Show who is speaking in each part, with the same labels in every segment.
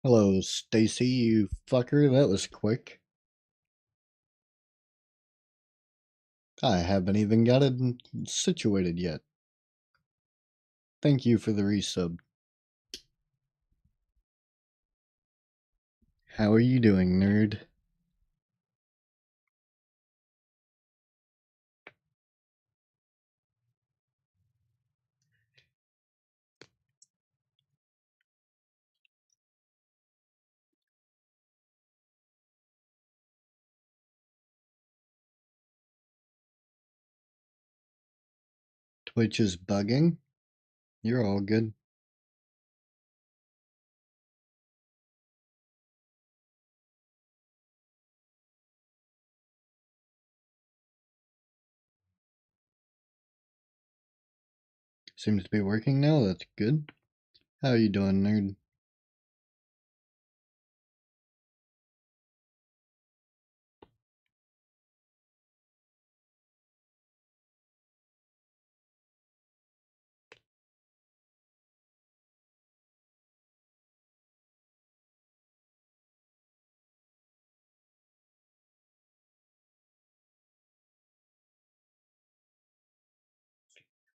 Speaker 1: Hello, Stacy, you fucker. That was quick. I haven't even got it situated yet. Thank you for the resub. How are you doing, nerd? Twitch is bugging. You're all good. Seems to be working now. That's good. How are you doing, nerd?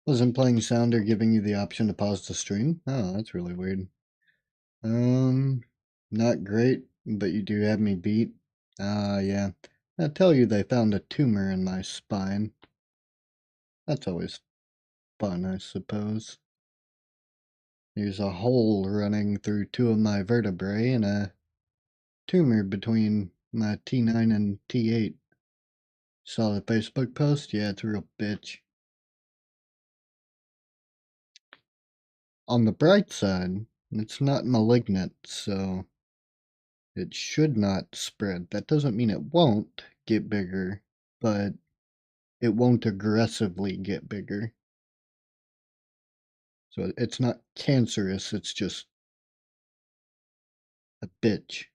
Speaker 1: Wasn't playing sound or giving you the option to pause the stream? Oh, that's really weird. Not great, but you do have me beat. Yeah. I tell you they found a tumor in my spine. That's always fun, I suppose. There's a hole running through two of my vertebrae and a tumor between my T9 and T8. Saw the Facebook post? Yeah, it's a real bitch. On the bright side, it's not malignant, so it should not spread. That doesn't mean it won't get bigger, but it won't aggressively get bigger. So it's not cancerous, it's just a bitch.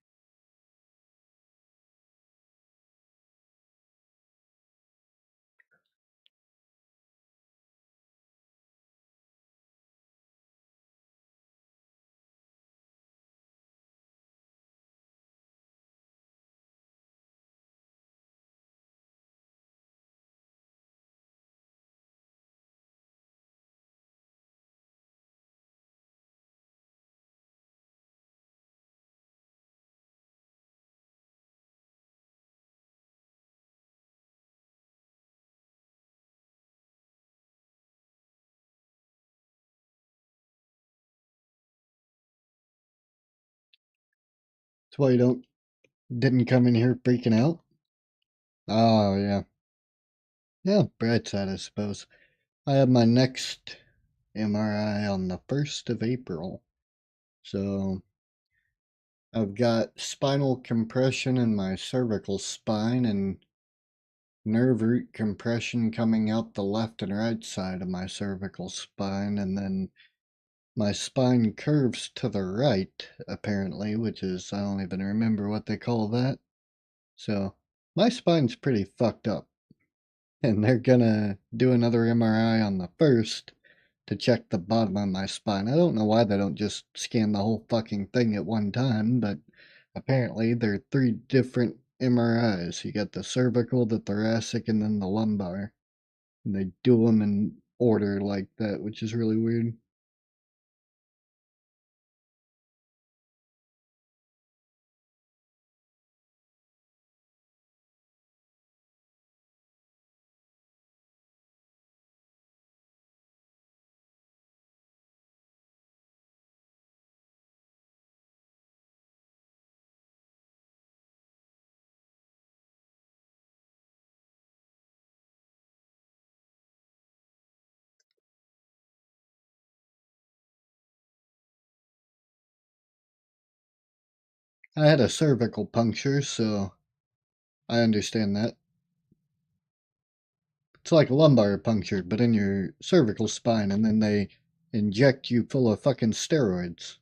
Speaker 1: That's why you didn't come in here freaking out. Oh yeah. Yeah, bright side I suppose. I have my next MRI on the 1st of April. So I've got spinal compression in my cervical spine and nerve root compression coming out the left and right side of my cervical spine. And then my spine curves to the right, apparently, which is, I don't even remember what they call that. So my spine's pretty fucked up. And they're gonna do another MRI on the 1st to check the bottom of my spine. I don't know why they don't just scan the whole fucking thing at one time, but apparently there are 3 different MRIs. You got the cervical, the thoracic, and then the lumbar. And they do them in order like that, which is really weird. I had a cervical puncture, so I understand that. It's like a lumbar puncture, but in your cervical spine, and then they inject you full of fucking steroids.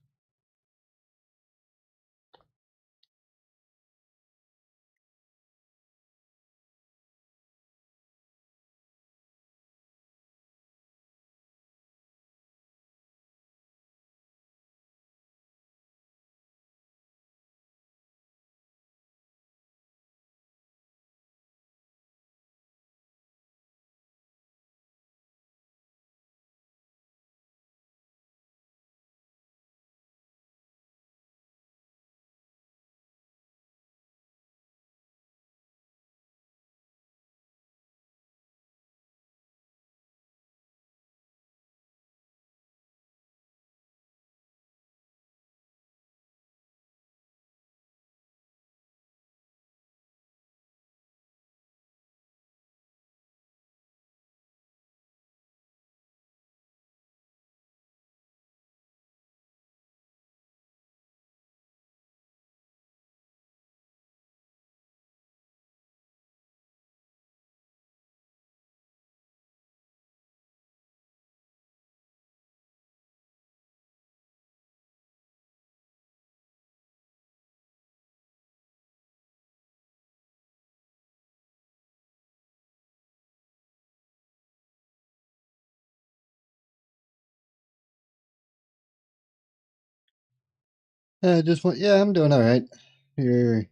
Speaker 1: Just went, yeah, I'm doing alright. You're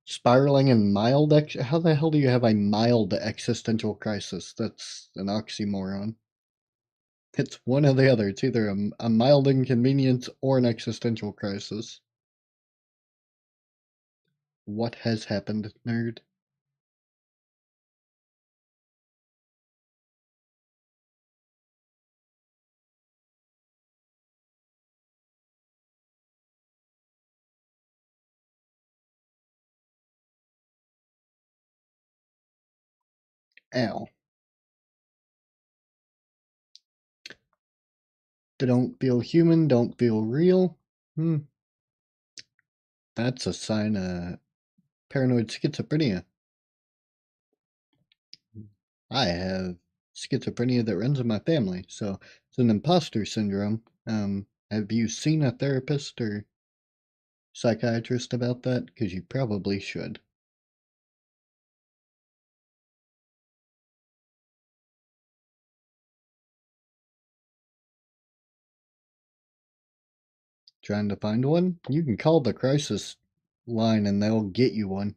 Speaker 1: spiraling in mild how the hell do you have a mild existential crisis? That's an oxymoron. It's one or the other. It's either a mild inconvenience or an existential crisis. What has happened, nerd? Ow. They don't feel human, don't feel real. Hmm. That's a sign of paranoid schizophrenia. I have schizophrenia that runs in my family, so it's an imposter syndrome. Have you seen a therapist or psychiatrist about that? Because you probably should. Trying to find one? You can call the crisis line and they'll get you one.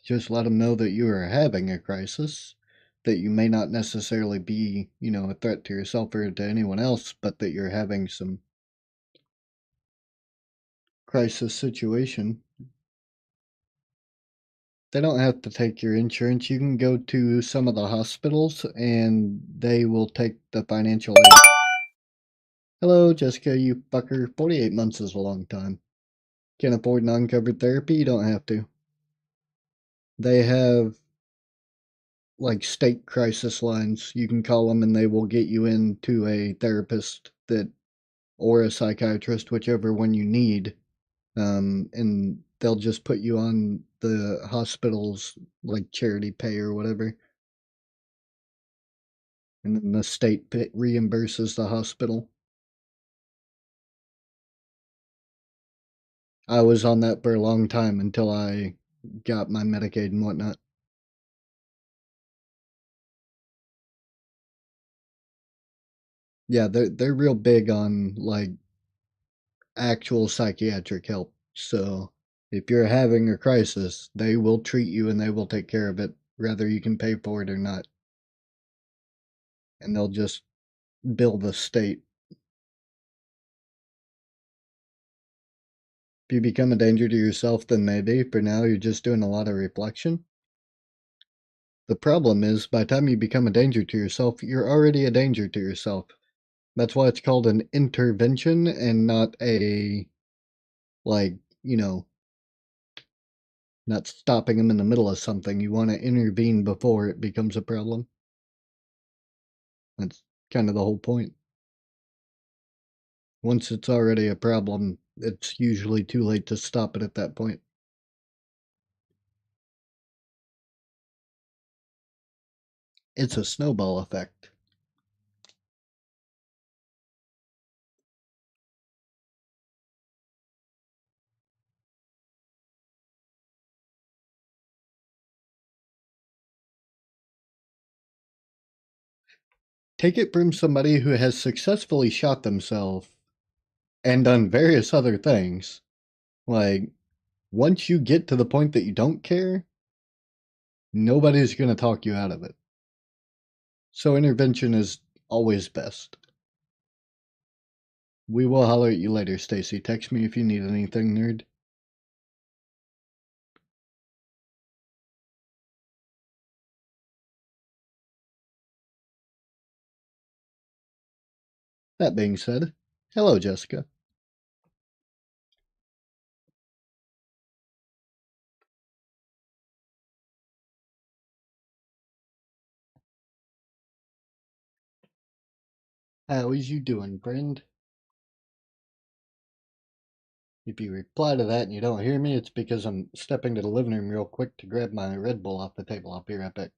Speaker 1: Just let them know that you are having a crisis, that you may not necessarily be, a threat to yourself or to anyone else, but that you're having some crisis situation. They don't have to take your insurance. You can go to some of the hospitals and they will take the financial aid. Hello, Jessica, you fucker. 48 months is a long time. Can't afford non covered therapy? You don't have to. They have like state crisis lines. You can call them and they will get you into a therapist that or a psychiatrist, whichever one you need. And they'll just put you on the hospital's like charity pay or whatever. And then the state reimburses the hospital. I was on that for a long time until I got my Medicaid and whatnot. Yeah, they're real big on like actual psychiatric help. So if you're having a crisis, they will treat you and they will take care of it, whether you can pay for it or not. And they'll just bill the state. If you become a danger to yourself, then maybe. For now, you're just doing a lot of reflection. The problem is, by the time you become a danger to yourself, you're already a danger to yourself. That's why it's called an intervention and not a, like, not stopping them in the middle of something. You want to intervene before it becomes a problem. That's kind of the whole point. Once it's already a problem, it's usually too late to stop it at that point. It's a snowball effect. Take it from somebody who has successfully shot themselves and done various other things. Like, once you get to the point that you don't care, nobody's going to talk you out of it. So intervention is always best. We will holler at you later, Stacy. Text me if you need anything, nerd. That being said, hello, Jessica. How is you doing, friend? If you reply to that and you don't hear me, it's because I'm stepping to the living room real quick to grab my Red Bull off the table. I'll be right back.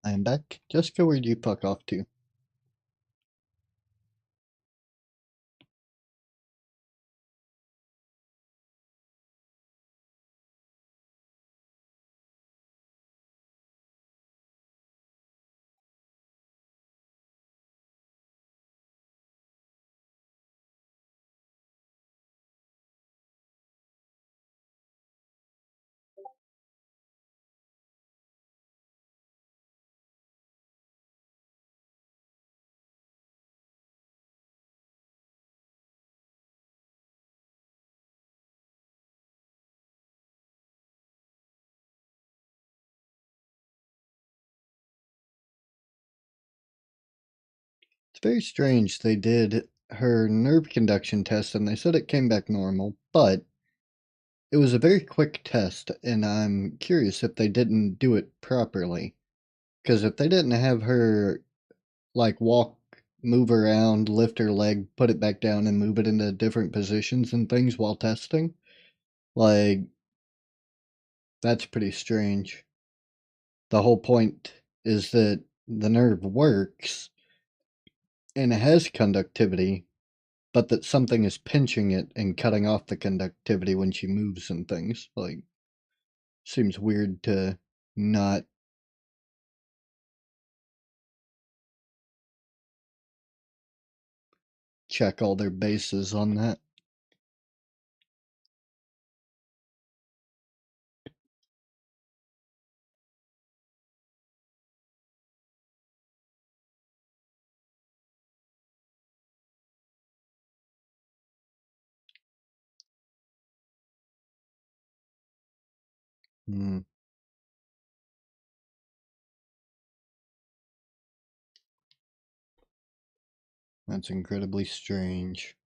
Speaker 1: I am back. Jessica, where'd you fuck off to? It's very strange. They did her nerve conduction test and they said it came back normal, but it was a very quick test, and I'm curious if they didn't do it properly. Because if they didn't have her, like, walk, move around, lift her leg, put it back down, and move it into different positions and things while testing, like, that's pretty strange. The whole point is that the nerve works and it has conductivity, but that something is pinching it and cutting off the conductivity when she moves and things. Like, seems weird to not check all their bases on that. Hmm, that's incredibly strange.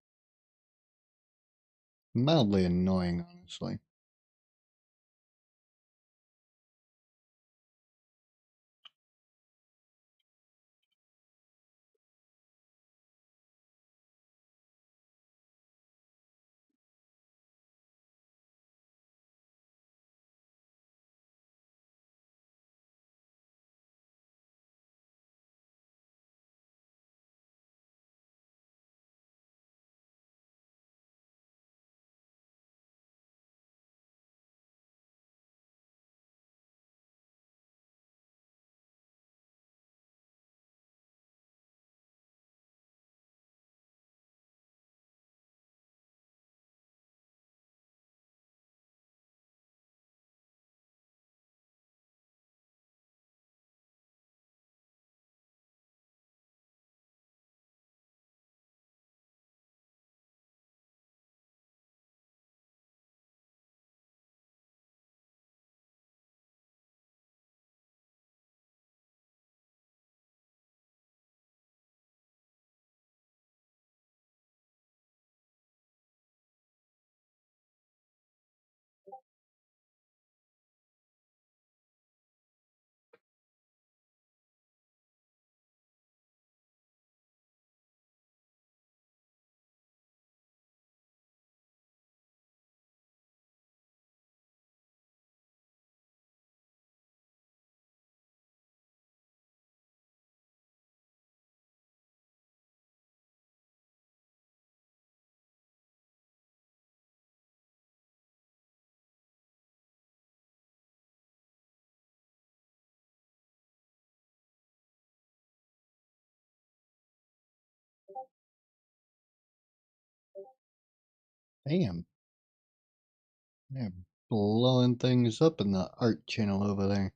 Speaker 1: Mildly annoying, honestly. Damn, they're blowing things up in the art channel over there.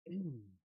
Speaker 1: What's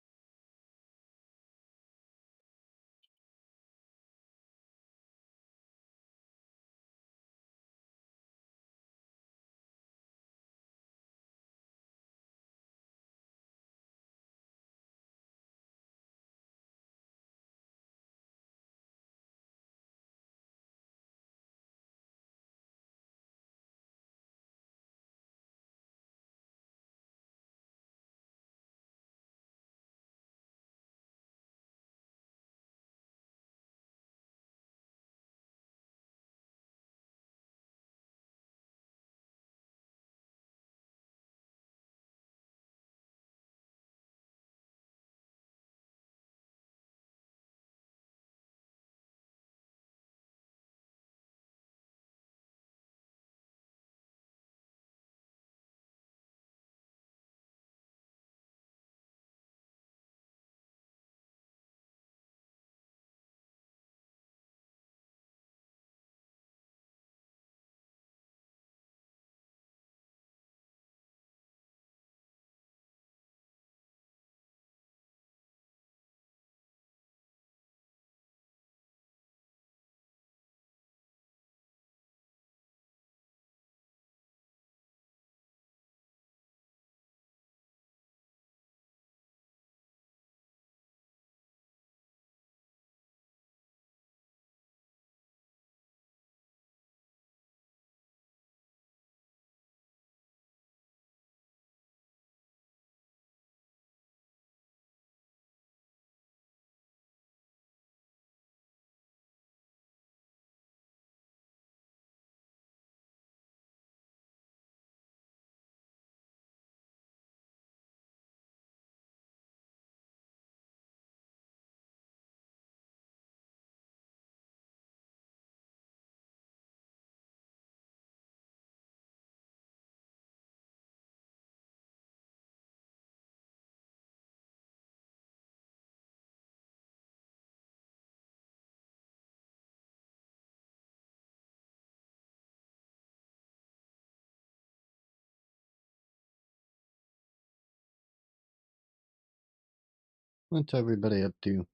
Speaker 1: everybody up to?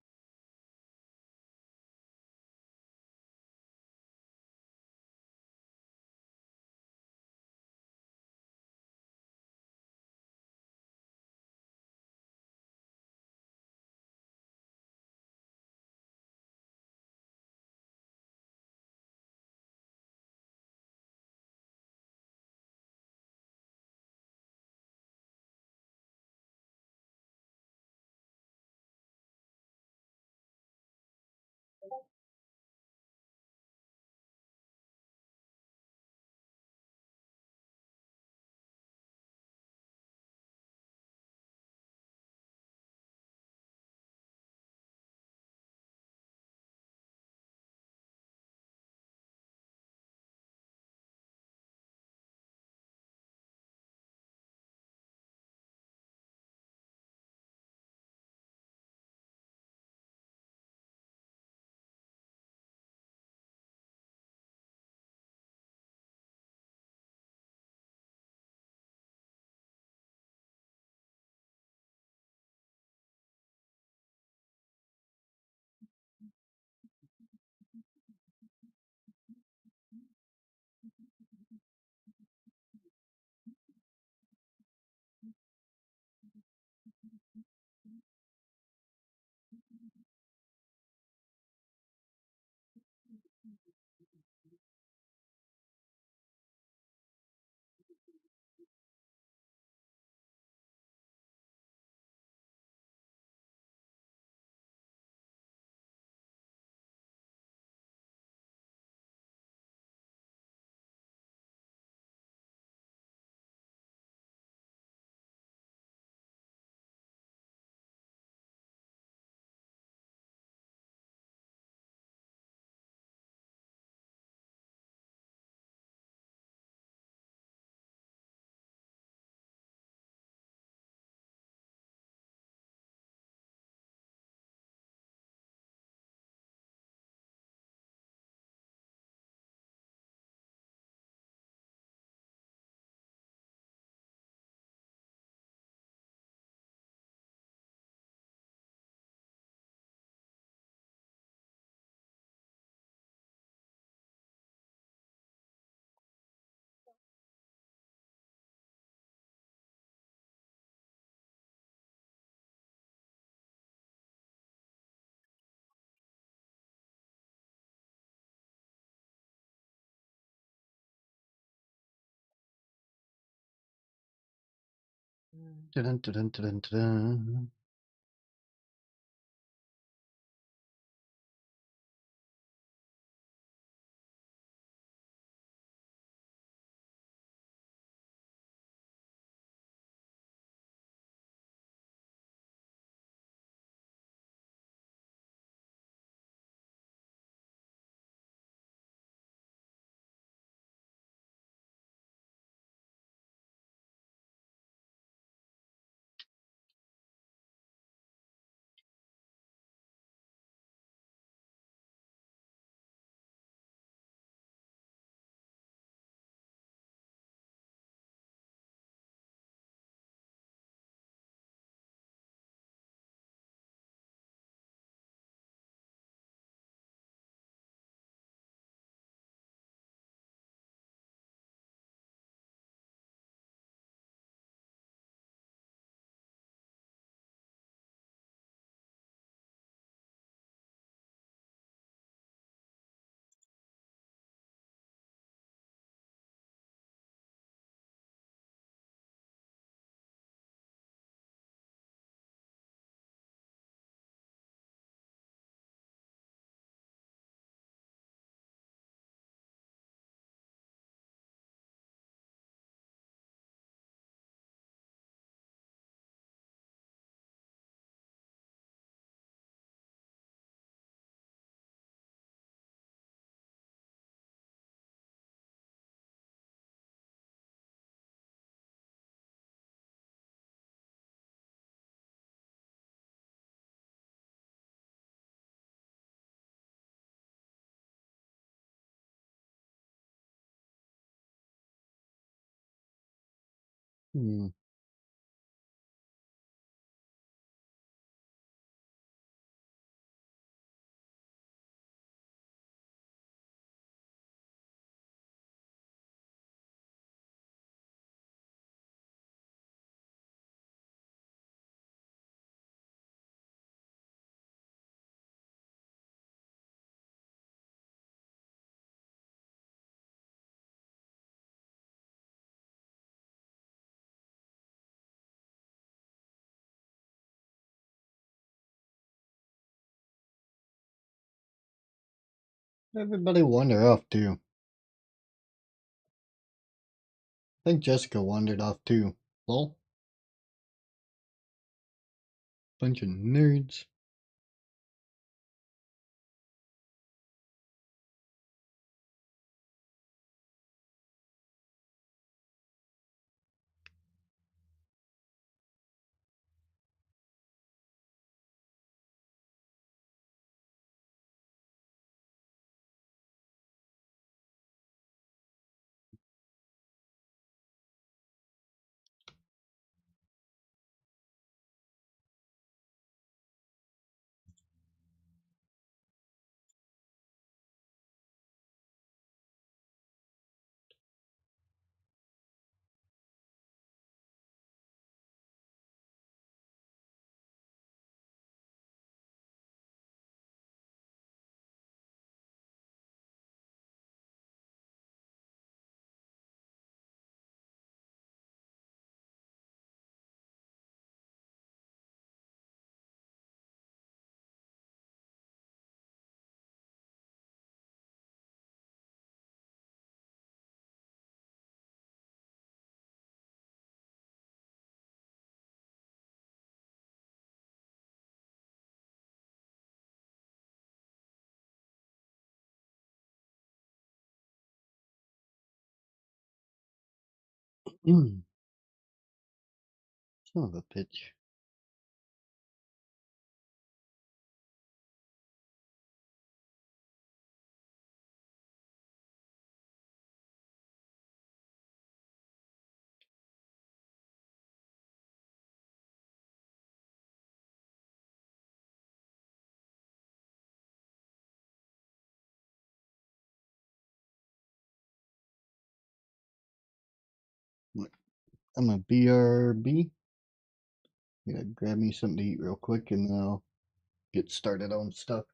Speaker 1: Dun, dun, dun, dun, dun. Hmm. Everybody wander off too. I think Jessica wandered off too. Lol. Bunch of nerds. Son of a bitch. What? I'm a BRB. Gonna grab me something to eat real quick and then I'll get started on stuff.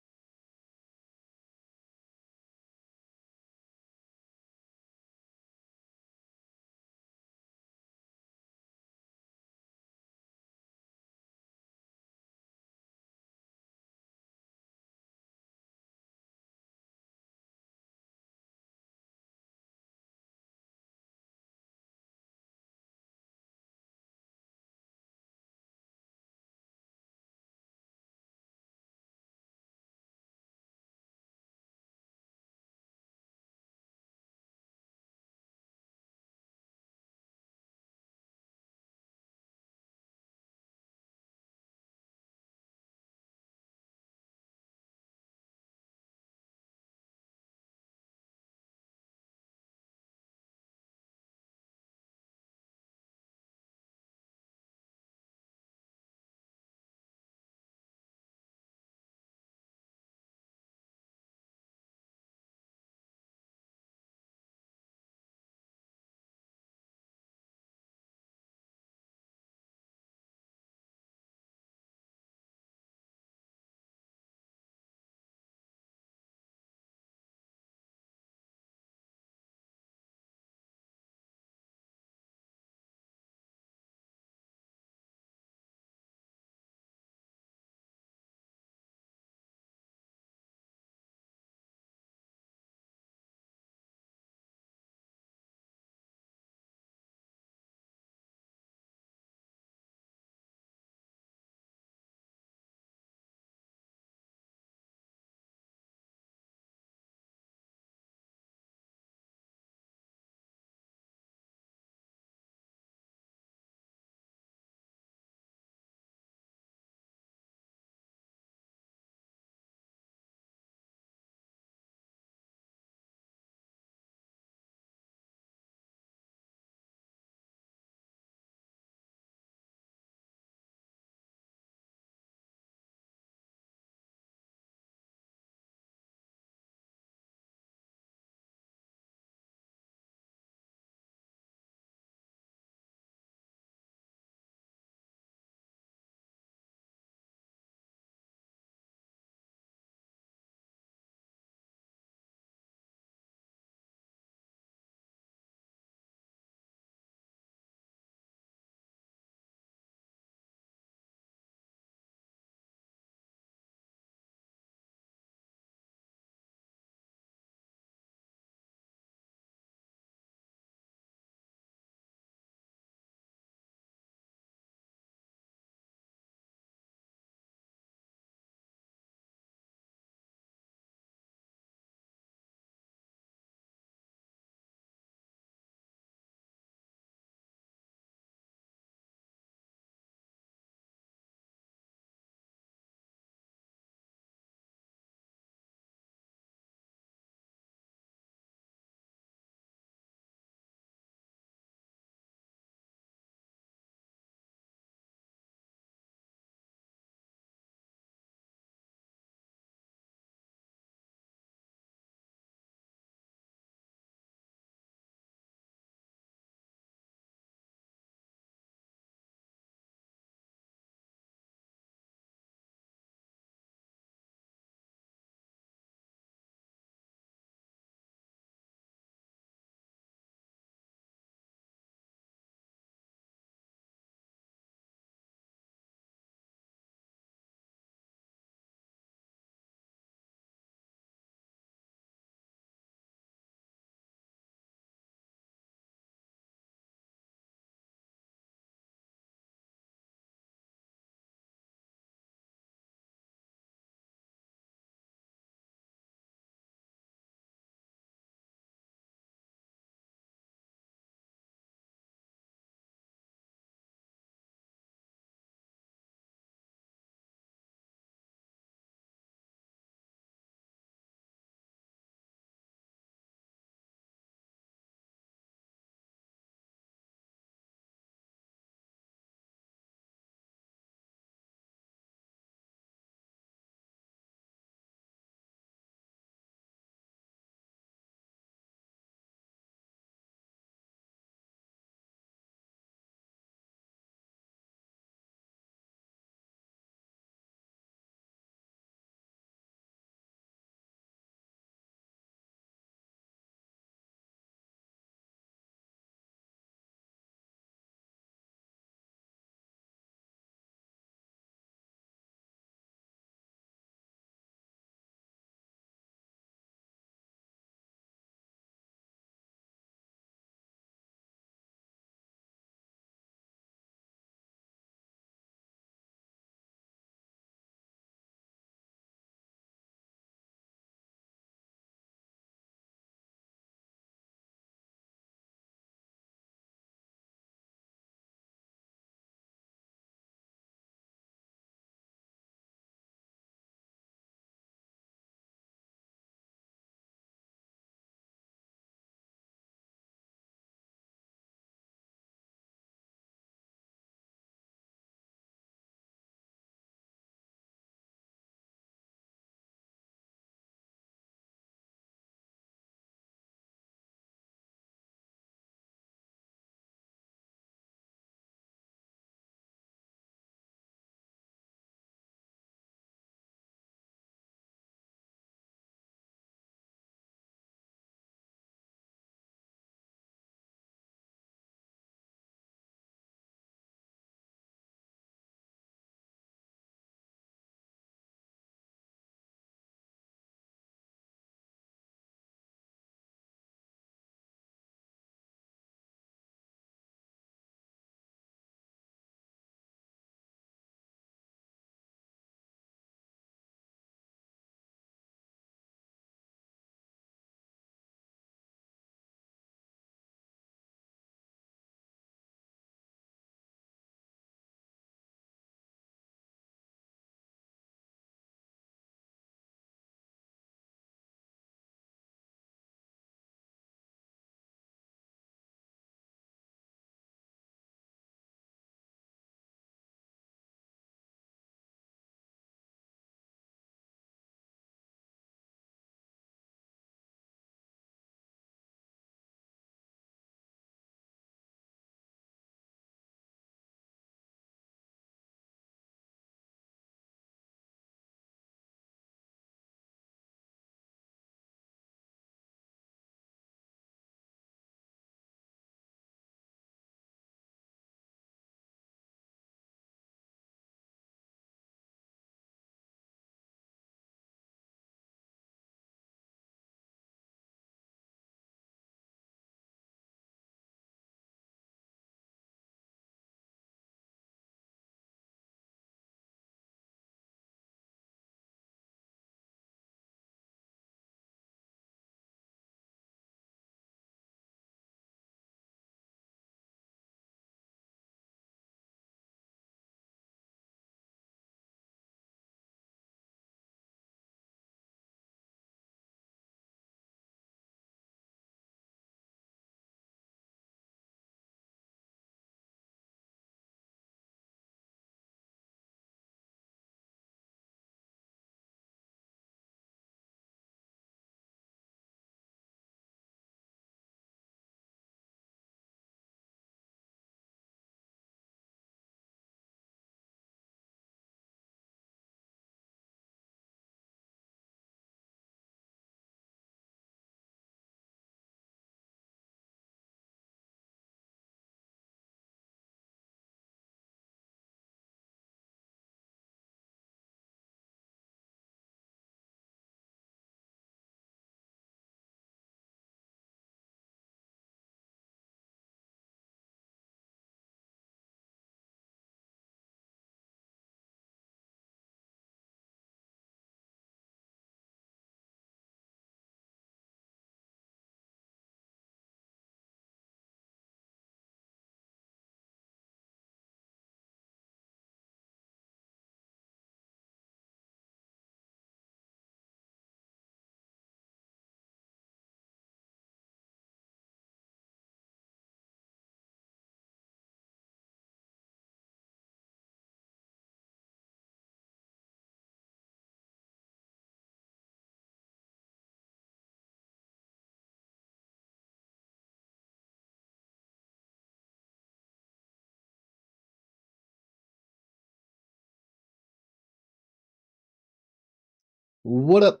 Speaker 1: What up?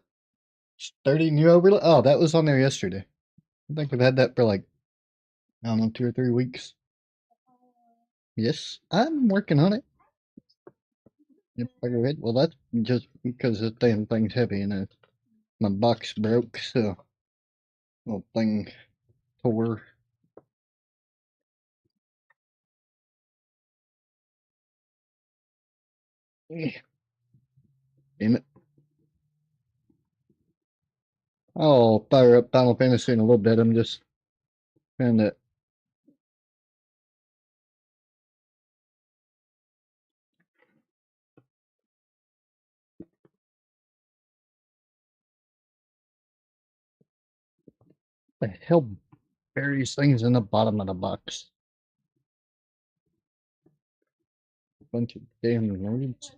Speaker 1: Starting new overlay? Oh, that was on there yesterday. I think I've had that for like, I don't know, 2 or 3 weeks. Yes, I'm working on it. Yep, I go ahead. Well, that's just because this damn thing's heavy and my box broke, so little thing tore. Eh, damn it. I'll fire up Final Fantasy in a little bit. I'm just trying to. The hell buries things in the bottom of the box? Bunch of damn nerds.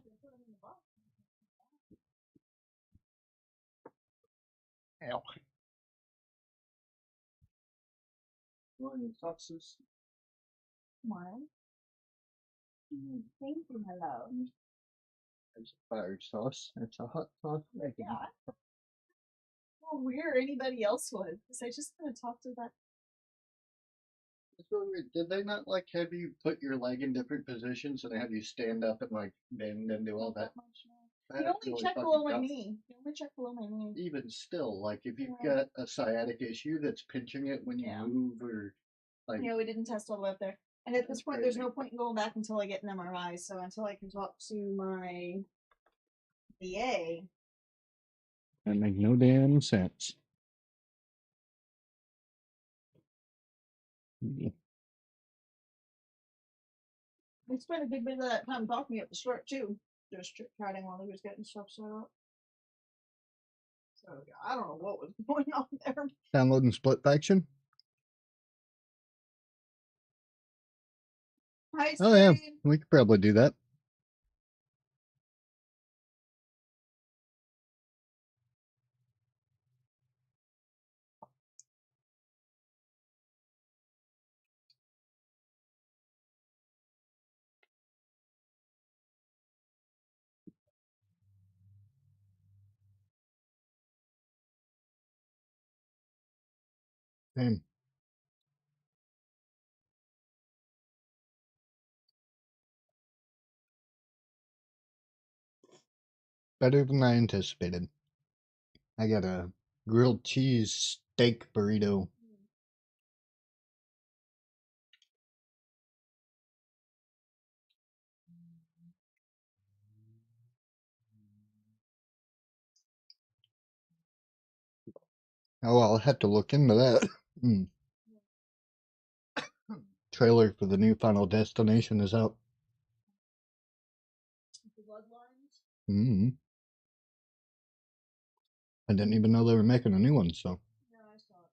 Speaker 1: Ow. Sauces.
Speaker 2: Thank you, my love.
Speaker 1: There's fire sauce. It's a hot sauce.
Speaker 2: Yeah. Well, where anybody else would, because I just kind of talked to that.
Speaker 1: It's really weird. Did they not like have you put your leg in different positions and have you stand up and like bend and do all that?
Speaker 2: Much, no.
Speaker 1: That
Speaker 2: You only
Speaker 1: really
Speaker 2: check
Speaker 1: fucking
Speaker 2: below my
Speaker 1: tough.
Speaker 2: knee. You only check below my knee.
Speaker 1: Even still, like if you've
Speaker 2: Yeah.
Speaker 1: got a sciatic issue that's pinching it when you
Speaker 2: Yeah.
Speaker 1: move or like
Speaker 2: Yeah, we didn't test all the way up there. And at this
Speaker 1: That's
Speaker 2: point, there's
Speaker 1: crazy.
Speaker 2: no point in going back until I get an MRI. So until I can talk to my VA,
Speaker 1: that make no damn sense.
Speaker 2: we spent a good bit of that time talking at the store too, just chatting while he was getting stuff set up. So yeah, I don't know what was going on there.
Speaker 1: Downloading Split Faction.
Speaker 2: Hi,
Speaker 1: Oh yeah,
Speaker 2: Spade.
Speaker 1: we could probably do that. Same. Better than I anticipated. I got a grilled cheese steak burrito. Oh, I'll have to look into that. Trailer for the new Final Destination is out.
Speaker 2: Bloodlines.
Speaker 1: Mm. I didn't even know they were making a new one, so.
Speaker 2: Yeah, I saw it.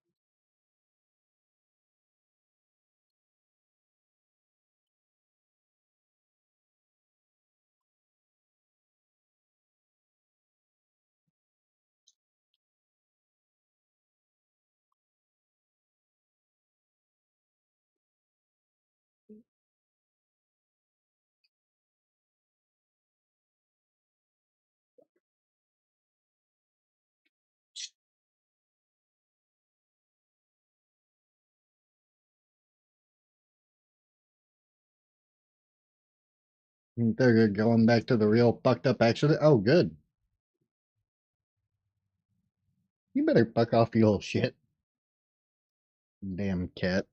Speaker 1: They're going back to the real fucked up accident. Oh, good. You better fuck off, you little shit. Damn cat.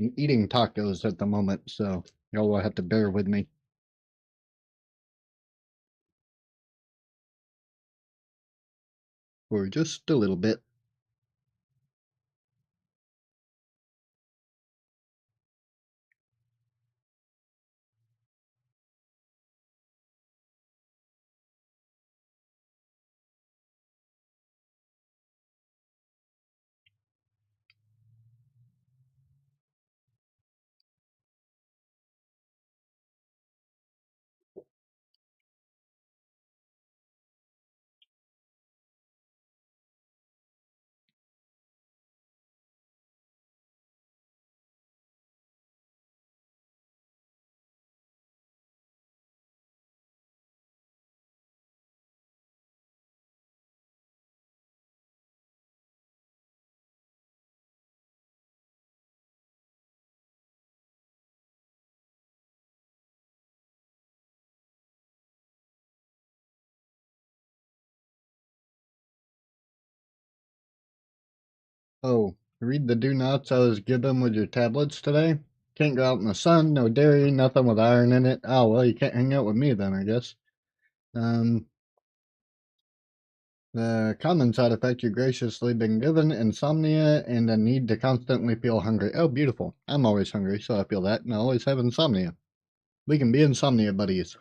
Speaker 1: I'm eating tacos at the moment, so y'all will have to bear with me. For just a little bit. Oh, read the do nots I was given with your tablets today. Can't go out in the sun, no dairy, nothing with iron in it. Oh, well, you can't hang out with me then, I guess. The common side effect you graciously been given, insomnia and a need to constantly feel hungry. Oh, beautiful. I'm always hungry, so I feel that, and I always have insomnia. We can be insomnia buddies.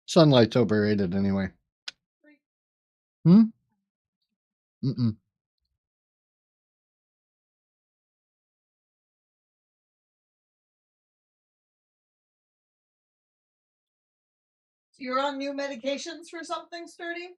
Speaker 1: Sunlight's overrated anyway. Hmm? Mm-mm.
Speaker 2: So you're on new medications for something, Sturdy?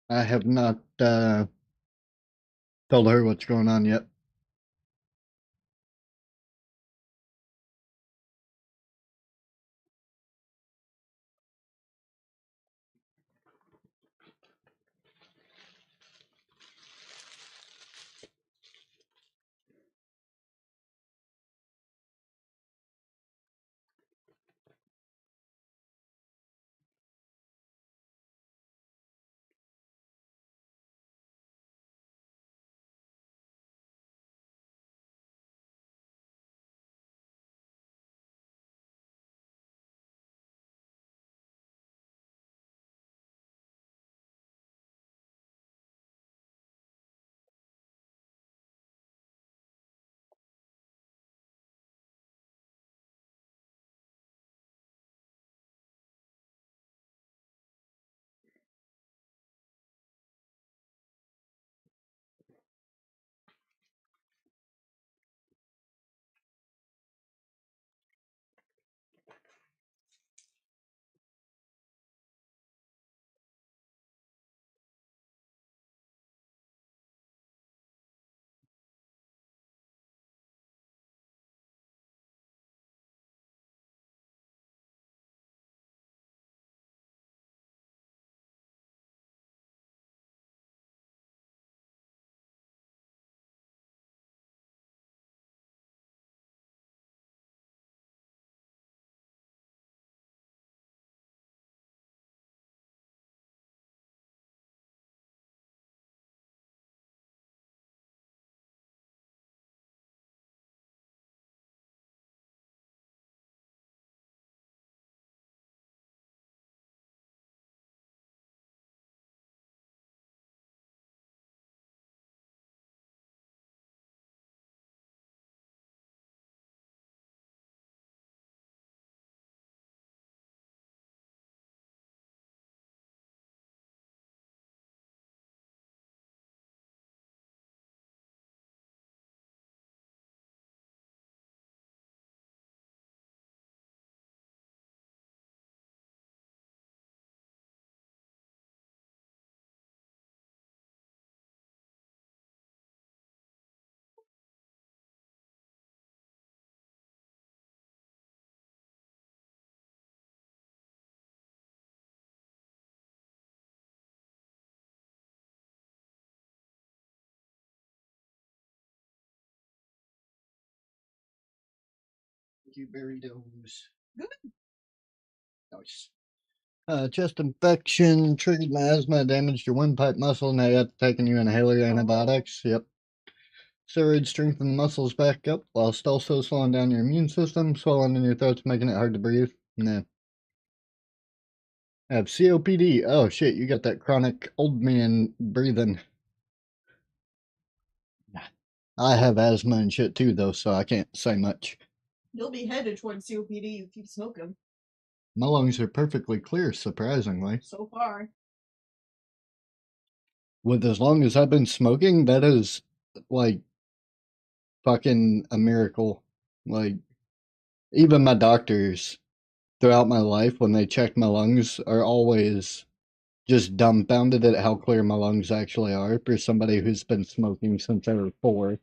Speaker 1: I have not told her what's going on yet. Thank you, berry domes.
Speaker 2: Good.
Speaker 1: Nice. Chest infection triggered my asthma, damaged your windpipe muscle. Now you have to take a new inhaler antibiotics. Yep. Steroids strengthen the muscles back up while also slowing down your immune system. Swelling in your throat's making it hard to breathe. Nah. Have COPD. Oh shit, you got that chronic old man breathing. I have asthma and shit too, though, so I can't say much.
Speaker 2: You'll be headed towards COPD if you keep smoking.
Speaker 1: My lungs are perfectly clear, surprisingly.
Speaker 2: So far.
Speaker 1: With as long as I've been smoking, that is like fucking a miracle. Like, even my doctors throughout my life, when they check my lungs, are always just dumbfounded at how clear my lungs actually are for somebody who's been smoking since they were 4.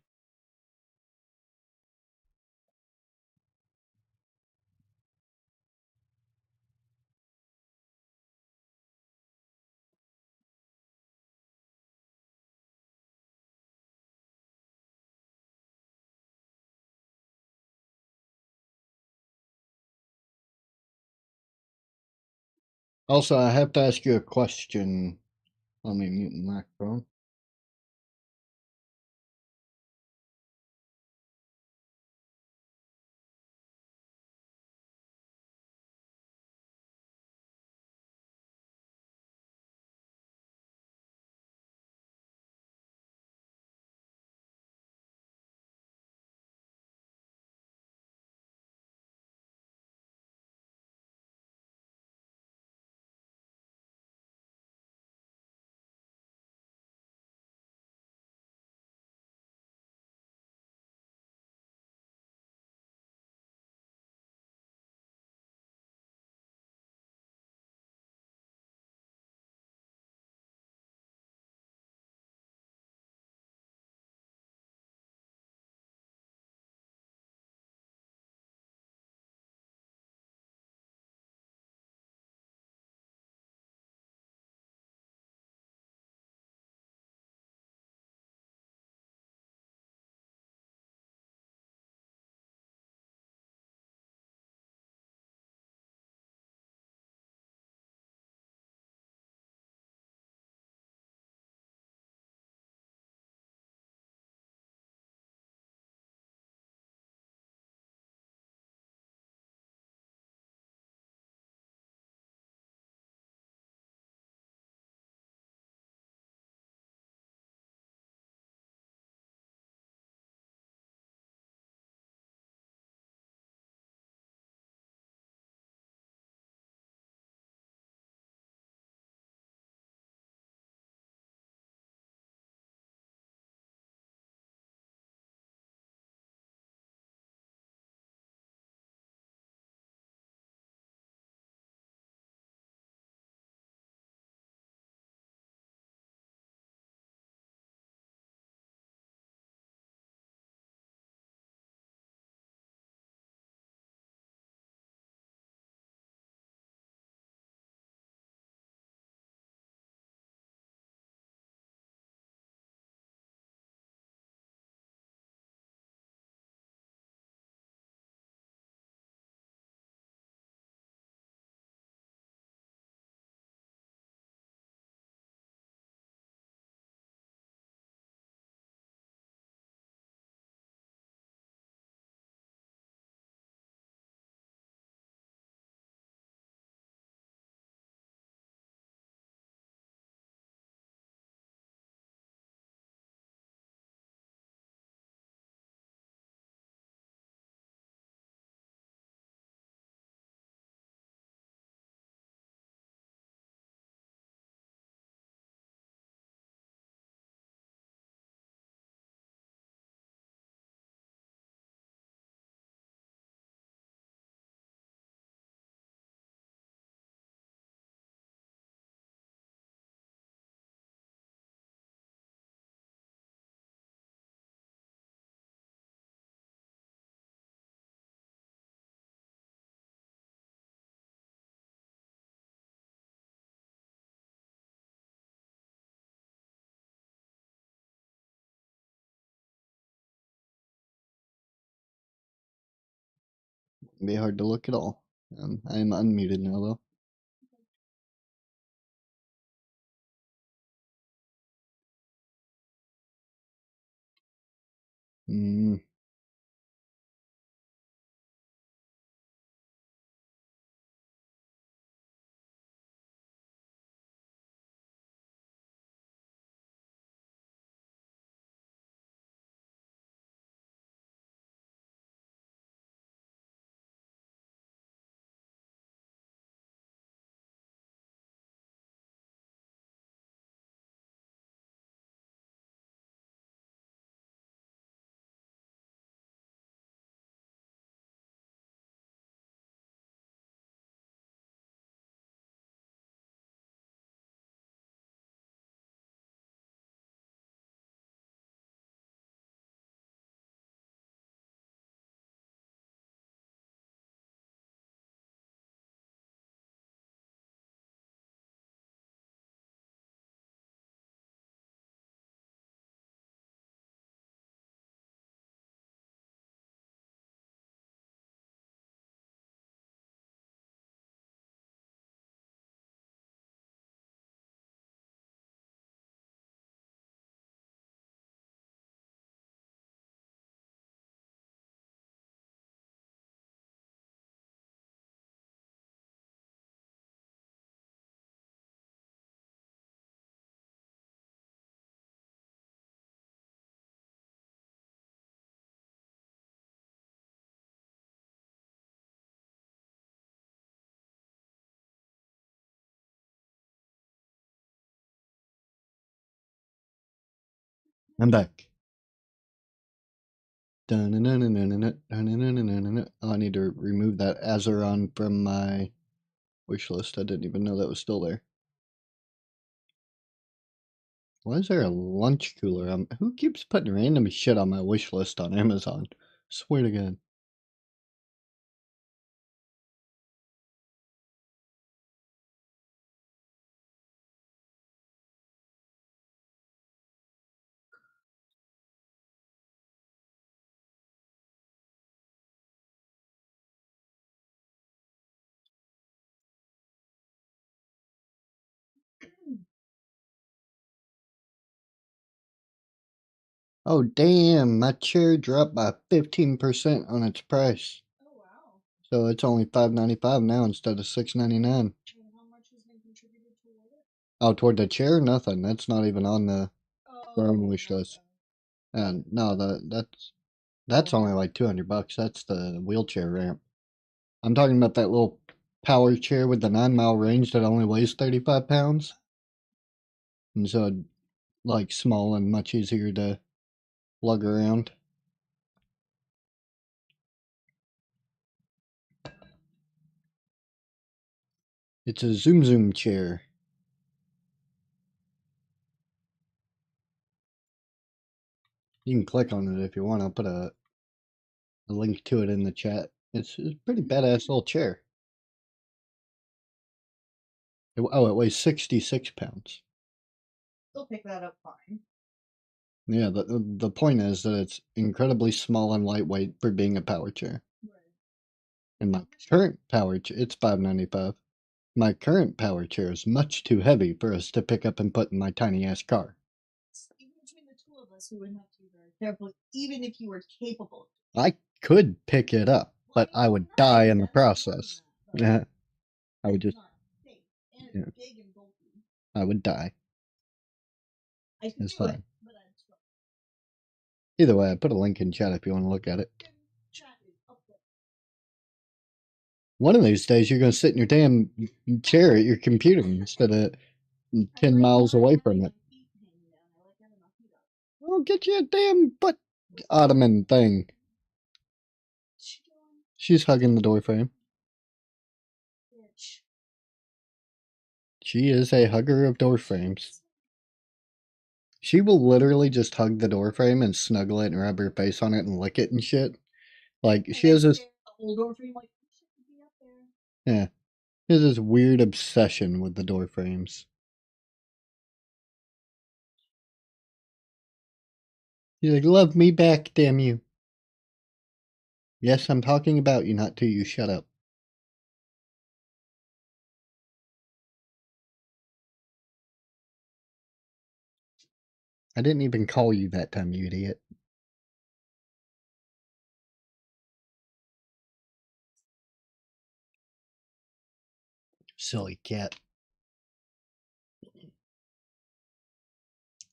Speaker 1: Also, I have to ask you a question. Let me mute the microphone. It'd be hard to look at all. I am unmuted now, though. Mm, I'm back. Oh, I need to remove that Azeron from my wish list. I didn't even know that was still there. Why is there a lunch cooler? Who keeps putting random shit on my wish list on Amazon? Swear to God. Oh damn, my chair dropped by 15% on its price.
Speaker 2: Oh wow.
Speaker 1: So it's only $5.95 now instead of $6.99.
Speaker 2: And how much has been contributed toward it?
Speaker 1: Oh, toward the chair? Nothing. That's not even on the throne
Speaker 2: Oh,
Speaker 1: wish list.
Speaker 2: okay.
Speaker 1: And no, that's only like $200. That's the wheelchair ramp. I'm talking about that little power chair with the 9-mile range that only weighs 35 pounds. And so, like, small and much easier to lug around. It's a Zoom Zoom chair. You can click on it if you want. I'll put a link to it in the chat. It's a pretty badass little chair. It weighs 66 pounds.
Speaker 2: They'll pick that up fine.
Speaker 1: Yeah, the point is that it's incredibly small and lightweight for being a power chair.
Speaker 2: Right.
Speaker 1: And my current power chair, it's $5.95. My current power chair is much too heavy for us to pick up and put in my tiny ass car.
Speaker 2: Even between the two of us, we would have to be very careful, even if you were capable.
Speaker 1: I could pick it up, but I would die in the process. Yeah, I would just, yeah,
Speaker 2: Big and bulky.
Speaker 1: I would die.
Speaker 2: I could
Speaker 1: It's
Speaker 2: do it,
Speaker 1: fine.
Speaker 2: but I'd struggle.
Speaker 1: Either way, I put a link in chat if you want to look at it.
Speaker 2: Chat is up there.
Speaker 1: One of these days, you're going to sit in your damn chair at your computer instead of 10 miles away from it. Well, get you a damn butt ottoman thing. She's hugging the door frame.
Speaker 2: Bitch.
Speaker 1: She is a hugger of door frames. She will literally just hug the door frame and snuggle it and rub her face on it and lick it and shit. Like, she has this.
Speaker 2: Old door frame, like, be up there.
Speaker 1: Yeah. She has this weird obsession with the door frames. She's like, love me back, damn you. Yes, I'm talking about you, not to you. Shut up. I didn't even call you that time, you idiot. Silly cat.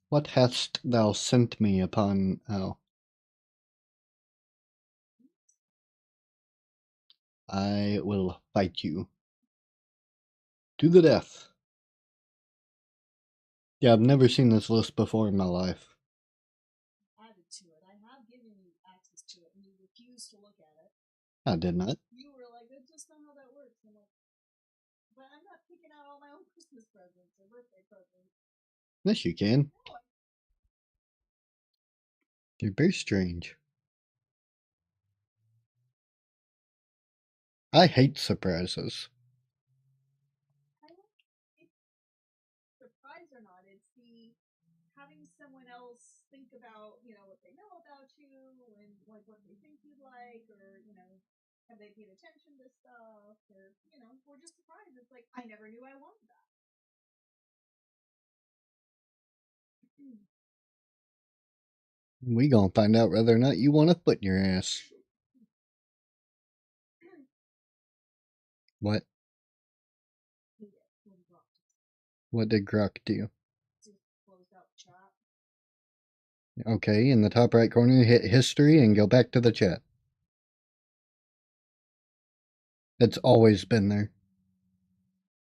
Speaker 1: What hast thou sent me upon... Oh. I will fight you. To the death. Yeah, I've never seen this list before in my life.
Speaker 2: Added to it. I have given you access to it, and you refuse to look at it.
Speaker 1: I did not.
Speaker 2: You were like, I just know how that works. I'm like, but I'm not picking out all my own Christmas presents or birthday presents.
Speaker 1: Yes, you can.
Speaker 2: No,
Speaker 1: You're very strange. I hate surprises.
Speaker 2: surprise or not, it's the having someone else think about, what they know about you and like what they think you'd like, or, have they paid attention to stuff, or, or just surprised. It's like, I never knew I wanted that.
Speaker 1: We gonna find out whether or not you want a foot in your ass. What? What did Grok do? Okay, in the top right corner, hit history and go back to the chat. It's always been there.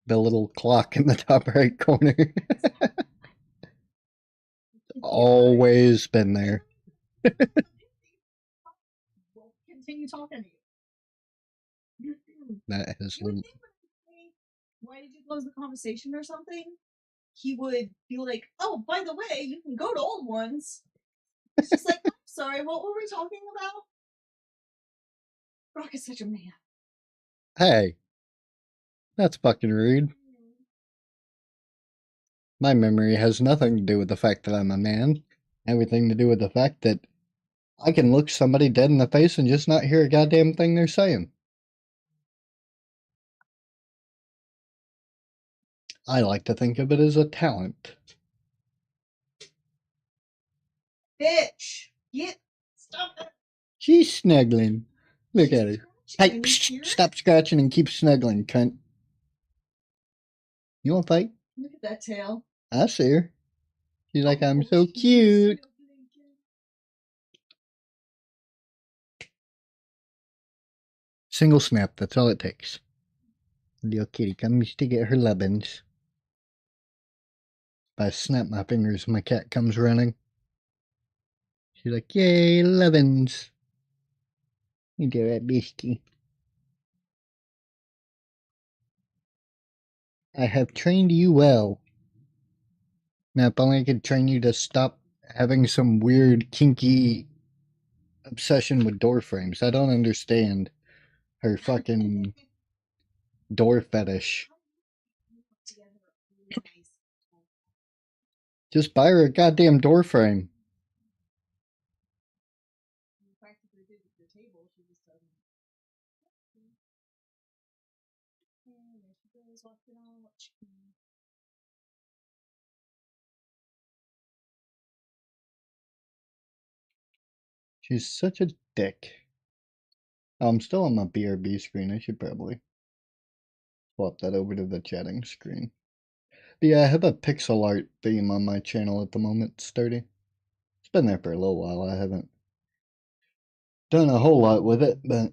Speaker 1: The little clock in the top right corner. It's always been there.
Speaker 2: We'll continue talking to you.
Speaker 1: That has
Speaker 2: You would think when I say, why did you close the conversation or something? He would be like, oh, by the way, you can go to old ones. It's just like, I'm sorry, what were we talking about? Brock is such a man.
Speaker 1: Hey, that's fucking rude. My memory has nothing to do with the fact that I'm a man. Everything to do with the fact that I can look somebody dead in the face and just not hear a goddamn thing they're saying. I like to think of it as a talent.
Speaker 2: Bitch, get stop it.
Speaker 1: She's snuggling. Look
Speaker 2: She's
Speaker 1: at her. Hey, stop scratching and keep snuggling, cunt. You want to fight?
Speaker 2: Look at that tail.
Speaker 1: I see her. She's like, I'm so cute. Single snap, that's all it takes. Little kitty comes to get her lovin's. If I snap my fingers, my cat comes running. She's like, yay, lovin's. You do it, beastie. I have trained you well. Now, if only I could train you to stop having some weird, kinky obsession with door frames. I don't understand her fucking door fetish. Just buy her a goddamn door frame. She's such a dick. Oh, I'm still on my BRB screen. I should probably swap that over to the chatting screen. But yeah, I have a pixel art theme on my channel at the moment, Sturdy. It's been there for a little while. I haven't done a whole lot with it, but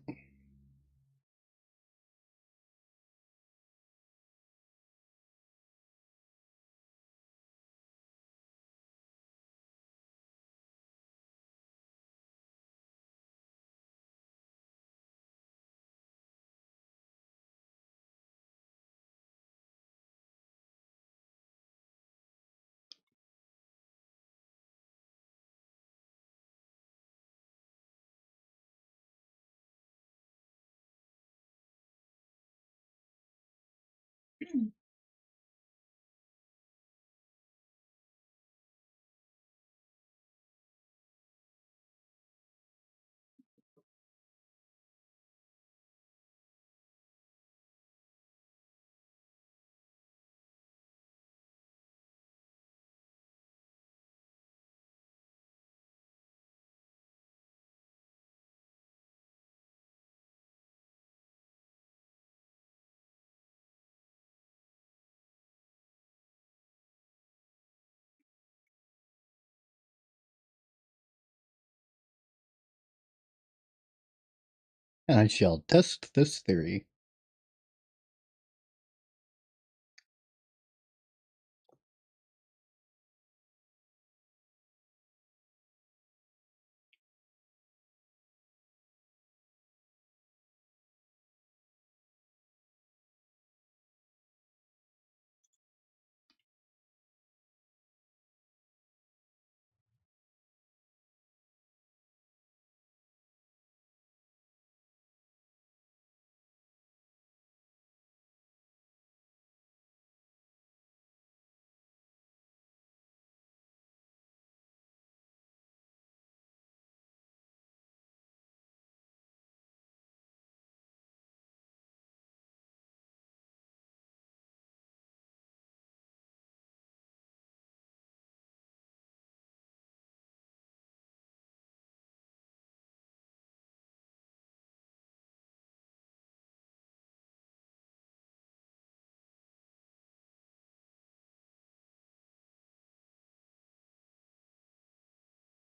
Speaker 1: I shall test this theory.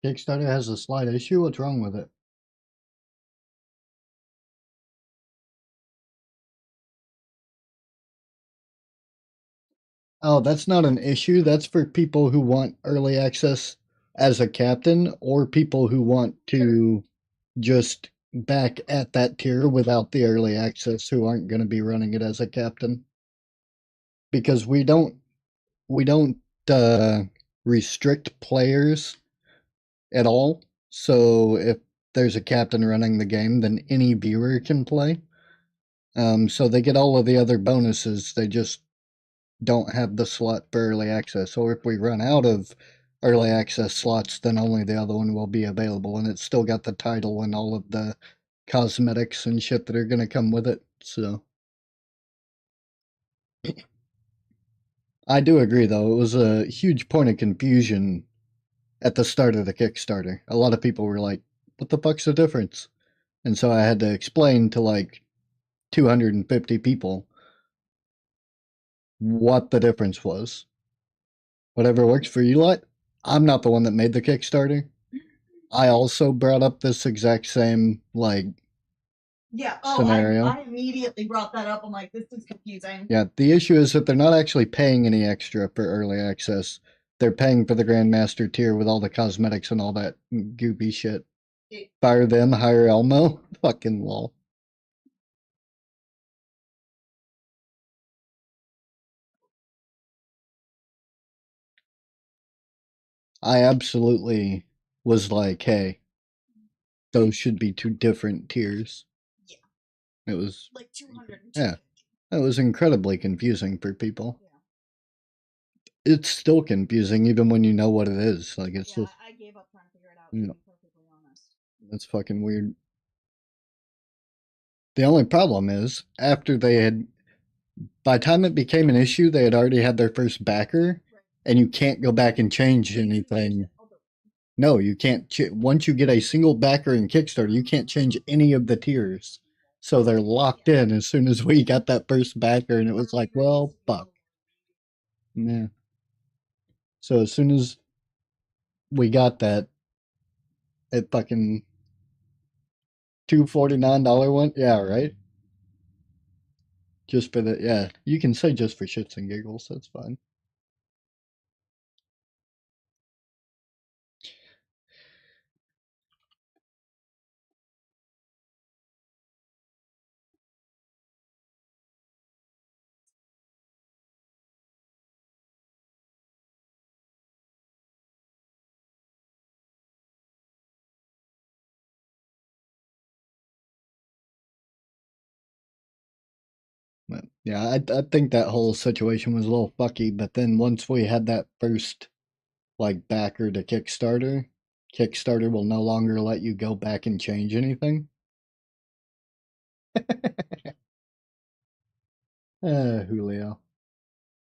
Speaker 1: Kickstarter has a slight issue. What's wrong with it? Oh, that's not an issue. That's for people who want early access as a captain, or people who want to just back at that tier without the early access who aren't going to be running it as a captain. Because we don't uh, restrict players at all. So if there's a captain running the game, then any viewer can play. So they get all of the other bonuses. They just don't have the slot for early access. Or if we run out of early access slots, then only the other one will be available. And it's still got the title and all of the cosmetics and shit that are going to come with it. So I do agree, though. It was a huge point of confusion at the start of the Kickstarter. A lot of people were like, what the fuck's the difference? And so I had to explain to like 250 people what the difference was. Whatever works for you, lot. I'm not the one that made the Kickstarter. I also brought up this exact same like
Speaker 2: Yeah.
Speaker 1: scenario.
Speaker 2: I immediately brought that up. I'm like, this is confusing.
Speaker 1: Yeah, the issue is that they're not actually paying any extra for early access. They're paying for the Grandmaster tier with all the cosmetics and all that goopy shit. Fire them, hire Elmo. Fucking lol. I absolutely was like, hey, those should be two different tiers.
Speaker 2: Yeah.
Speaker 1: It was
Speaker 2: like 200.
Speaker 1: Yeah. It was incredibly confusing for people.
Speaker 2: Yeah.
Speaker 1: It's still confusing even when you know what it is. Like it's
Speaker 2: Yeah,
Speaker 1: just
Speaker 2: I gave up trying to figure it out,
Speaker 1: you
Speaker 2: to
Speaker 1: know,
Speaker 2: be perfectly honest.
Speaker 1: it's fucking weird. The only problem is after they had by the time it became an issue, they had already had their first backer,
Speaker 2: Right.
Speaker 1: and you can't go back and change anything. No, you can't. Once you get a single backer in Kickstarter, you can't change any of the tiers. So they're locked in as soon as we got that first backer, and it was like, well, fuck. Yeah. So as soon as we got that, it fucking $249 one. Yeah, right. Just for the yeah, you can say just for shits and giggles. That's fine. But yeah, I think that whole situation was a little fucky. But then once we had that first like backer to Kickstarter, Kickstarter will no longer let you go back and change anything. Julio.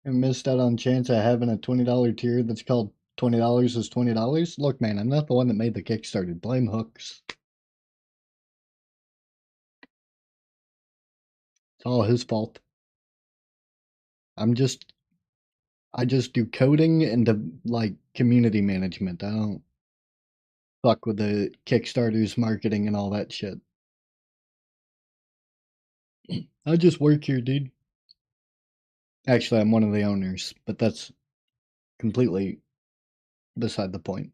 Speaker 1: I missed out on chance of having a $20 tier that's called $20 is $20. Look, man, I'm not the one that made the Kickstarter. Blame Hooks. It's all his fault. I just do coding and like community management. I don't fuck with the Kickstarters, marketing, and all that shit. I just work here, dude. Actually, I'm one of the owners, but that's completely beside the point.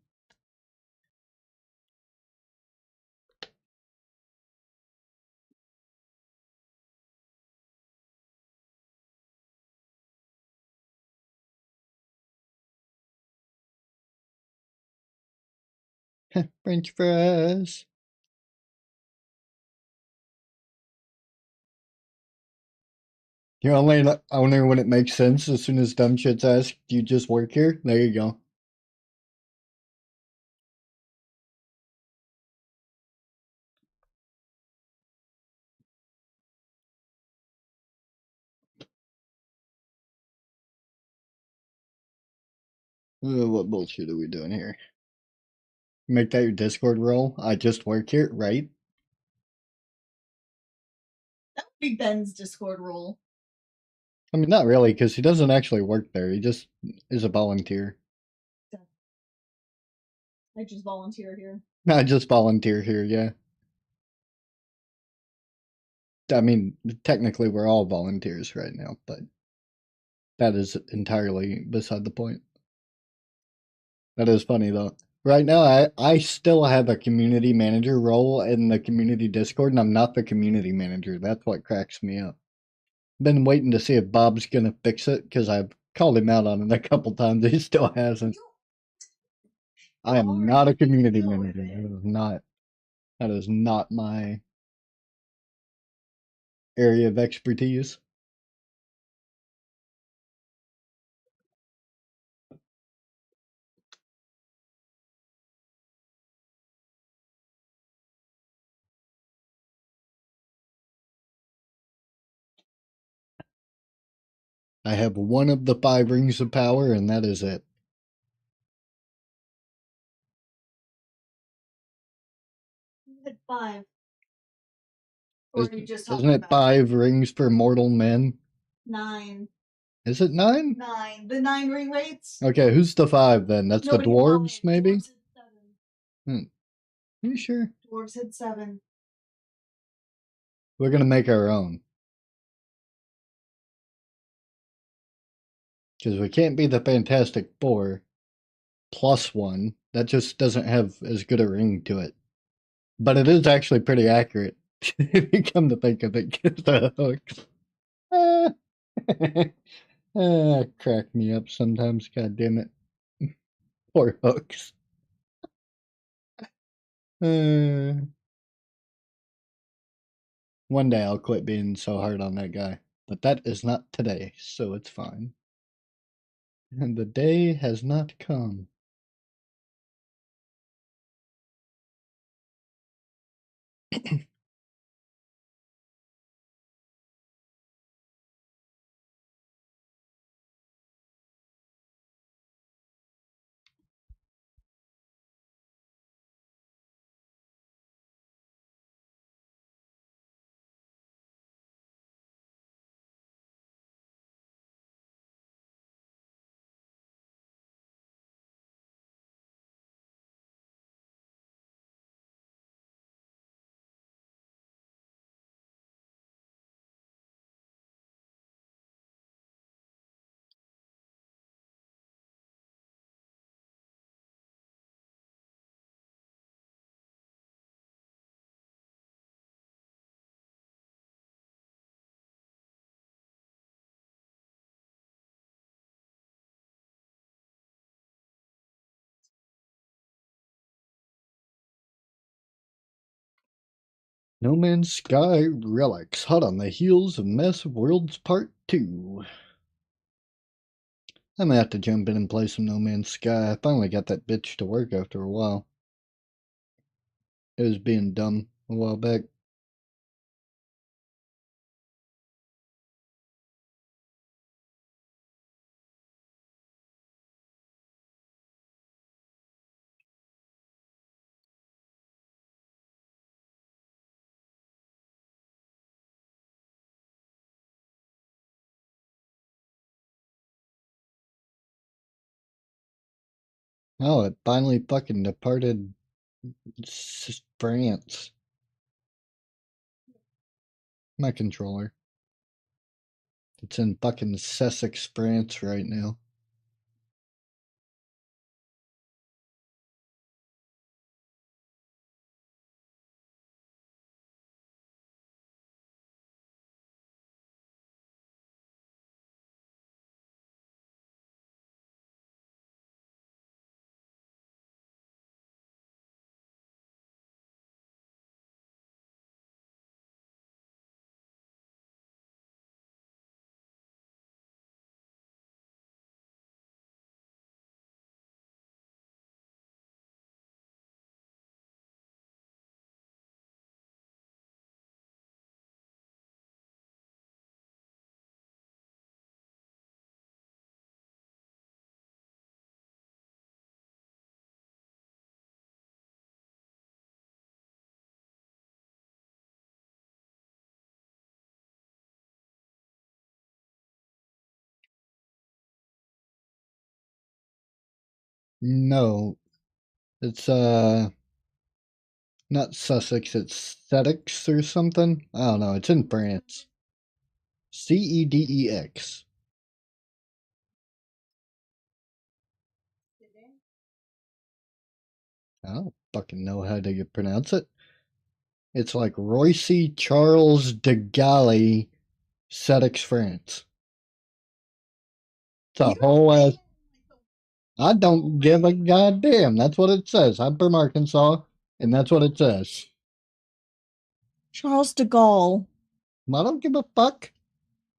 Speaker 1: French fries. You're only an owner when it makes sense. As soon as dumb shit's asked, do you just work here? There you go. What bullshit are we doing here? Make that your Discord role. I just work here, right?
Speaker 2: That would be Ben's Discord rule.
Speaker 1: I mean, not really, because he doesn't actually work there. He just is a volunteer.
Speaker 2: I just volunteer here.
Speaker 1: I just volunteer here, yeah. I mean, technically, we're all volunteers right now, but that is entirely beside the point. That is funny, though. Right now, I still have a community manager role in the community Discord, and I'm not the community manager. That's what cracks me up. Been waiting to see if Bob's gonna fix it because I've called him out on it a couple times. He still hasn't. I am not a community manager. That is not. That is not my area of expertise. I have one of the 5 rings of power, and that is it.
Speaker 2: Hit 5. Or you just
Speaker 1: Isn't it 5 rings for mortal men?
Speaker 2: 9.
Speaker 1: Is it 9?
Speaker 2: 9. The 9 ring weights?
Speaker 1: Okay, who's the 5 then? That's the dwarves, maybe?
Speaker 2: Dwarves hit 7.
Speaker 1: Are you sure?
Speaker 2: Dwarves hit 7.
Speaker 1: We're gonna make our own. Because we can't be the Fantastic Four +1. That just doesn't have as good a ring to it. But it is actually pretty accurate. If you come to think of it, because the hooks. Crack me up sometimes, god damn it. Poor hooks. One day I'll quit being so hard on that guy. But that is not today, so it's fine. And the day has not come. No Man's Sky Relics, hot on the heels of Massive Worlds Part 2. I'm gonna have to jump in and play some No Man's Sky. I finally got that bitch to work after a while. It was being dumb a while back. Oh, it finally fucking departed France. My controller. It's in fucking Sussex, France right now. No, it's not Sussex, it's Cedex or something. I don't know. It's in France. CEDEX. I don't fucking know how to pronounce it. It's like Royce Charles de Galley, Cedex, France. It's a
Speaker 2: You don't
Speaker 1: whole
Speaker 2: say
Speaker 1: ass.
Speaker 2: it
Speaker 1: I don't give a goddamn. That's what it says. I'm from Arkansas, and that's what it says.
Speaker 3: Charles de Gaulle.
Speaker 1: I don't give a fuck.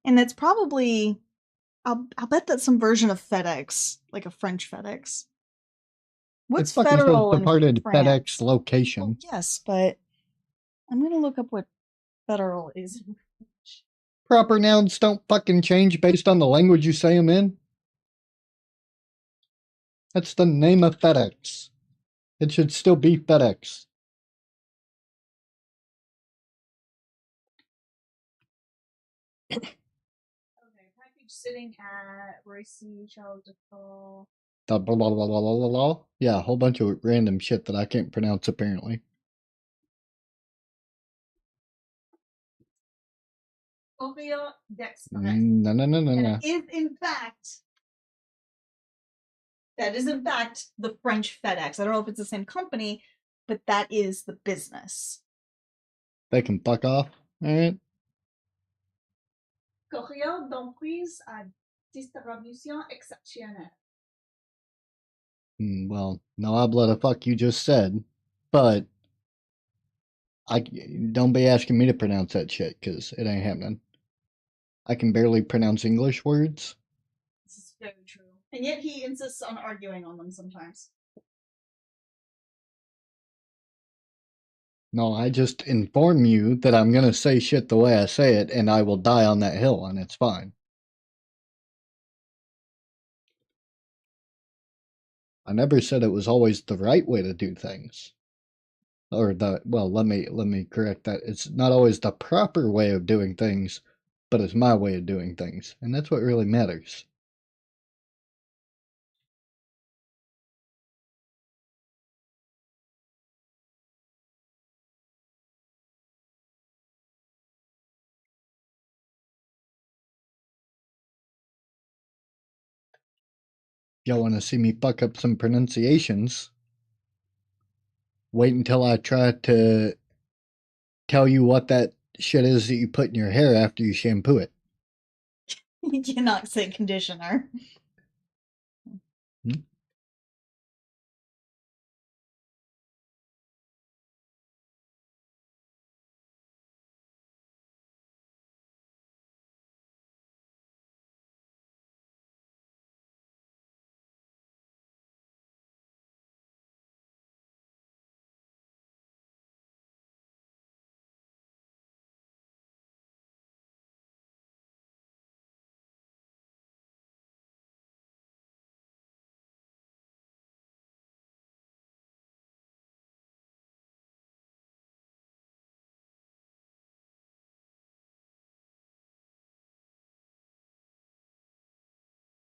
Speaker 3: And it's probably I'll bet that's some version of FedEx, like a French FedEx. What's
Speaker 1: It fucking says
Speaker 3: federal in
Speaker 1: departed
Speaker 3: France?
Speaker 1: FedEx location.
Speaker 3: Well, yes, but I'm gonna look up what federal is.
Speaker 1: Proper nouns don't fucking change based on the language you say them in. That's the name of FedEx. It should still be FedEx.
Speaker 2: Okay, package sitting at Royce Charles de Gaulle.
Speaker 1: Blah, blah, blah, blah, blah, blah, blah. Yeah, a whole bunch of random shit that I can't pronounce apparently.
Speaker 2: Courrier d'Express.
Speaker 1: No, no, no, no,
Speaker 3: And
Speaker 1: no.
Speaker 3: it is in fact the French FedEx. I don't know if it's the same company, but that is the business.
Speaker 1: They can fuck off. Alright.
Speaker 2: Courrier d'entreprise à distribution exceptionnelle.
Speaker 1: Well, no habla the fuck you just said, but don't be asking me to pronounce that shit, because it ain't happening. I can barely pronounce English words.
Speaker 3: This is very true. And yet he insists on arguing on them sometimes.
Speaker 1: No, I just inform you that I'm gonna say shit the way I say it, and I will die on that hill, and it's fine. I never said it was always the right way to do things. Or let me correct that. It's not always the proper way of doing things, but it's my way of doing things, and that's what really matters. Y'all want to see me fuck up some pronunciations? Wait until I try to tell you what that shit is that you put in your hair after you shampoo it.
Speaker 3: You cannot say conditioner.
Speaker 1: Hmm?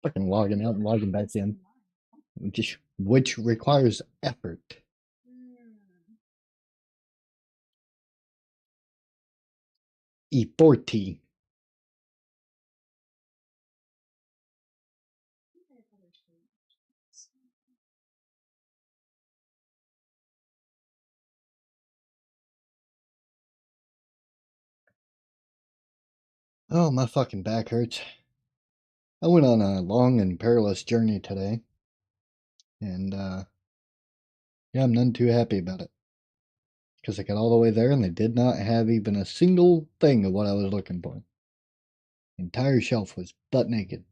Speaker 1: Fucking logging out and logging back in, which requires effort. E40. Oh, my fucking back hurts. I went on a long and perilous journey today, and yeah, I'm none too happy about it. Because I got all the way there and they did not have even a single thing of what I was looking for. The entire shelf was butt naked.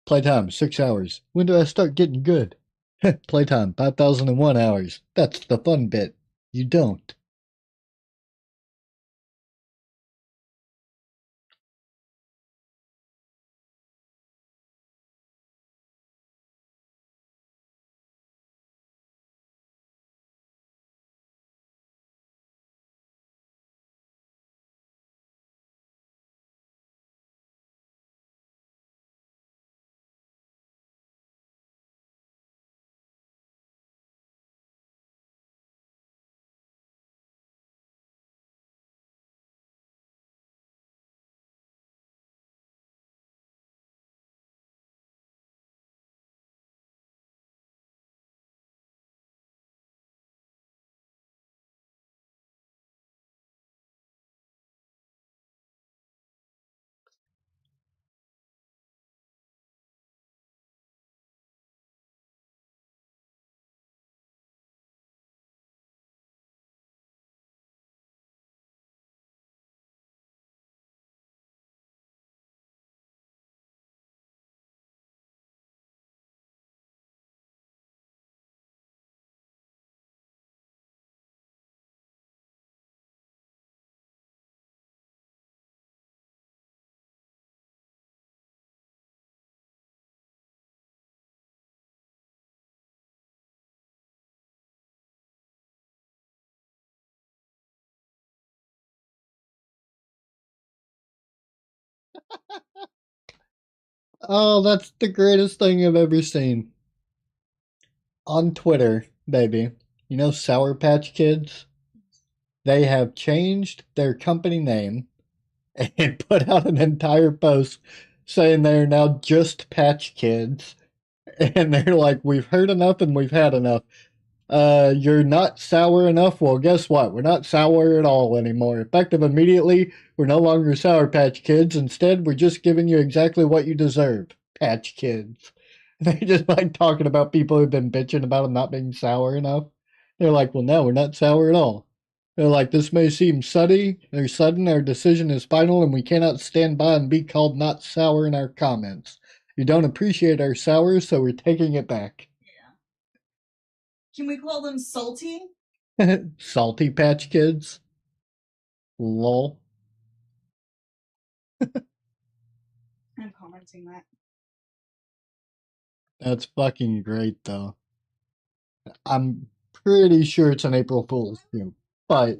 Speaker 1: Playtime, 6 hours. When do I start getting good? Playtime, 5,001 hours. That's the fun bit. You don't. Oh, that's the greatest thing I've ever seen. On Twitter, baby. You know Sour Patch Kids? They have changed their company name and put out an entire post saying they're now just Patch Kids. And they're like, we've heard enough and we've had enough. You're not sour enough. Well, guess what? We're not sour at all anymore. Effective immediately, we're no longer Sour Patch Kids. Instead, we're just giving you exactly what you deserve, Patch Kids. They just like talking about people who've been bitching about them not being sour enough. They're like, well, no, we're not sour at all. They're like, this may seem sudden, our decision is final, and we cannot stand by and be called not sour in our comments. You don't appreciate our sour, so we're taking it back.
Speaker 3: Yeah. Can we call them salty?
Speaker 1: Salty Patch Kids. Lol.
Speaker 3: I'm commenting that.
Speaker 1: That's fucking great, though. I'm pretty sure it's an April Fool's joke, but
Speaker 2: Is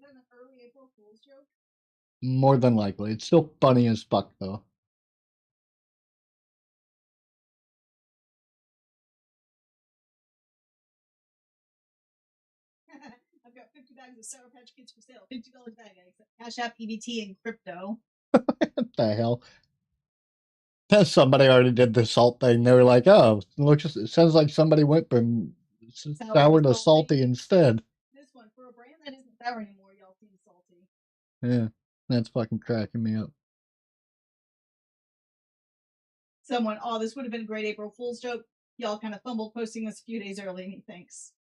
Speaker 2: that an early April Fool's joke?
Speaker 1: more than likely, it's still funny as fuck, though.
Speaker 2: I've got 50 bags of Sour Patch Kids for sale. $50 bag. I accept
Speaker 3: Cash App, EBT, and crypto.
Speaker 1: What the hell? Somebody already did the salt thing. They were like, "Oh, it sounds like somebody went from sour to salty instead."
Speaker 2: this one for a brand that isn't sour anymore. Y'all seem salty.
Speaker 1: Yeah, that's fucking cracking me up.
Speaker 3: Someone, oh, this would have been a great April Fool's joke. Y'all kind of fumbled posting this a few days early. Thanks.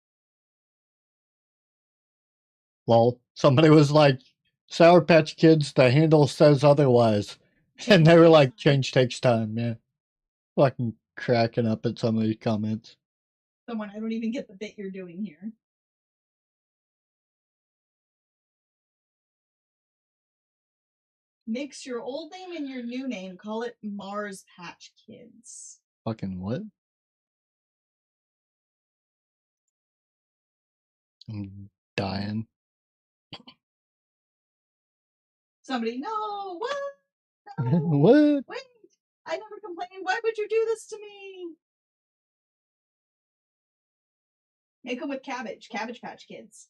Speaker 1: Well, somebody was like, "Sour Patch Kids," the handle says otherwise, and they were like, "Change takes time." Yeah, fucking cracking up at some of these comments.
Speaker 3: Someone, I don't even get the bit you're doing here. Mix your old name and your new name. Call it Mars Patch Kids.
Speaker 1: Fucking what? I'm dying.
Speaker 3: Somebody, no, what? No,
Speaker 1: What?
Speaker 3: wait, I never complained. Why would you do this to me? Make them with cabbage. Cabbage Patch Kids.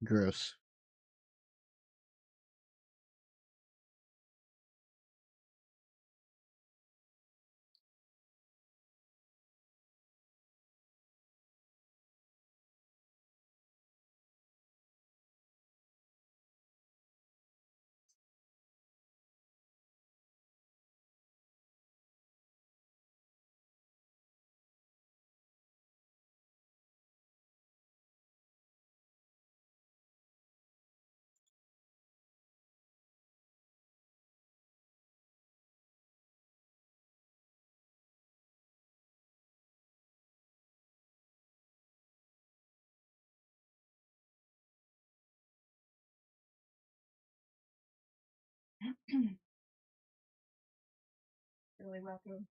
Speaker 1: Gross.
Speaker 3: Really, Raccoon?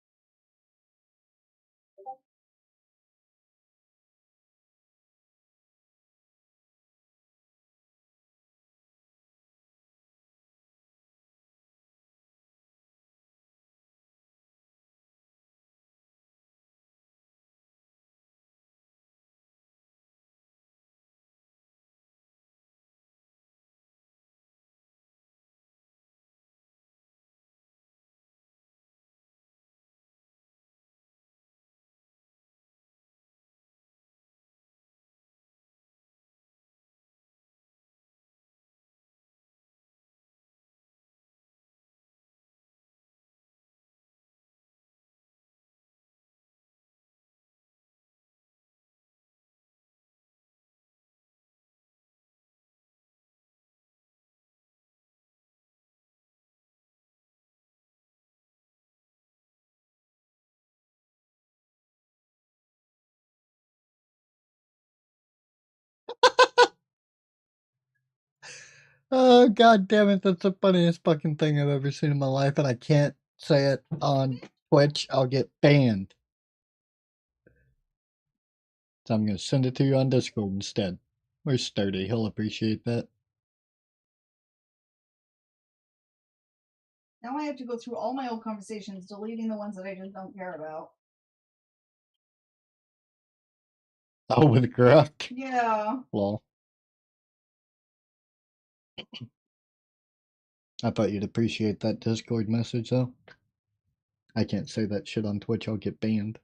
Speaker 1: Oh, god damn it, that's the funniest fucking thing I've ever seen in my life, and I can't say it on Twitch. I'll get banned. So I'm gonna send it to you on Discord instead. Where's Sturdy? He'll appreciate that.
Speaker 3: Now I have to go through all my old conversations, deleting the ones that I just don't care about.
Speaker 1: Oh, with Gruck.
Speaker 3: Yeah.
Speaker 1: Lol. I thought you'd appreciate that Discord message, though. I can't say that shit on Twitch, I'll get banned.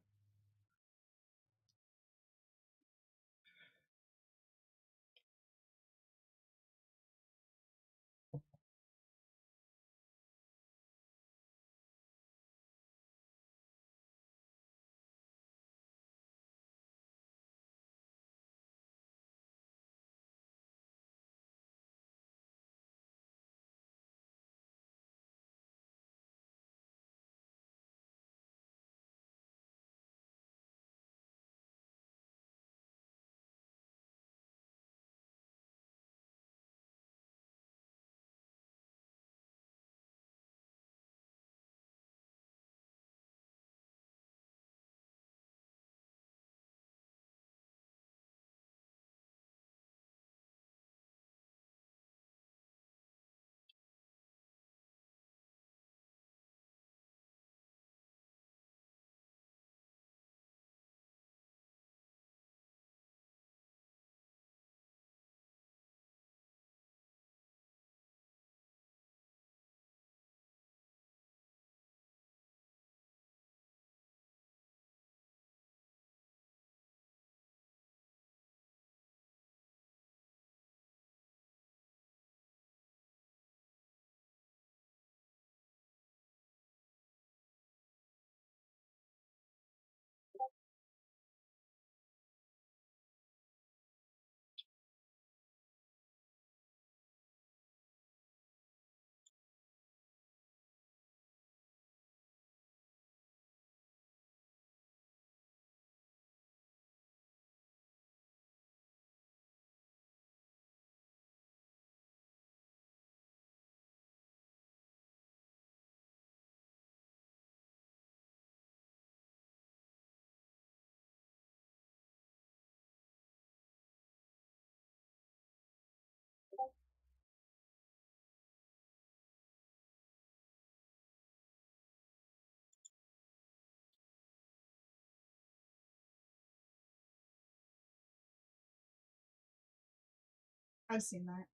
Speaker 3: I've seen that.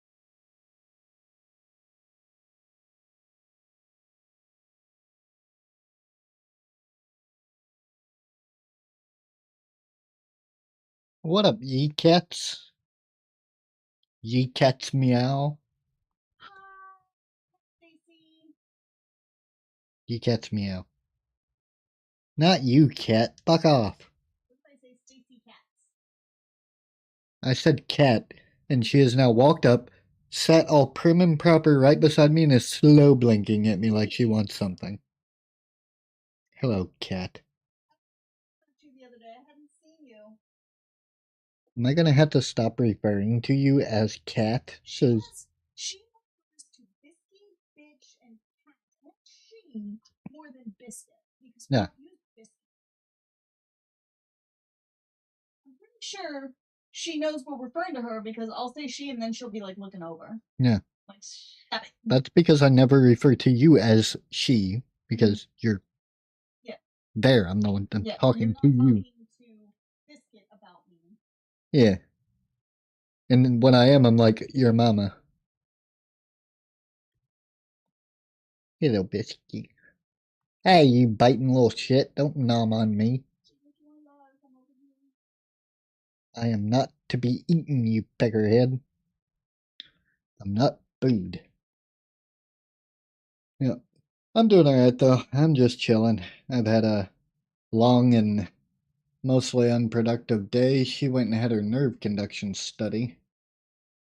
Speaker 1: What up, ye cats? Ye cats meow.
Speaker 2: Hi, Stacy.
Speaker 1: Ye cats meow. Not you, cat. Fuck off.
Speaker 2: What if I say Stacy Cats?
Speaker 1: I said cat, and she has now walked up, sat all prim and proper right beside me, and is slow blinking at me like she wants something. Hello, cat.
Speaker 2: I talked to you the other day. I hadn't seen you.
Speaker 1: Am I gonna have to stop referring to you as cat?
Speaker 2: She refers to Bisky, bitch, and me more than Biscuit because
Speaker 1: Yeah.
Speaker 2: we don't use Biscuit. I'm pretty sure she knows we're referring to her because I'll say she and then she'll be like looking over.
Speaker 1: Yeah.
Speaker 2: Like, stop it.
Speaker 1: That's because I never refer to you as she because you're
Speaker 2: Yeah.
Speaker 1: there. I'm the one
Speaker 2: Yeah, you're
Speaker 1: talking
Speaker 2: not
Speaker 1: to you.
Speaker 2: talking to Biscuit about me.
Speaker 1: Yeah. And then when I am, I'm like, your mama. Hello, Biscuit. Hey, you biting little shit. Don't nom on me. I am not to be eaten, you peckerhead. I'm not food. Yeah. I'm doing alright, though. I'm just chilling. I've had a long and mostly unproductive day. She went and had her nerve conduction study,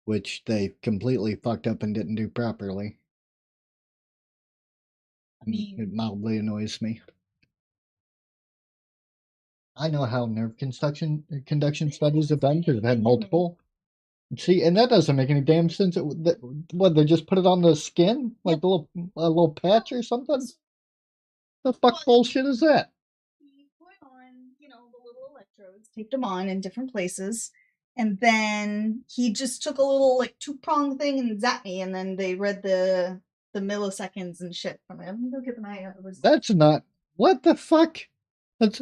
Speaker 1: which they completely fucked up and didn't do properly.
Speaker 2: I mean,
Speaker 1: It mildly annoys me. I know how nerve conduction studies have done because I've had multiple. See, and that doesn't make any damn sense. What, they just put it on the skin? Like a little patch or something? The fuck bullshit is that?
Speaker 2: he put on, the little electrodes, taped them on in different places, and then he just took a little like 2-prong thing and zapped me, and then they read the milliseconds and shit from it. I'm gonna go get my
Speaker 1: That's not. What the fuck? That's.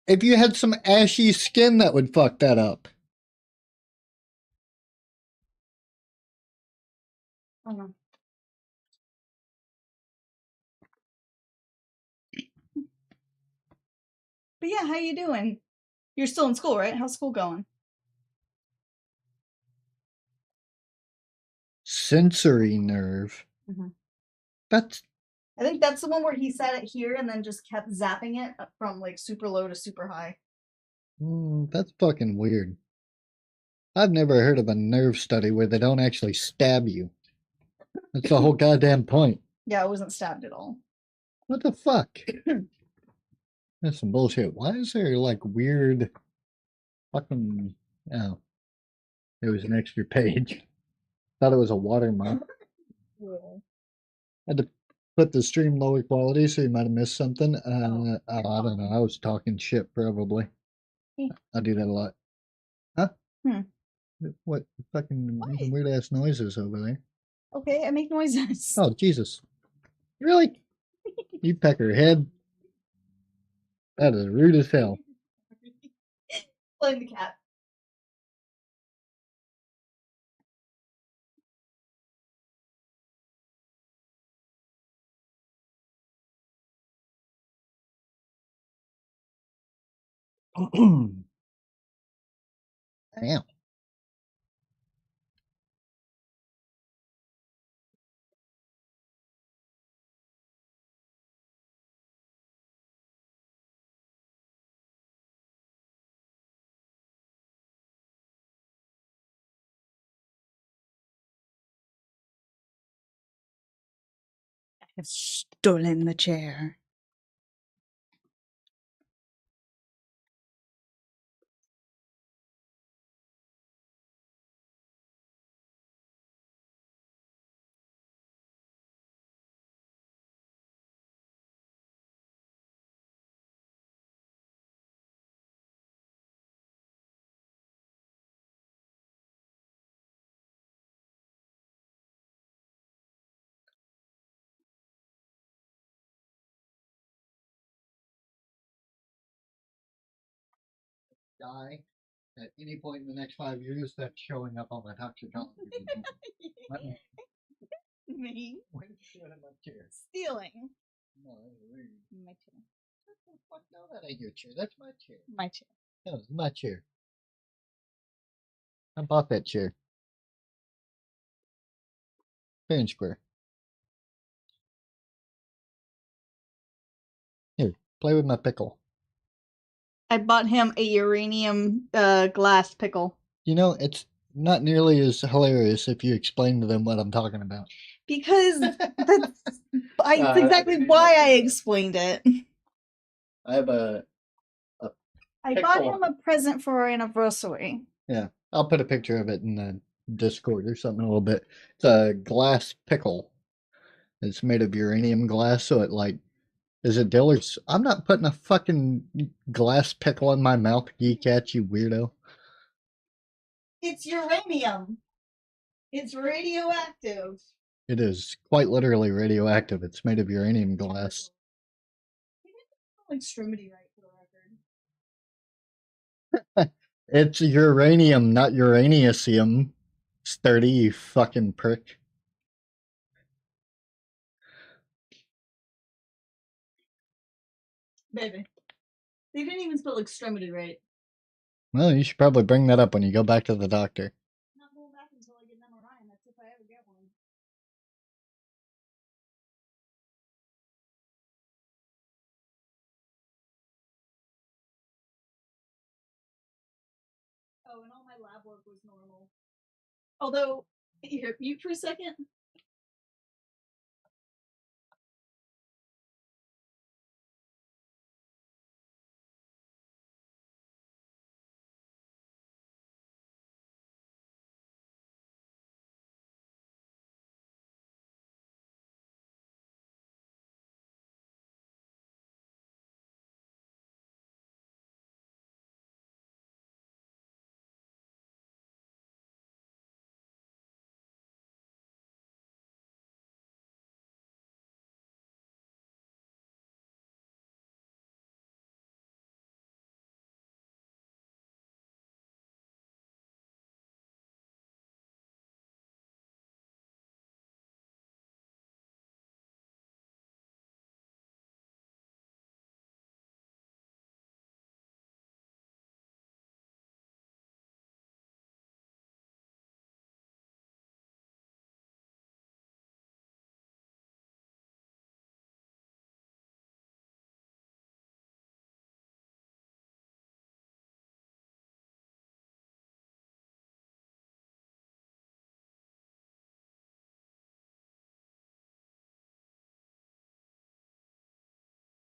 Speaker 1: If you had some ashy skin, that would fuck that up.
Speaker 2: I don't know. But yeah, how you doing? You're still in school, right? How's school going?
Speaker 1: Sensory nerve.
Speaker 2: Mhm.
Speaker 1: That's.
Speaker 2: I think that's the one where he set it here and then just kept zapping it from like super low to super high.
Speaker 1: That's fucking weird. I've never heard of a nerve study where they don't actually stab you. That's the whole goddamn point.
Speaker 2: Yeah, I wasn't stabbed at all.
Speaker 1: What the fuck? That's some bullshit. Why is there like weird fucking. Oh. It was an extra page. Thought it was a watermark. Had to put the stream lower quality, so you might have missed something. I don't know. I was talking shit, probably. I do that a lot. Huh? What fucking making weird ass noises over there?
Speaker 2: Okay, I make noises.
Speaker 1: Oh, Jesus. Really? You peckerhead. That is rude as hell.
Speaker 2: Playing the cat.
Speaker 1: Damn.
Speaker 2: I have stolen the chair.
Speaker 1: Die at any point in the next 5 years, that's showing up on my toxicology.
Speaker 2: Me?
Speaker 1: Why did you do it in my chair?
Speaker 2: Stealing.
Speaker 1: No, that's weird.
Speaker 2: My chair.
Speaker 1: What the fuck? No, that ain't your chair. That's my chair.
Speaker 2: My chair.
Speaker 1: No, it's my chair. I bought that chair. Fair and square. Here, play with my pickle.
Speaker 2: I bought him a uranium glass pickle.
Speaker 1: You know, it's not nearly as hilarious if you explain to them what I'm talking about.
Speaker 2: Because that's exactly why I explained it.
Speaker 1: I have a
Speaker 2: I bought him a present for our anniversary.
Speaker 1: Yeah, I'll put a picture of it in the Discord or something in a little bit. It's a glass pickle. It's made of uranium glass, so it like is it Dillard's? I'm not putting a fucking glass pickle in my mouth, geek at you weirdo.
Speaker 3: It's uranium. It's radioactive.
Speaker 1: It is quite literally radioactive. It's made of uranium glass.
Speaker 3: You didn't spell extremity right for the record.
Speaker 1: It's uranium, not uranium. Sturdy, you fucking prick.
Speaker 3: Baby. They didn't even spell extremity right.
Speaker 1: Well, you should probably bring that up when you go back to the doctor.
Speaker 2: I'm not going back until I get an MRI, and that's if I ever get one. Oh, and all my lab work was normal.
Speaker 3: Although, here, mute for a second.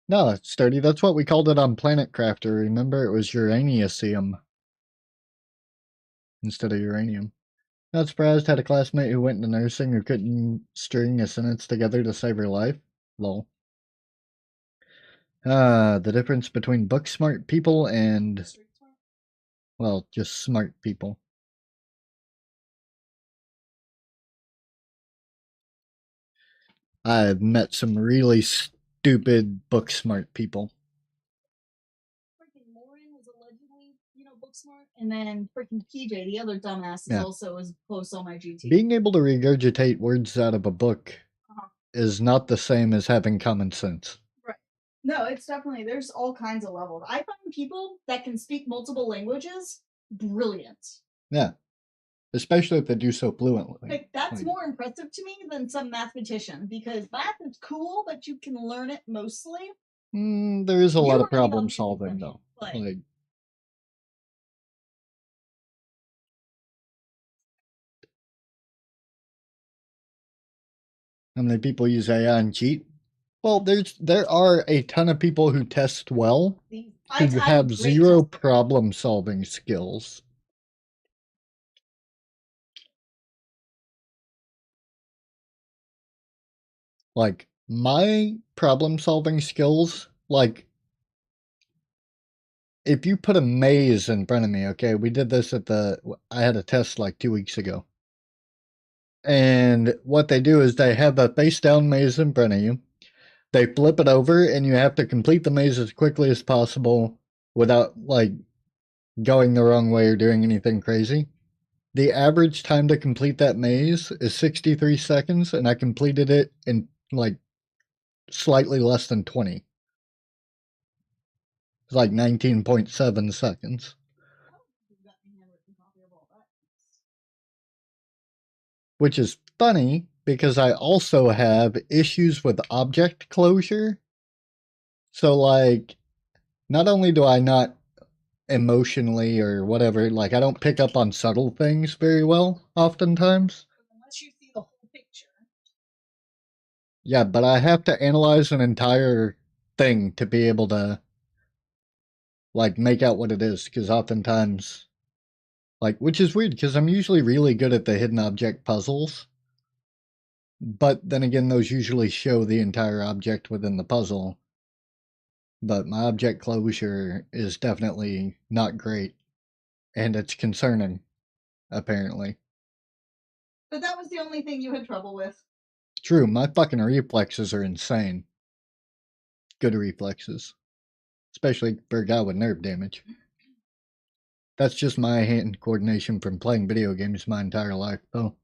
Speaker 1: No, it's sturdy. That's what we called it on Planet Crafter. Remember, it was uranium instead of uranium. Not surprised. Had a classmate who went into nursing who couldn't string a sentence together to save her life. Lol. The difference between book smart people and, well, just smart people. I've met some really stupid book smart people.
Speaker 3: Freaking Lauren was allegedly, book smart, and then freaking PJ, the other dumbass, is
Speaker 1: Yeah.
Speaker 3: also as close on my GT.
Speaker 1: Being able to regurgitate words out of a book is not the same as having common sense.
Speaker 3: Right. No, it's definitely, there's all kinds of levels. I find people that can speak multiple languages brilliant.
Speaker 1: Yeah. Especially if they do so fluently.
Speaker 3: Like, that's more impressive to me than some mathematician, because math is cool, but you can learn it mostly.
Speaker 1: There is a lot of problem solving, though. Like, how many people use AI and cheat? Well, there are a ton of people who test well who have zero problem solving skills. Like, my problem solving skills, like, if you put a maze in front of me, okay, we did this I had a test like 2 weeks ago. And what they do is they have a face down maze in front of you. They flip it over and you have to complete the maze as quickly as possible without like going the wrong way or doing anything crazy. The average time to complete that maze is 63 seconds, and I completed it in like slightly less than 20. It's like 19.7 seconds. Which is funny because I also have issues with object closure. So, like, not only do I not emotionally or whatever, like, I don't pick up on subtle things very well, oftentimes.
Speaker 3: Unless you see the whole picture.
Speaker 1: Yeah, but I have to analyze an entire thing to be able to, like, make out what it is, because oftentimes, like, which is weird, because I'm usually really good at the hidden object puzzles. But then again, those usually show the entire object within the puzzle. But my object closure is definitely not great, and it's concerning, apparently.
Speaker 3: But that was the only thing you had trouble with.
Speaker 1: True, my fucking reflexes are insane. Good reflexes. Especially for a guy with nerve damage. That's just my hand coordination from playing video games my entire life, though.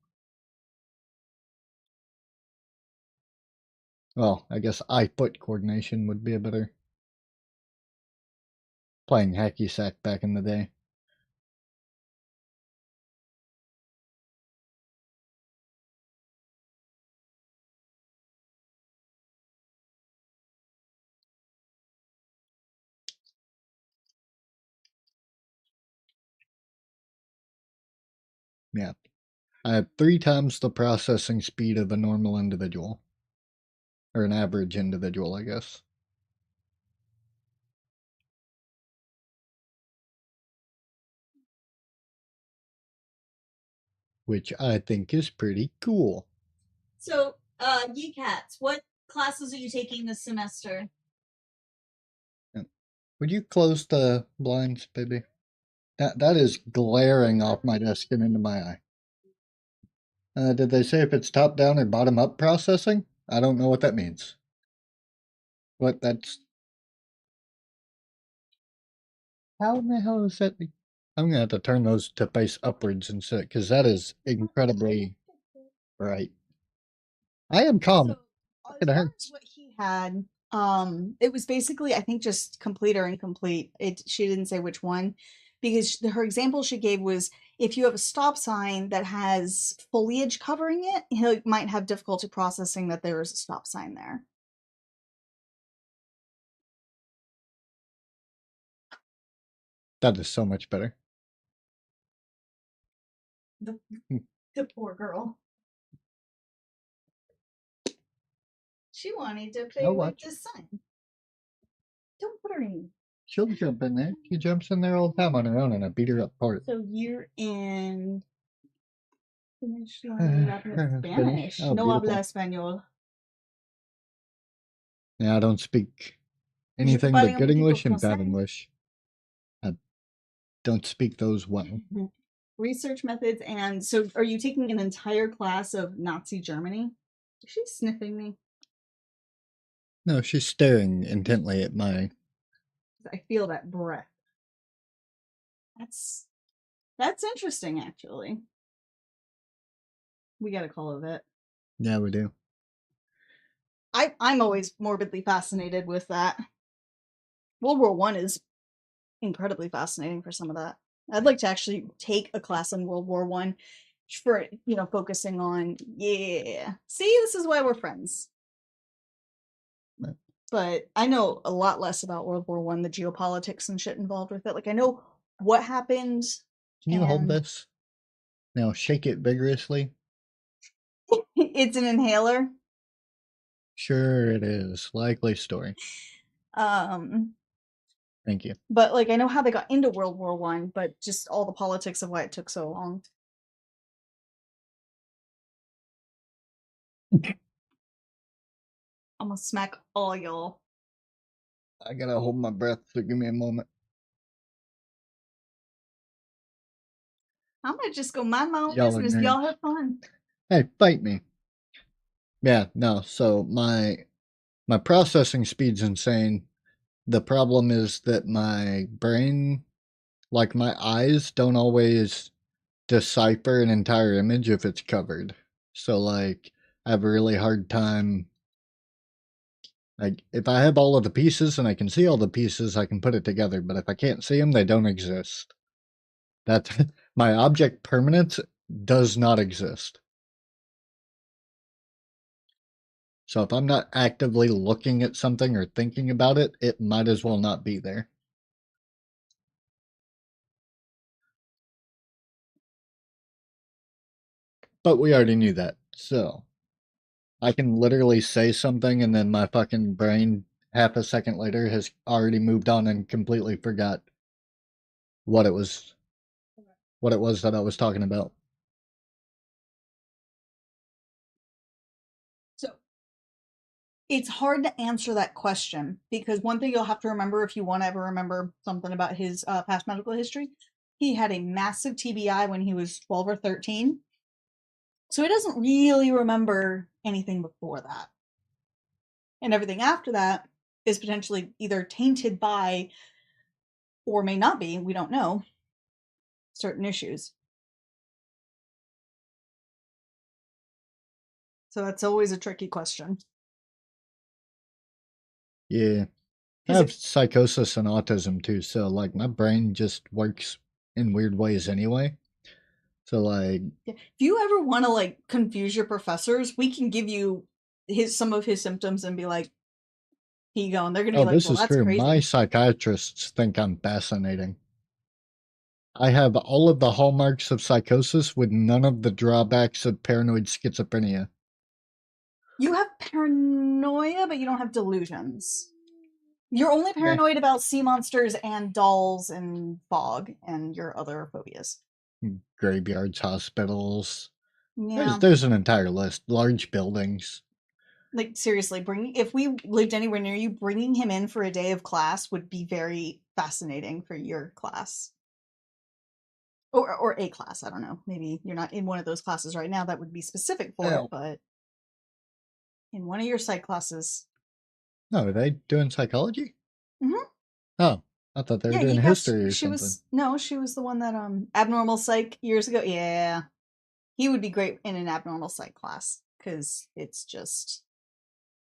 Speaker 1: Well, I guess eye-foot coordination would be a better. Playing hacky sack back in the day. Yeah. I have 3 times the processing speed of a normal individual. Or an average individual, I guess. Which I think is pretty cool.
Speaker 3: So, Cats, what classes are you taking this semester?
Speaker 1: Would you close the blinds, baby? That is glaring off my desk and into my eye. Did they say if it's top down or bottom up processing? I don't know what that means. What that's. How in the hell is that? I'm gonna have to turn those to face upwards instead, because that is incredibly bright. I am calm.
Speaker 3: So,
Speaker 1: It
Speaker 3: as far
Speaker 1: hurts.
Speaker 3: as what he had, it was basically, I think, just complete or incomplete. She didn't say which one, because her example she gave was if you have a stop sign that has foliage covering it, he might have difficulty processing that there is a stop sign there.
Speaker 1: That is so much better.
Speaker 3: The,
Speaker 1: Hmm.
Speaker 3: the poor girl. She wanted to play
Speaker 1: I'll
Speaker 3: with
Speaker 1: watch.
Speaker 3: the sun. Don't put her in.
Speaker 1: She'll jump in there. She jumps in there all the time on her own, and I beat her up for it.
Speaker 3: So you're in Spanish.
Speaker 1: Spanish. Oh,
Speaker 3: No
Speaker 1: beautiful.
Speaker 3: habla español.
Speaker 1: Yeah, I don't speak
Speaker 3: Je
Speaker 1: anything
Speaker 3: parle
Speaker 1: but
Speaker 3: un
Speaker 1: good
Speaker 3: poquito
Speaker 1: English and bad
Speaker 3: français.
Speaker 1: English. I don't speak those well.
Speaker 3: Research methods, and so are you taking an entire class of Nazi Germany? Is she sniffing me?
Speaker 1: No, she's staring intently at my.
Speaker 3: I feel that breath. That's interesting, actually. We got a call of it.
Speaker 1: Yeah, we do.
Speaker 3: I'm always morbidly fascinated with that. World War One is incredibly fascinating for some of that. I'd like to actually take a class on World War One for focusing on See, this is why we're friends.
Speaker 1: Right.
Speaker 3: But I know a lot less about World War One, the geopolitics and shit involved with it. Like I know what happened.
Speaker 1: Can you hold
Speaker 3: and
Speaker 1: this? Now shake it vigorously.
Speaker 3: It's an inhaler.
Speaker 1: Sure, it is. Likely story. Thank you.
Speaker 3: But like I know how they got into World War One, but just all the politics of why it took so long. I'm gonna smack all y'all.
Speaker 1: I gotta hold my breath, so give me a moment.
Speaker 3: I'm gonna just go mind my own
Speaker 1: Y'all are
Speaker 3: business. Y'all
Speaker 1: nerds.
Speaker 3: have fun.
Speaker 1: Hey, fight me. Yeah, no. So my processing speed's insane. The problem is that my brain, like my eyes, don't always decipher an entire image if it's covered. So like I have a really hard time. Like if I have all of the pieces and I can see all the pieces, I can put it together. But if I can't see them, they don't exist. That my object permanence does not exist. So if I'm not actively looking at something or thinking about it, it might as well not be there. But we already knew that. So I can literally say something and then my fucking brain half a second later has already moved on and completely forgot what it was that I was talking about.
Speaker 3: It's hard to answer that question because one thing you'll have to remember if you want to ever remember something about his past medical history, he had a massive TBI when he was 12 or 13. So he doesn't really remember anything before that. And everything after that is potentially either tainted by, or may not be, we don't know, certain issues. So that's always a tricky question.
Speaker 1: Yeah. I have psychosis and autism too, so like my brain just works in weird ways anyway. So like,
Speaker 3: if you ever want to like confuse your professors, we can give you some of his symptoms and be like, here you go, and they're gonna be like,
Speaker 1: this
Speaker 3: well,
Speaker 1: is
Speaker 3: that's
Speaker 1: true.
Speaker 3: crazy.
Speaker 1: My psychiatrists think I'm fascinating. I have all of the hallmarks of psychosis with none of the drawbacks of paranoid schizophrenia.
Speaker 3: You have paranoia, but you don't have delusions. You're only paranoid about sea monsters and dolls and fog and your other phobias.
Speaker 1: Graveyards, hospitals.
Speaker 3: Yeah.
Speaker 1: There's an entire list. Large buildings.
Speaker 3: Like seriously, if we lived anywhere near you, bringing him in for a day of class would be very fascinating for your class. Or a class, I don't know. Maybe you're not in one of those classes right now that would be specific for it, but in one of your psych classes.
Speaker 1: No, are they doing psychology?
Speaker 3: Mm-hmm.
Speaker 1: Oh, I thought they were doing history or something.
Speaker 3: She was the one that abnormal psych years ago. Yeah. He would be great in an abnormal psych class because it's just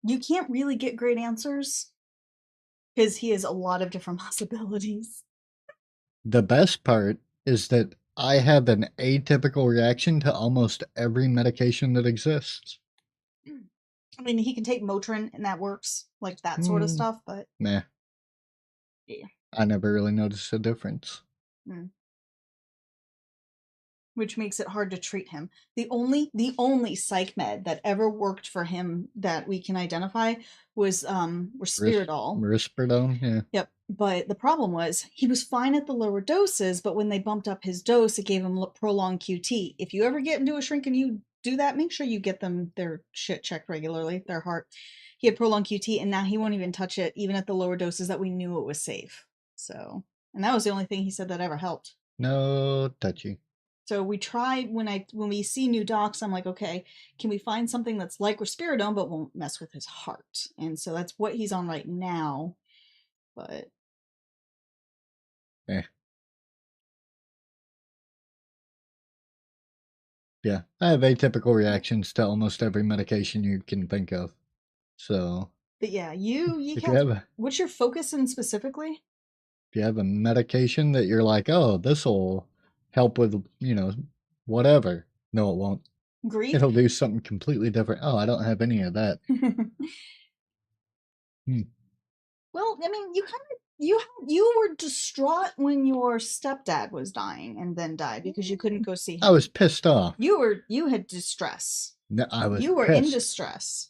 Speaker 3: you can't really get great answers because he has a lot of different possibilities.
Speaker 1: The best part is that I have an atypical reaction to almost every medication that exists.
Speaker 3: I mean, he can take Motrin and that works, like that sort of stuff, but
Speaker 1: nah.
Speaker 3: Yeah.
Speaker 1: I never really noticed a difference.
Speaker 3: Which makes it hard to treat him. The only psych med that ever worked for him that we can identify was Risperdal.
Speaker 1: Risperidone, yeah.
Speaker 3: Yep. But the problem was he was fine at the lower doses, but when they bumped up his dose, it gave him prolonged QT. If you ever get into a shrink and you do that, make sure you get them their shit checked regularly, their heart. He had prolonged QT, and now he won't even touch it, even at the lower doses that we knew it was safe. So, and that was the only thing he said that ever helped.
Speaker 1: No touchy.
Speaker 3: So we try when we see new docs, I'm like, okay, can we find something that's like Risperidone but won't mess with his heart? And so that's what he's on right now. But
Speaker 1: yeah, I have atypical reactions to almost every medication you can think of. So,
Speaker 3: but yeah, you what's your focus in specifically?
Speaker 1: If you have a medication that you're like, oh, this will help with, whatever. No, it won't.
Speaker 3: Grief?
Speaker 1: It'll do something completely different. Oh, I don't have any of that.
Speaker 3: Well, I mean, you were distraught when your stepdad was dying and then died because you couldn't go see him.
Speaker 1: I was pissed off.
Speaker 3: You had distress.
Speaker 1: No,
Speaker 3: you were in distress.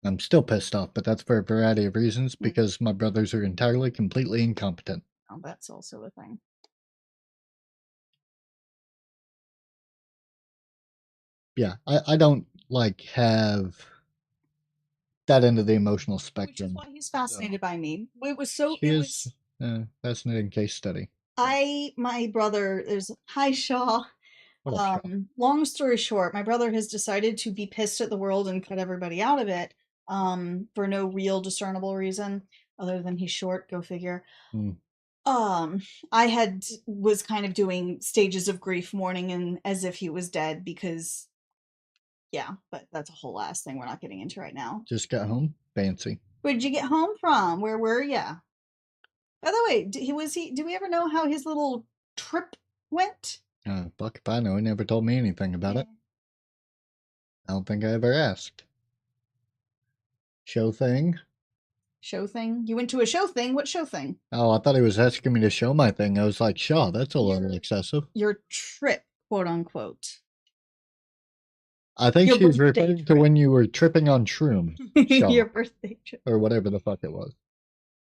Speaker 1: I'm still pissed off, but that's for a variety of reasons because my brothers are entirely, completely incompetent.
Speaker 3: Oh, that's also a thing.
Speaker 1: Yeah, I don't have that end of the emotional spectrum.
Speaker 3: Which is why he's fascinated by me. It was so.
Speaker 1: She is a fascinating case study.
Speaker 3: My brother, hi Shaw. Long story short, my brother has decided to be pissed at the world and cut everybody out of it for no real discernible reason other than he's short. Go figure. I was kind of doing stages of grief mourning and as if he was dead because yeah, but that's a whole ass thing we're not getting into right now.
Speaker 1: Just got home. Fancy.
Speaker 3: Where did you get home from? Where were ya? By the way, do we ever know how his little trip went?
Speaker 1: Fuck if I know. He never told me anything about it. I don't think I ever asked. Show thing?
Speaker 3: Show thing? You went to a show thing? What show thing?
Speaker 1: Oh, I thought he was asking me to show my thing. I was like, Shaw, that's a little excessive.
Speaker 3: Your trip, quote unquote.
Speaker 1: I think she's referring to when you were tripping on shrooms.
Speaker 3: Your birthday trip.
Speaker 1: Or whatever the fuck it was.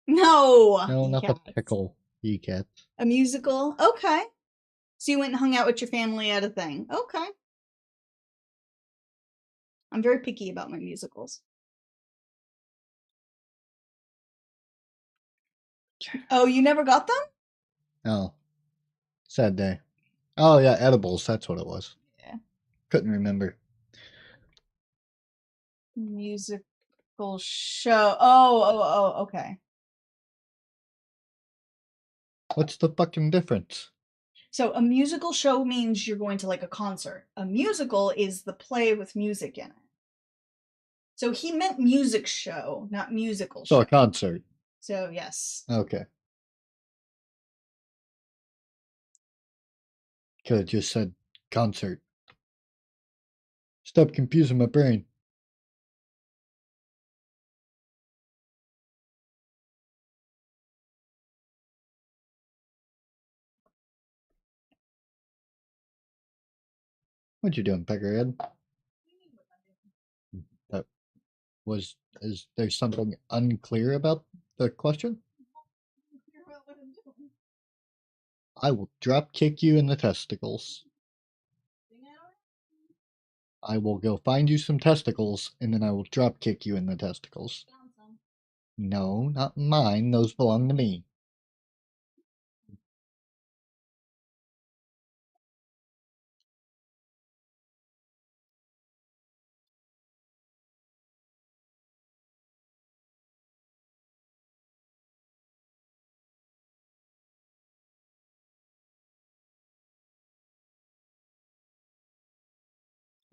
Speaker 3: No!
Speaker 1: No, not the pickle. E-cat.
Speaker 3: A musical? Okay. So you went and hung out with your family at a thing. Okay. I'm very picky about my musicals. Oh, you never got them?
Speaker 1: Oh, sad day. Oh yeah, edibles. That's what it was.
Speaker 3: Yeah.
Speaker 1: Couldn't remember.
Speaker 3: Musical show. Oh, okay.
Speaker 1: What's the fucking difference?
Speaker 3: So a musical show means you're going to like a concert. A musical is the play with music in it. So he meant music show, not musical
Speaker 1: So
Speaker 3: show.
Speaker 1: a concert.
Speaker 3: So yes.
Speaker 1: Okay. Could have just said concert. Stop confusing my brain. What you doing, Peckerhead? That is there something unclear about the question? I will drop kick you in the testicles. I will go find you some testicles, and then I will drop kick you in the testicles. No, not mine. Those belong to me.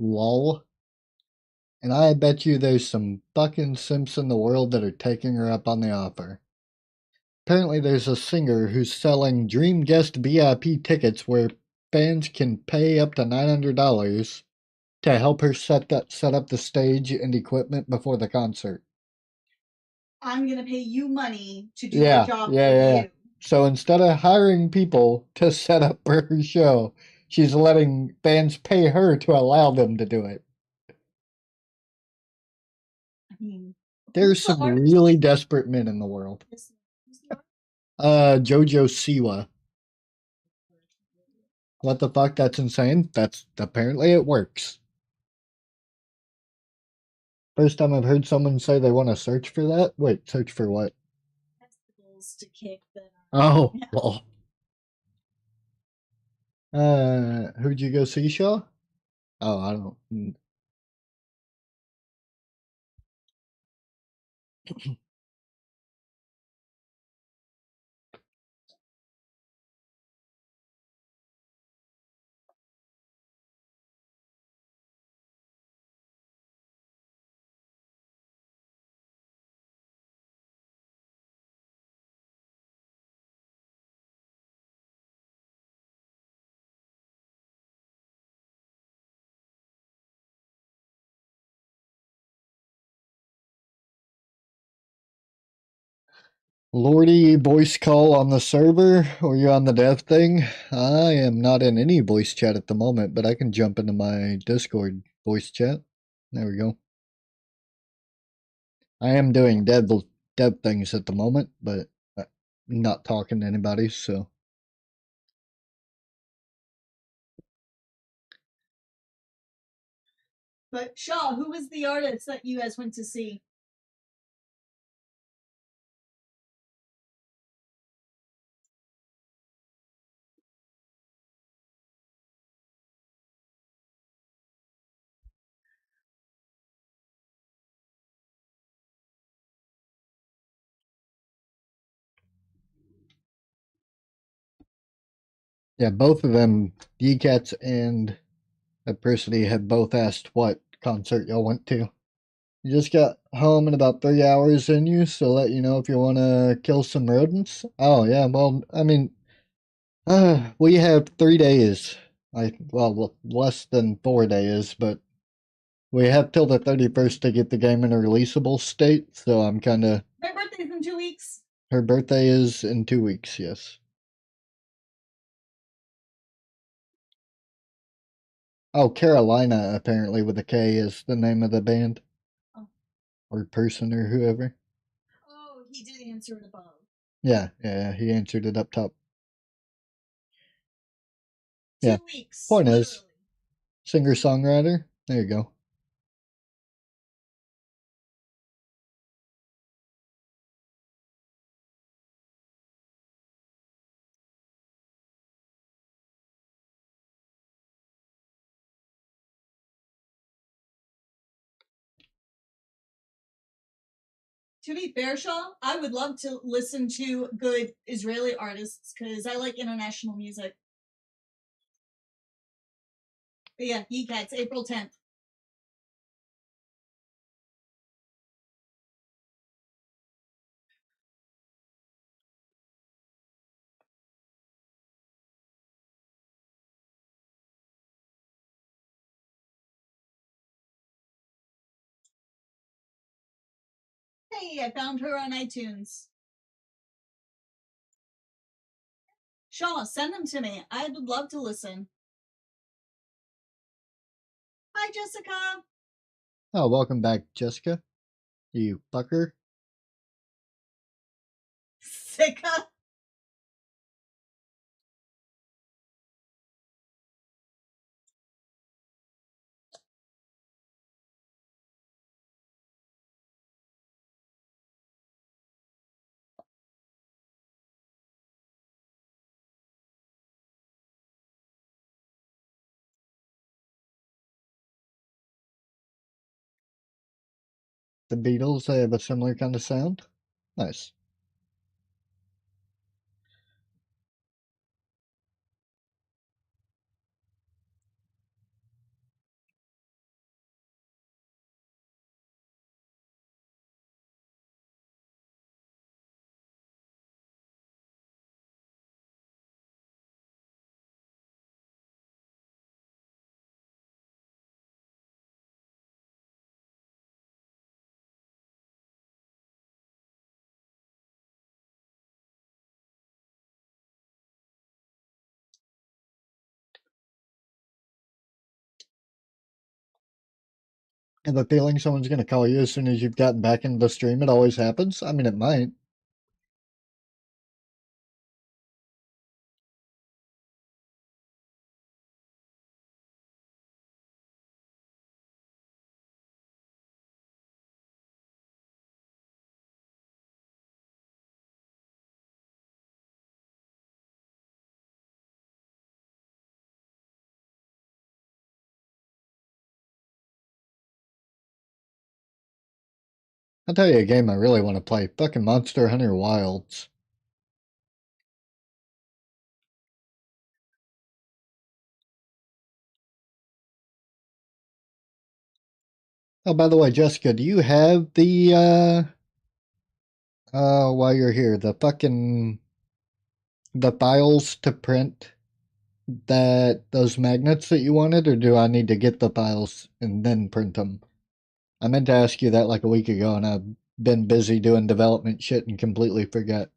Speaker 1: Lol. And I bet you there's some fucking simps in the world that are taking her up on the offer. Apparently, there's a singer who's selling Dream Guest VIP tickets where fans can pay up to $900 to help her set up the stage and equipment before the concert.
Speaker 3: I'm gonna pay you money to do
Speaker 1: Yeah,
Speaker 3: a job
Speaker 1: yeah,
Speaker 3: for
Speaker 1: yeah.
Speaker 3: you.
Speaker 1: So instead of hiring people to set up her show, she's letting fans pay her to allow them to do it.
Speaker 3: I mean,
Speaker 1: There's
Speaker 3: who's the
Speaker 1: some
Speaker 3: artist?
Speaker 1: really desperate men in the world.
Speaker 3: Who's the artist?
Speaker 1: Jojo Siwa. What the fuck? That's insane. That's apparently it works. First time I've heard someone say they want to search for that. Wait, search for what?
Speaker 3: Testicles to kick the.
Speaker 1: Oh,
Speaker 3: Yeah.
Speaker 1: well. Who'd you go see, Shaw? Oh, I don't. Lordy, voice call on the server, or you on the dev thing? I am not in any voice chat at the moment, but I can jump into my Discord voice chat. There we go. I am doing dev things at the moment, but not talking to anybody, so.
Speaker 3: But Shaw, who was the artist that you guys went to see?
Speaker 1: Yeah, both of them, Ycats and Adversity, have both asked what concert y'all went to. You just got home in about 3 hours in you, so let you know if you want to kill some rodents. Oh, yeah, well, I mean, we have 3 days. Well, less than 4 days, but we have till the 31st to get the game in a releasable state, so I'm kind of.
Speaker 3: My birthday's in 2 weeks.
Speaker 1: Her birthday is in 2 weeks, yes. Oh, Carolina, apparently, with a K is the name of the band.
Speaker 3: Oh.
Speaker 1: Or person or whoever.
Speaker 3: Oh, he did answer it above.
Speaker 1: Yeah, he answered it up top.
Speaker 3: 2
Speaker 1: Yeah.
Speaker 3: weeks.
Speaker 1: Point is,
Speaker 3: literally.
Speaker 1: singer-songwriter. There you go.
Speaker 3: To be fair, Shaw, I would love to listen to good Israeli artists because I like international music. But yeah, Geekats, April 10th. Hey, I found her on iTunes. Shaw, send them to me. I would love to listen. Hi, Jessica.
Speaker 1: Oh, welcome back, Jessica. You fucker.
Speaker 3: Sicka.
Speaker 1: The Beatles, they have a similar kind of sound. Nice. I have a feeling someone's going to call you as soon as you've gotten back into the stream. It always happens. I mean, it might. I'll tell you a game I really want to play. Fucking Monster Hunter Wilds. Oh, by the way, Jessica, do you have the, while you're here, the files to print those magnets that you wanted, or do I need to get the files and then print them? I meant to ask you that like a week ago, and I've been busy doing development shit and completely forget.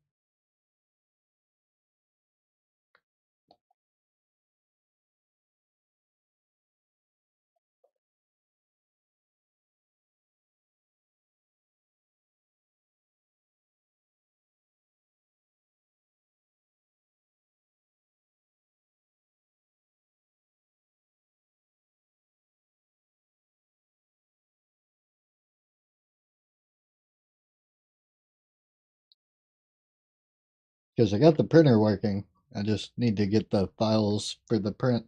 Speaker 1: Because I got the printer working. I just need to get the files for the print.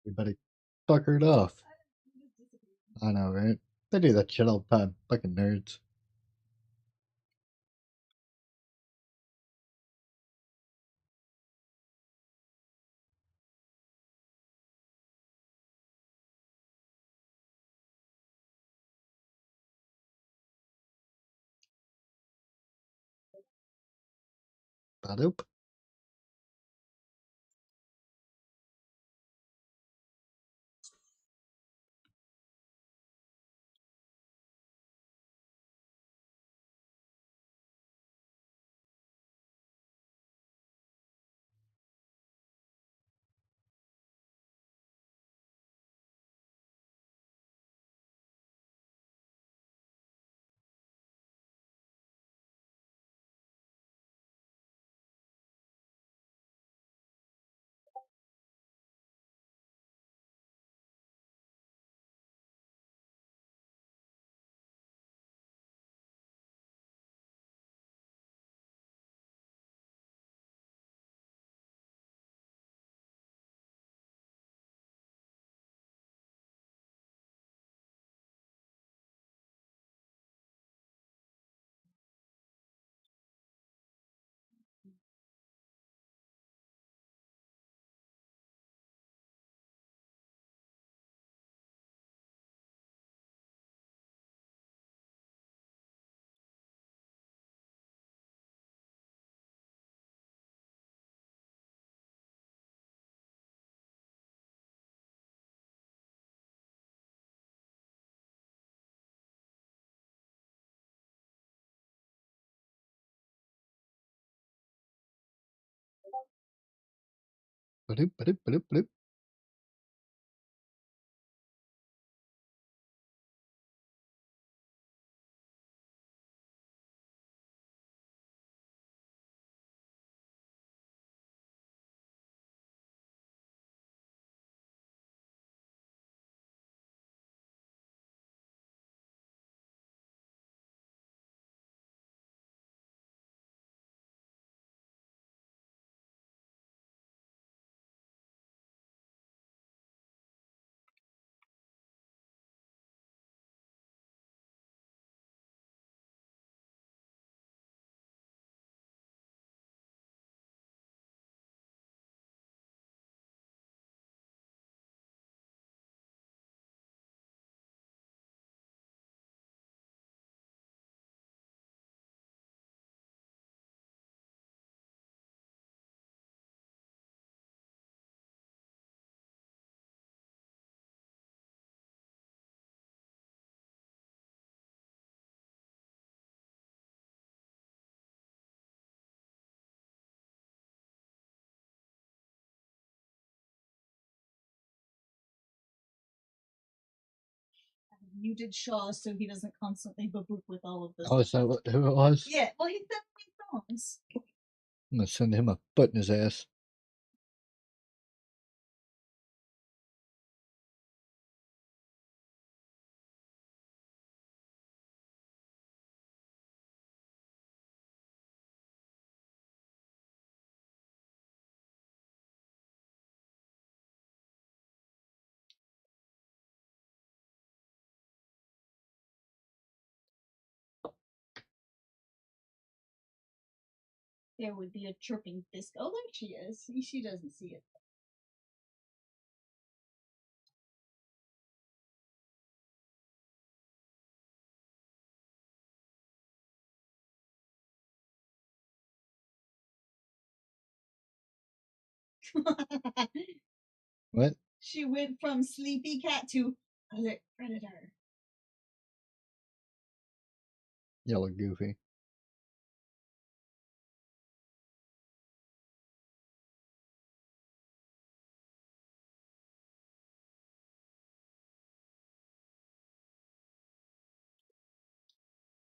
Speaker 1: Everybody fuckered off.
Speaker 2: I don't know, just disappeared.
Speaker 1: I know, right? They do that shit all the time. Fucking nerds. Badoop. Badoop, badoop, badoop, badoop.
Speaker 3: You did Shaw so he doesn't constantly baboop with all of this.
Speaker 1: Oh, is that who it was?
Speaker 3: Yeah, well, he definitely songs.
Speaker 1: I'm gonna send him a foot in his ass.
Speaker 3: There would be a chirping disc. Oh, there she is. She doesn't see it.
Speaker 1: What?
Speaker 3: She went from sleepy cat to alert predator.
Speaker 1: Yellow Goofy.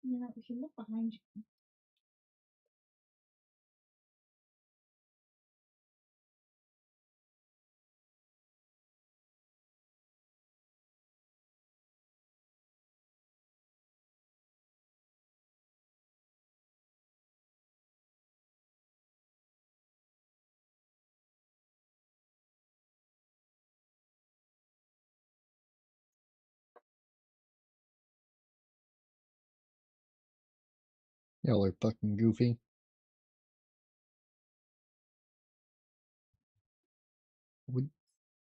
Speaker 3: You know, if you look behind you,
Speaker 1: Y'all are fucking goofy.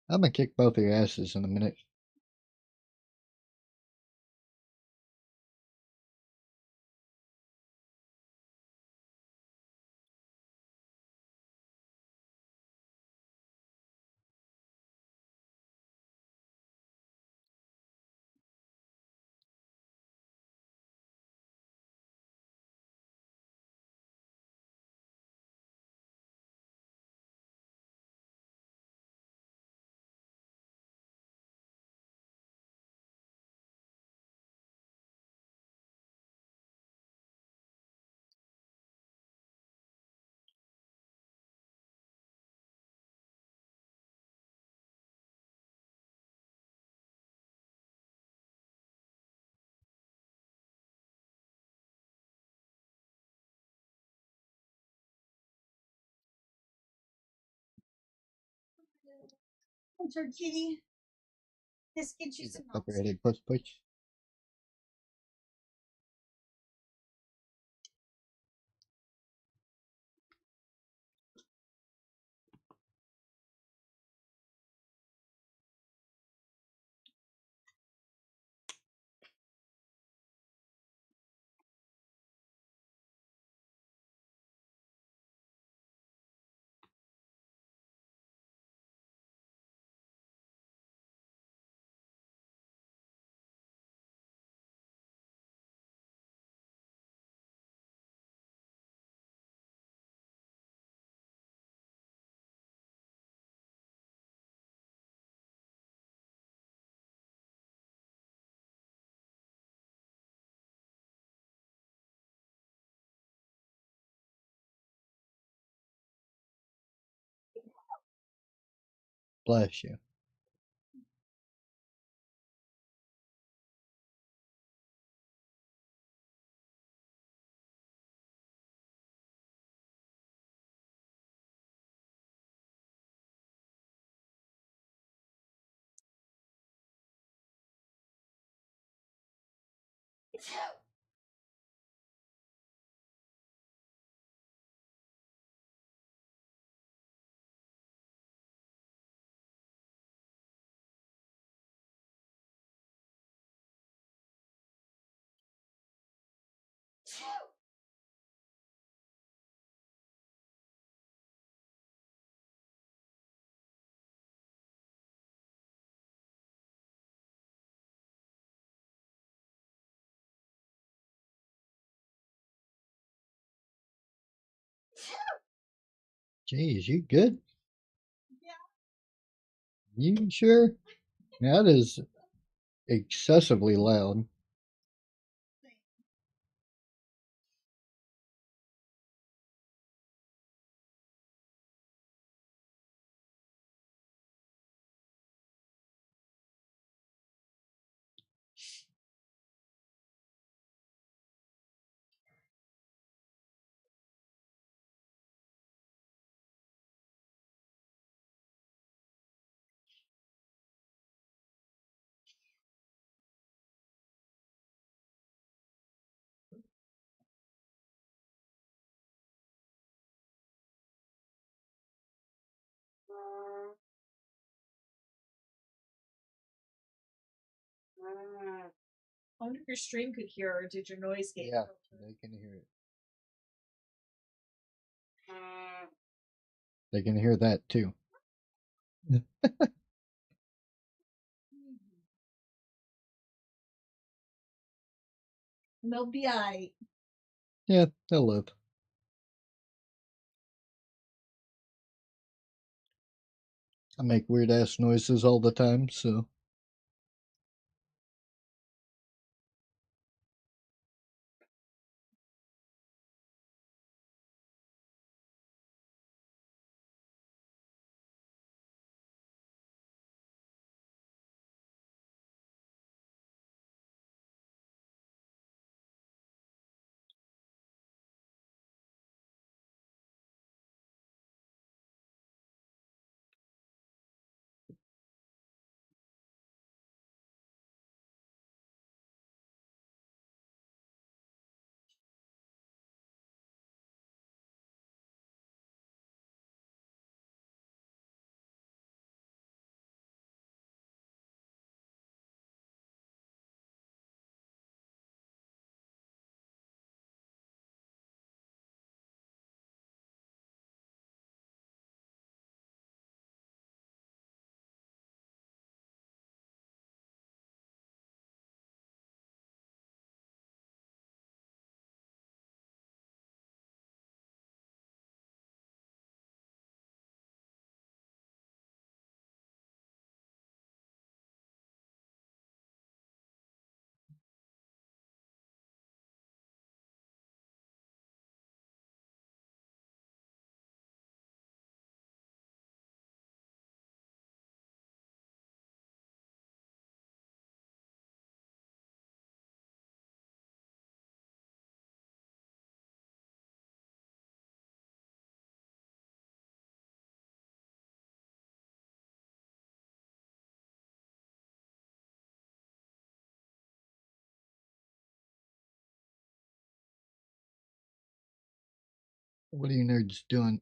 Speaker 1: I'm gonna kick both of your asses in a minute.
Speaker 3: Enter kitty. This gives you some
Speaker 1: Upper-headed push push. Bless you. Jeez, you good?
Speaker 2: Yeah.
Speaker 1: You sure? That is excessively loud.
Speaker 2: I wonder if your stream could hear, or did your noise gate
Speaker 1: Yeah,
Speaker 2: filter?
Speaker 1: they can hear it. They can hear that too.
Speaker 2: They'll be alright.
Speaker 1: Yeah, they'll live. I make weird ass noises all the time, so What are you nerds doing?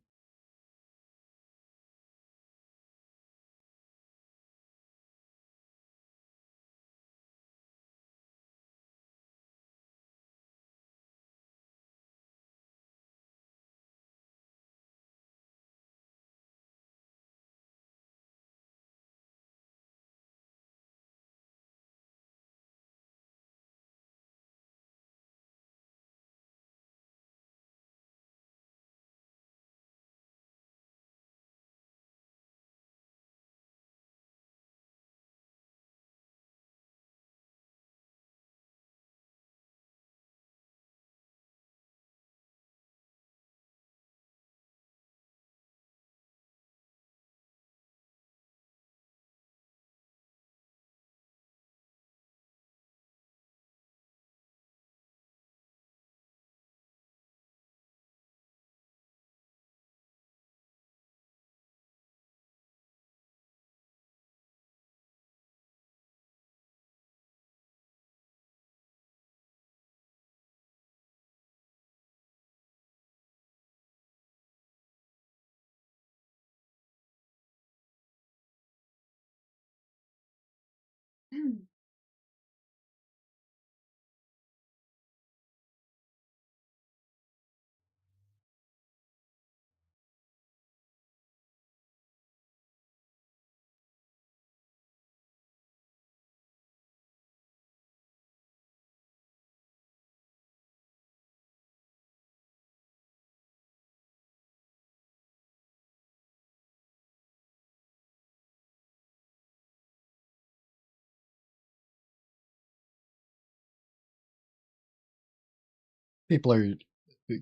Speaker 1: People are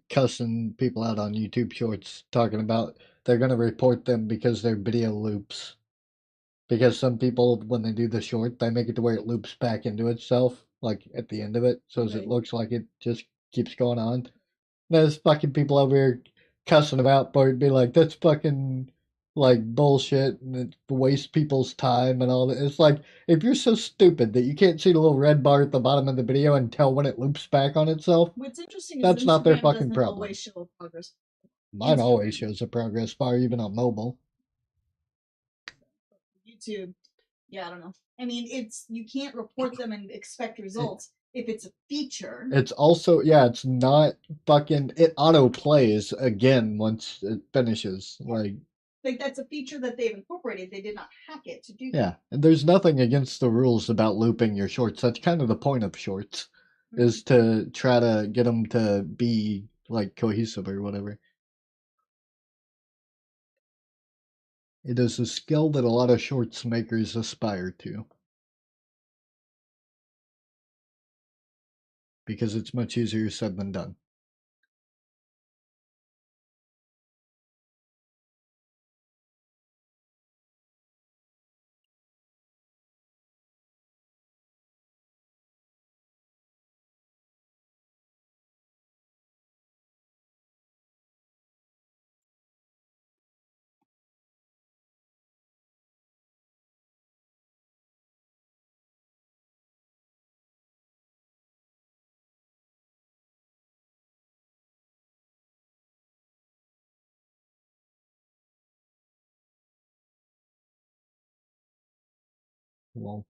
Speaker 1: cussing people out on YouTube Shorts, talking about they're gonna report them because their video loops. Because some people, when they do the short, they make it to where it loops back into itself, like at the end of it, so as it
Speaker 2: Right.
Speaker 1: looks like it just keeps going on. There's fucking people over here cussing about for it, be like, that's fucking like bullshit and it wastes people's time and all that. It's like, if you're so stupid that you can't see the little red bar at the bottom of the video and tell when it loops back on itself,
Speaker 3: What's interesting is
Speaker 1: that's not their
Speaker 3: Instagram
Speaker 1: fucking
Speaker 3: doesn't
Speaker 1: problem.
Speaker 3: always show progress.
Speaker 1: Mine always
Speaker 3: Instagram.
Speaker 1: shows a progress bar, even on mobile.
Speaker 3: YouTube. Yeah, I don't know. I mean, it's you can't report them and expect results if it's a feature.
Speaker 1: It's also, yeah, it's not fucking, it auto plays again once it finishes.
Speaker 3: Like that's a feature that they've incorporated. They did not hack it to do that.
Speaker 1: Yeah, and there's nothing against the rules about looping your shorts. That's kind of the point of shorts, is to try to get them to be like cohesive or whatever. It is a skill that a lot of shorts makers aspire to because it's much easier said than done. Well,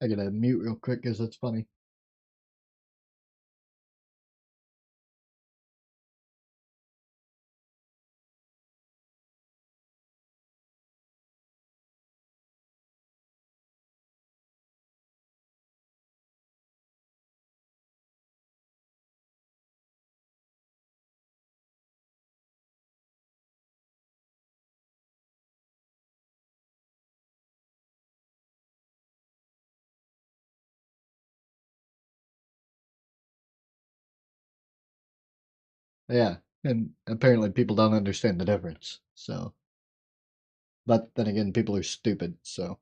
Speaker 1: I gotta mute real quick because that's funny. Yeah, and apparently people don't understand the difference. So, but then again, people are stupid. So,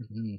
Speaker 1: mhm.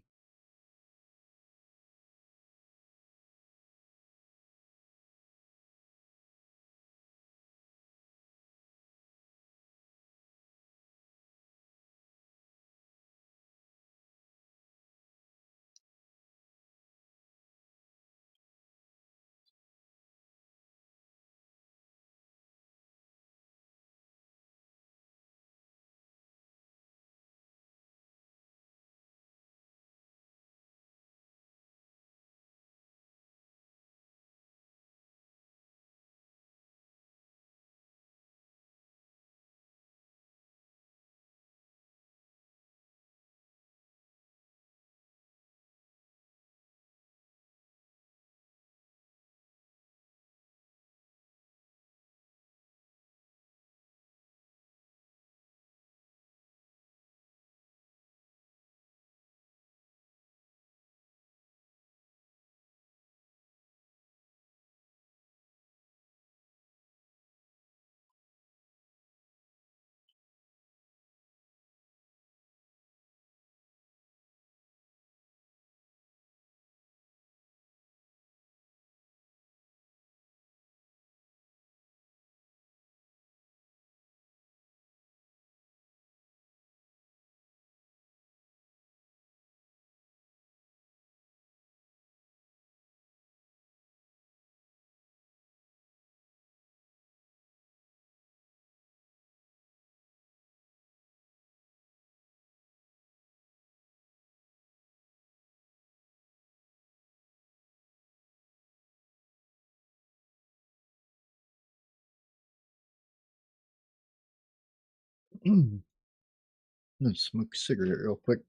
Speaker 1: Let's smoke a cigarette real quick.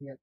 Speaker 1: Yeah.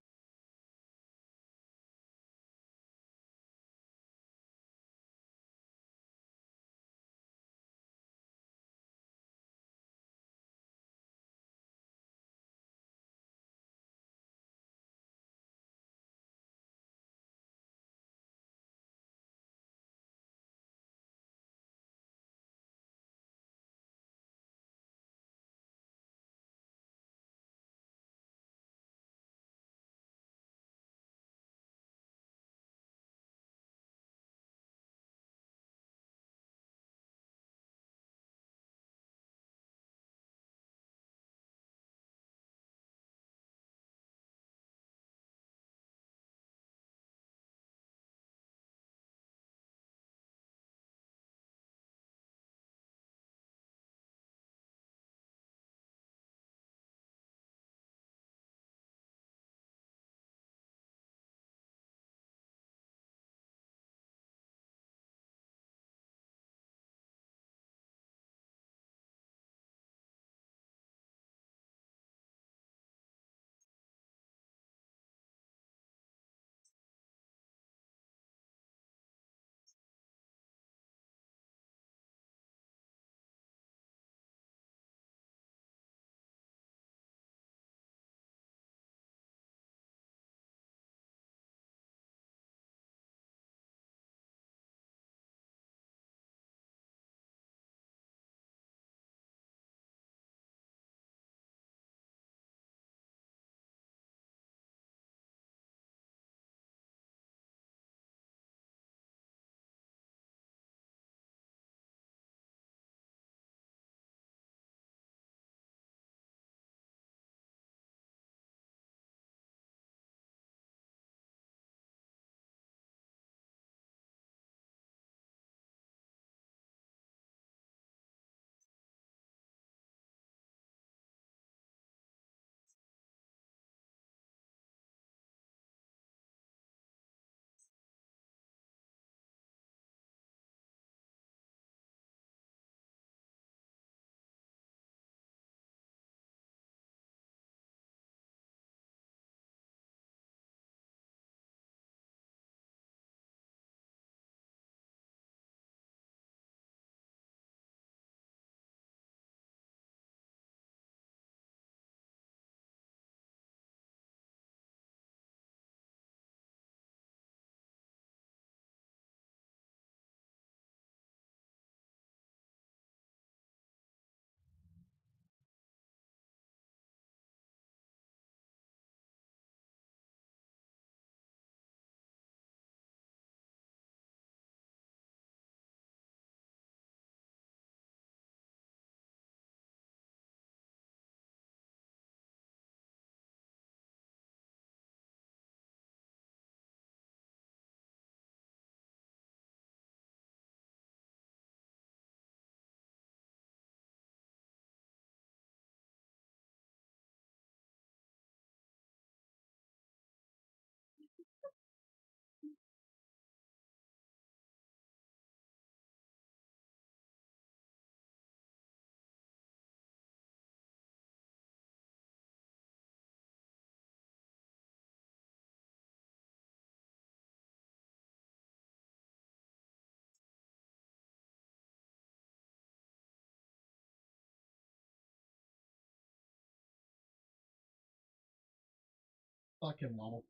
Speaker 1: Fucking lol.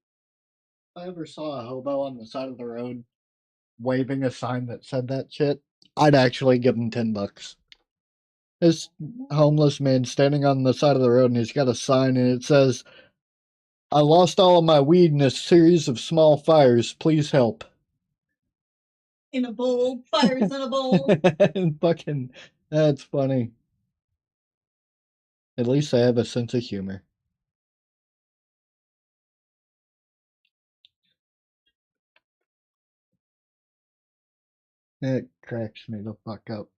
Speaker 1: If I ever saw a hobo on the side of the road waving a sign that said that shit, I'd actually give him $10. This homeless man standing on the side of the road and he's got a sign and it says, I lost all of my weed in a series of small fires. Please help.
Speaker 3: In a bowl, fires in a bowl.
Speaker 1: Fucking, that's funny. At least I have a sense of humor. It cracks me the fuck up.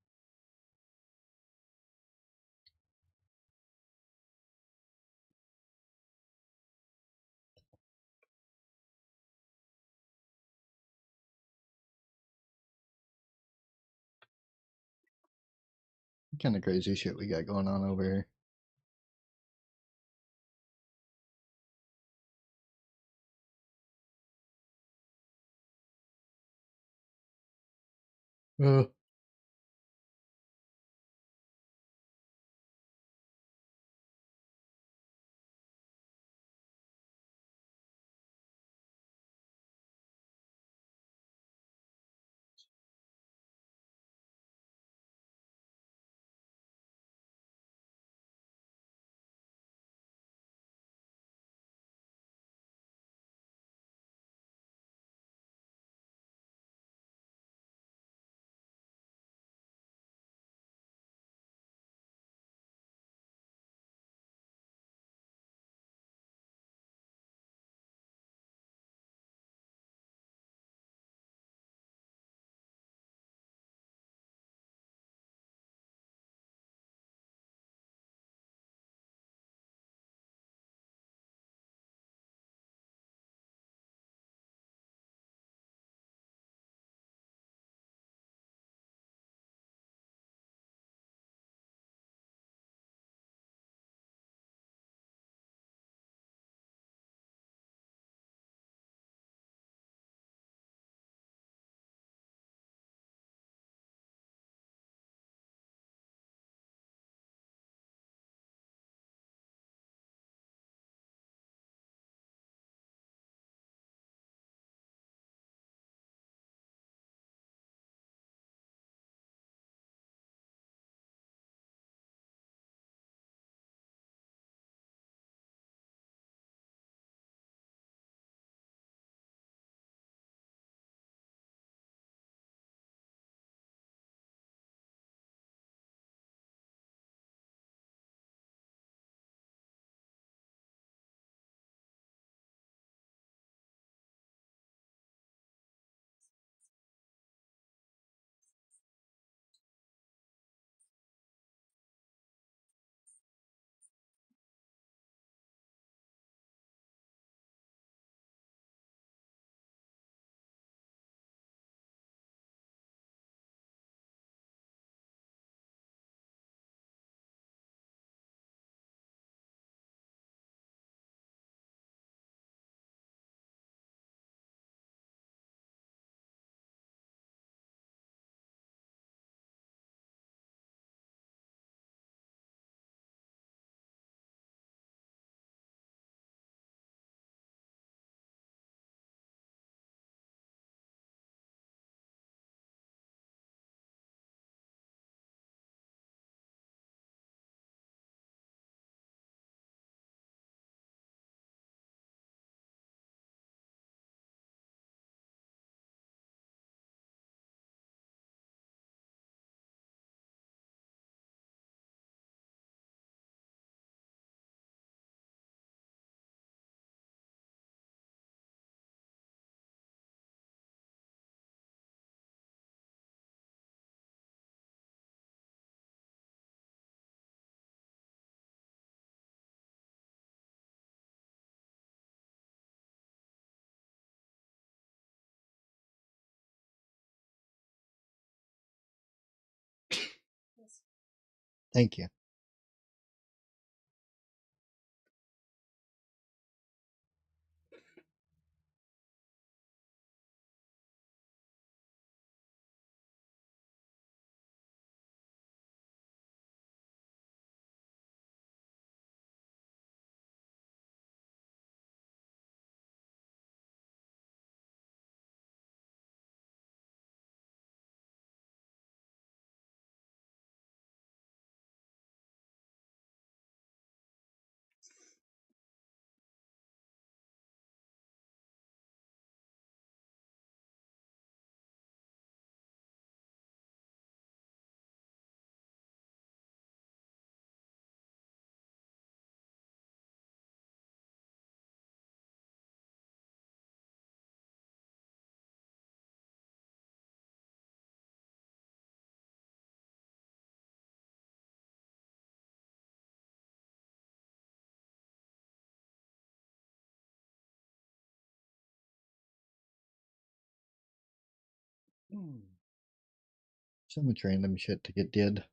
Speaker 1: Kind of crazy shit we got going on over here. Uh,
Speaker 2: Yes.
Speaker 1: Thank you. So much random shit to get did.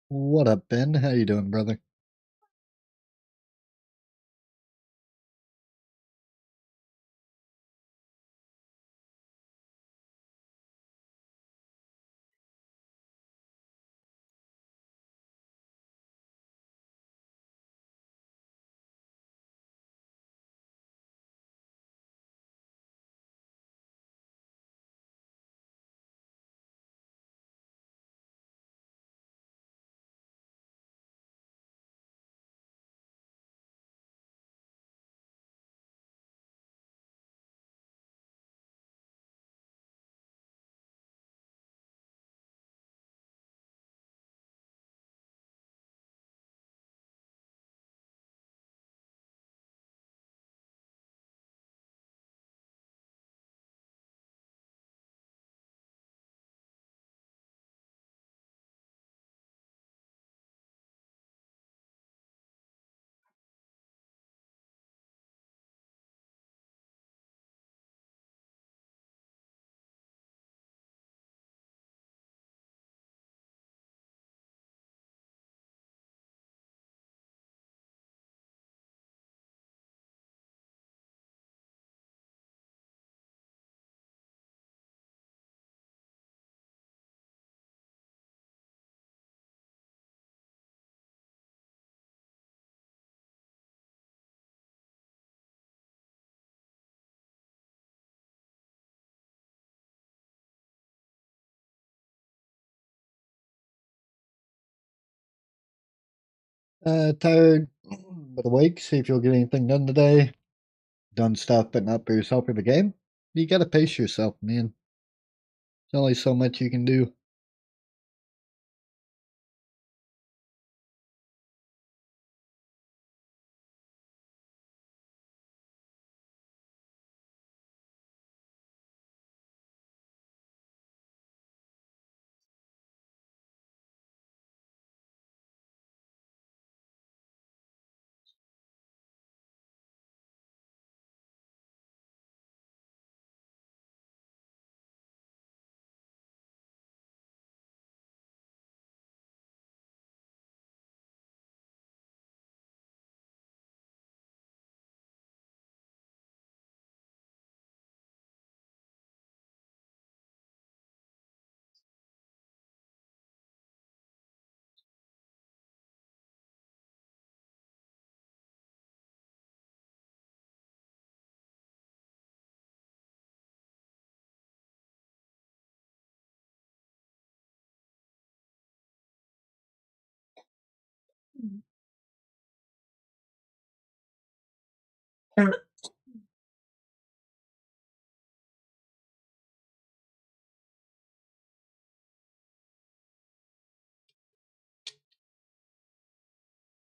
Speaker 1: What up, Ben? How you doing, brother? Tired, but awake. See if you'll get anything done today. Done stuff, but not for yourself or the game. You gotta pace yourself, man. There's only so much you can do.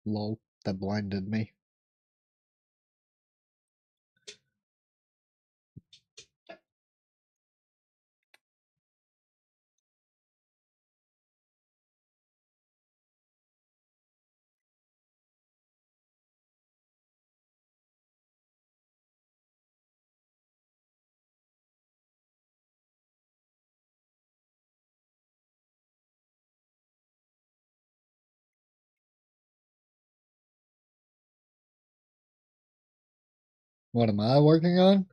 Speaker 1: Lol, that blinded me. What am I working on?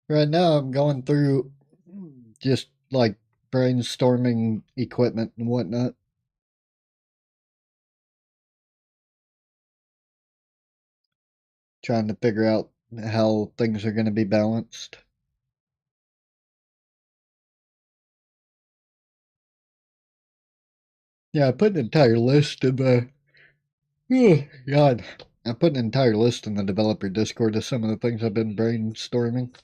Speaker 1: Right now, I'm going through just like brainstorming equipment and whatnot. Trying to figure out how things are going to be balanced. Yeah, I put an entire list of oh, God. I put an entire list in the developer Discord of some of the things I've been brainstorming.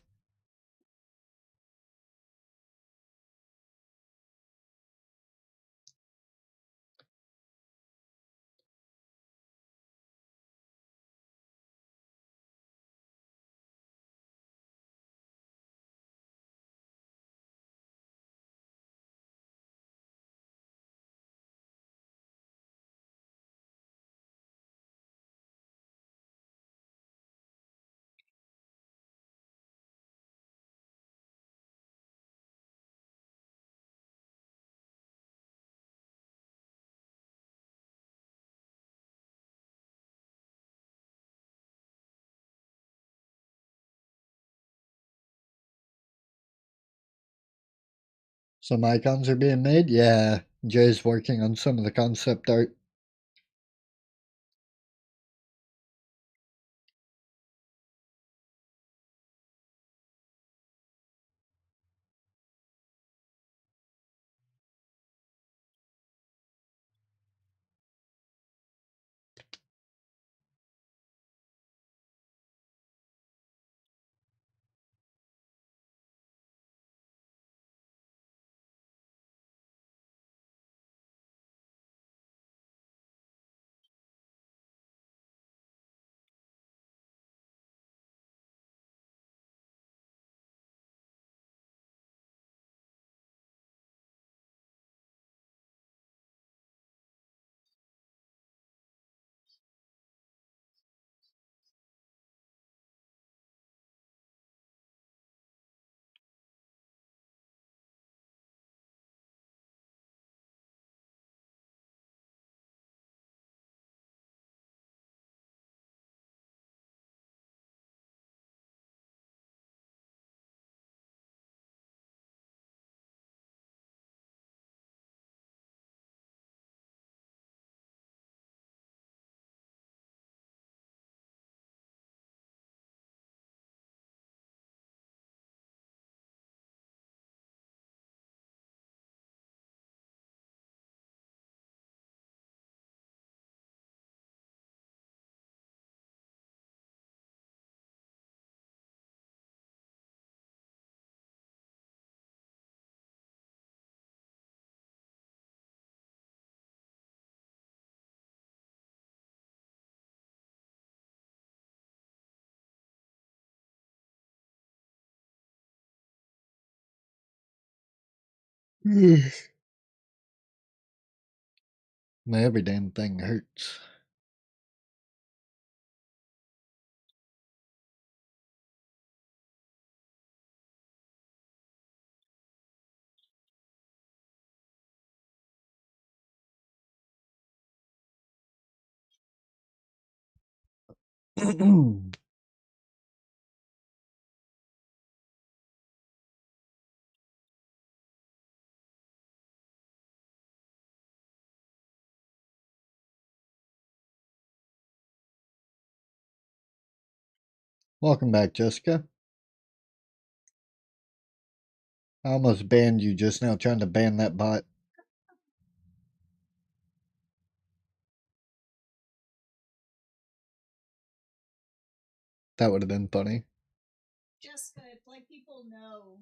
Speaker 1: Some icons are being made? Yeah. Jay's working on some of the concept art. My every damn thing hurts. Welcome back, Jessica. I almost banned you just now trying to ban that bot. That would have been funny.
Speaker 2: Jessica, it's like people know.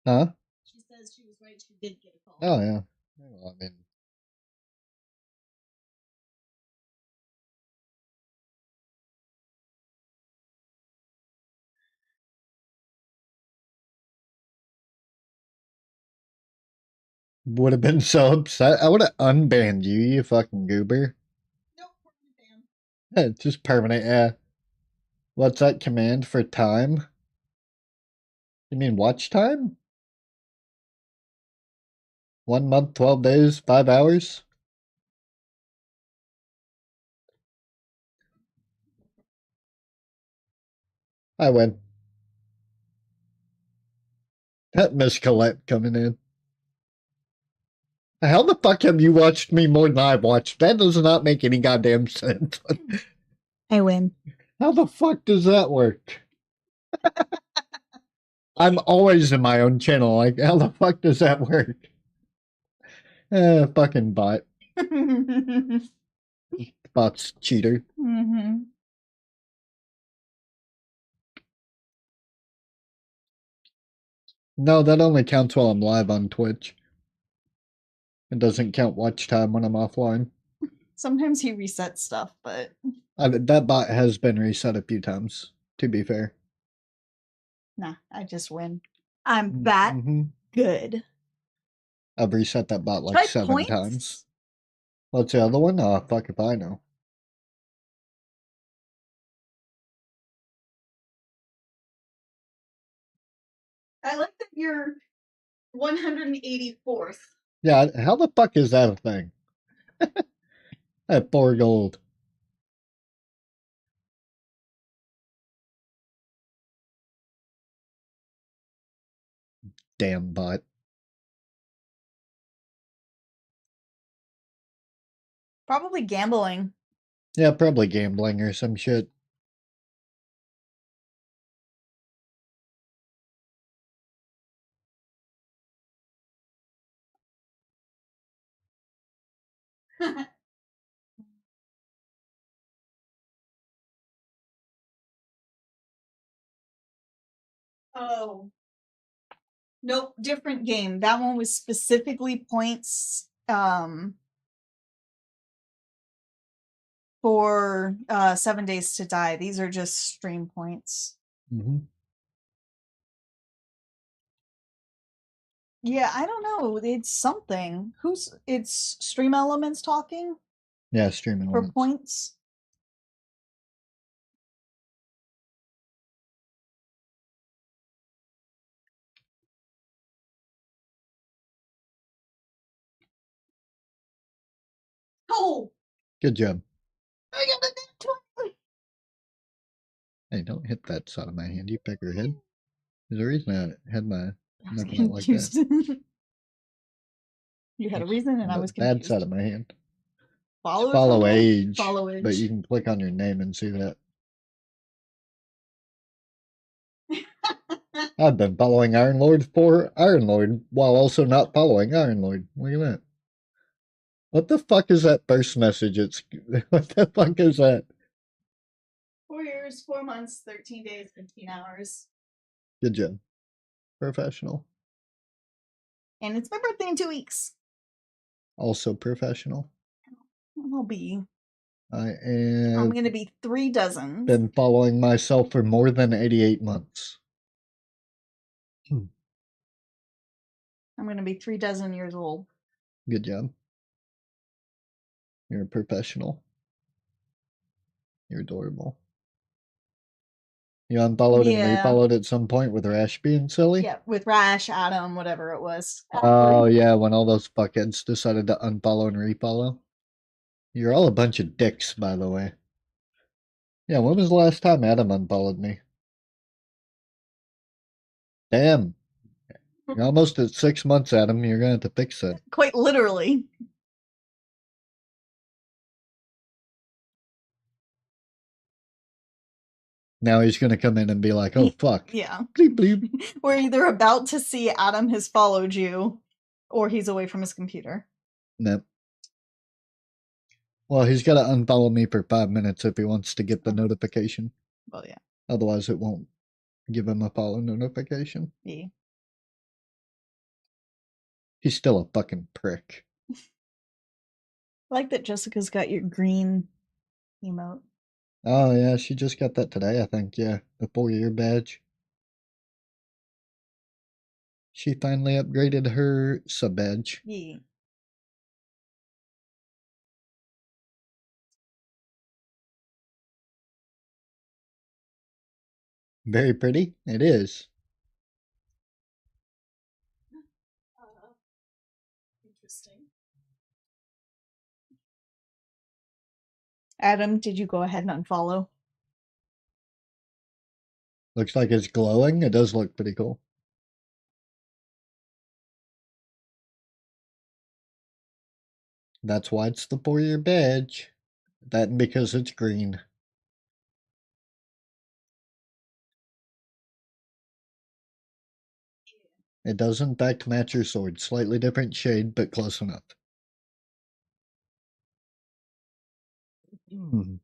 Speaker 1: Huh?
Speaker 2: She says she was right. She did get a call.
Speaker 1: Oh, yeah. Well, I mean, would have been so upset. I would have unbanned you, you fucking goober.
Speaker 2: Nope, permanent ban.
Speaker 1: Yeah, it's just permanent, yeah. What's that command for time? You mean watch time? 1 month, 12 days, 5 hours? I win. That Miss Colette coming in. How the fuck have you watched me more than I've watched? That does not make any goddamn sense.
Speaker 3: I win.
Speaker 1: How the fuck does that work? I'm always in my own channel. Like, how the fuck does that work? Fucking bot. Bot's cheater.
Speaker 3: Mm-hmm.
Speaker 1: No, that only counts while I'm live on Twitch. It doesn't count watch time when I'm offline.
Speaker 3: Sometimes he resets stuff, but
Speaker 1: That bot has been reset a few times, to be fair.
Speaker 3: nah, I just win. I'm that good.
Speaker 1: I've reset that bot like
Speaker 3: Try
Speaker 1: 7
Speaker 3: points?
Speaker 1: times. What's the other one? Oh, fuck if I know.
Speaker 3: I like that you're 184th.
Speaker 1: Yeah, how the fuck is that a thing? I have 4 gold. Damn bot.
Speaker 3: Probably gambling.
Speaker 1: Yeah, probably gambling or some shit.
Speaker 3: Oh. Nope, different game. That one was specifically points for 7 Days to Die. These are just stream points.
Speaker 1: Mm-hmm.
Speaker 3: Yeah, I don't know. It's something. It's Stream Elements talking
Speaker 1: Yeah, streaming
Speaker 3: for
Speaker 1: limits.
Speaker 3: points. Oh,
Speaker 1: Good job.
Speaker 3: I got a net 20.
Speaker 1: Hey, don't hit that side of my hand. You peck your head. There's a reason I had my
Speaker 3: I was
Speaker 1: knuckle out like that.
Speaker 3: confused. You had a
Speaker 1: It's
Speaker 3: reason, and I
Speaker 1: the
Speaker 3: was
Speaker 1: bad
Speaker 3: confused.
Speaker 1: side of my hand.
Speaker 3: Follow,
Speaker 1: Follow age.
Speaker 3: Follow
Speaker 1: But
Speaker 3: age.
Speaker 1: you can click on your name and see that. I've been following Iron Lord for Iron Lord while also not following Iron Lord. Look at that. What the fuck is that burst message? It's what the fuck is that?
Speaker 3: 4 years, 4 months, 13 days, 15 hours.
Speaker 1: Good job. Professional.
Speaker 3: And it's my birthday in 2 weeks.
Speaker 1: Also professional.
Speaker 3: I'll be.
Speaker 1: I'm
Speaker 3: I'm gonna be 3 dozen.
Speaker 1: Been following myself for more than 88 months.
Speaker 3: I'm gonna be 3 dozen years old.
Speaker 1: Good job. You're a professional. You're adorable. You unfollowed and refollowed at some point with Rash being silly?
Speaker 3: Yeah, with Rash, Adam, whatever it was.
Speaker 1: Oh, yeah, when all those fuckheads decided to unfollow and refollow. You're all a bunch of dicks, by the way. Yeah, when was the last time Adam unfollowed me? Damn. You're almost at 6 months, Adam. You're gonna have to fix that.
Speaker 3: Quite literally.
Speaker 1: Now he's gonna come in and be like, oh, fuck.
Speaker 3: Yeah.
Speaker 1: Bleep, bleep.
Speaker 3: We're either about to see Adam has followed you, or he's away from his computer.
Speaker 1: Nope. Well, he's got to unfollow me for 5 minutes if he wants to get the notification.
Speaker 3: Well, yeah.
Speaker 1: Otherwise, it won't give him a follow notification.
Speaker 3: Yeah.
Speaker 1: He's still a fucking prick.
Speaker 3: I like that Jessica's got your green emote.
Speaker 1: Oh, yeah, she just got that today, I think. Yeah, the 4-year badge. She finally upgraded her sub badge.
Speaker 3: Yeah.
Speaker 1: Very pretty. It is.
Speaker 3: Interesting. Adam, did you go ahead and unfollow?
Speaker 1: Looks like it's glowing. It does look pretty cool. That's why it's the 4-year badge. That and because it's green. It does in fact match your sword. Slightly different shade, but close enough. Mm.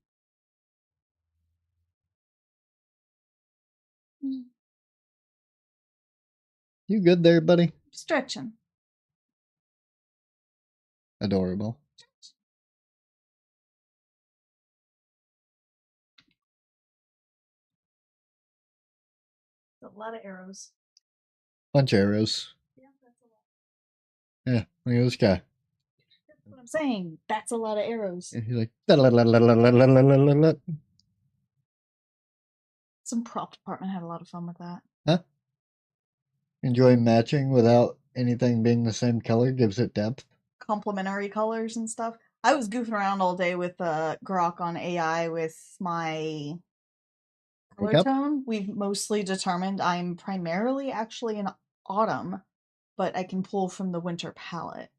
Speaker 1: You good there, buddy?
Speaker 3: Stretching.
Speaker 1: Adorable.
Speaker 3: A lot of arrows.
Speaker 1: Bunch of arrows.
Speaker 3: Yeah, that's a lot.
Speaker 1: Yeah, look at this guy.
Speaker 3: That's what I'm saying. That's a lot of arrows.
Speaker 1: He's like, "Da-la-la-la-la-la-la-la-la-la."
Speaker 3: Some prop department had a lot of fun with that.
Speaker 1: Huh? Enjoy matching without anything being the same color gives it depth.
Speaker 3: Complementary colors and stuff. I was goofing around all day with Grok on AI with my color
Speaker 1: Makeup?
Speaker 3: tone. We've mostly determined I'm primarily actually an autumn, but I can pull from the winter palette.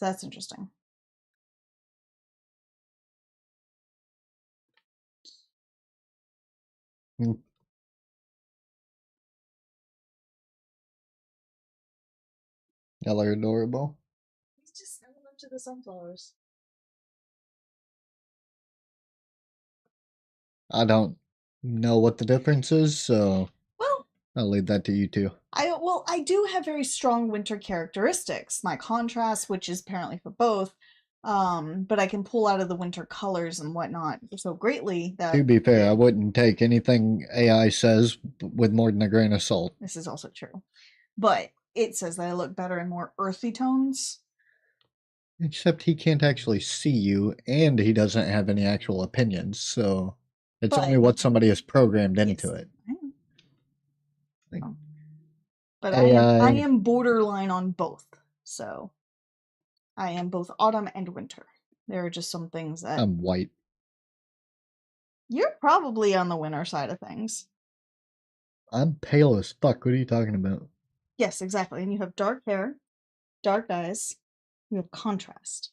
Speaker 3: That's interesting.
Speaker 1: Hmm. Y'all are adorable.
Speaker 3: He's just snuggling up to the sunflowers.
Speaker 1: I don't know what the difference is, so
Speaker 3: Well,
Speaker 1: I'll leave that to you two.
Speaker 3: I do have very strong winter characteristics. My contrast, which is apparently for both, but I can pull out of the winter colors and whatnot so greatly
Speaker 1: To
Speaker 3: that
Speaker 1: be fair, I wouldn't take anything AI says with more than a grain of salt.
Speaker 3: this is also true. But it says that I look better in more earthy tones.
Speaker 1: Except he can't actually see you, and he doesn't have any actual opinions, so it's only
Speaker 3: But
Speaker 1: what somebody has programmed into
Speaker 3: yes,
Speaker 1: it.
Speaker 3: I know.
Speaker 1: Like,
Speaker 3: But
Speaker 1: AI,
Speaker 3: I am borderline on both. So I am both autumn and winter. There are just some things that
Speaker 1: I'm white.
Speaker 3: you're probably on the winter side of things.
Speaker 1: I'm pale as fuck. What are you talking about?
Speaker 3: Yes, exactly. And you have dark hair, dark eyes, you have contrast.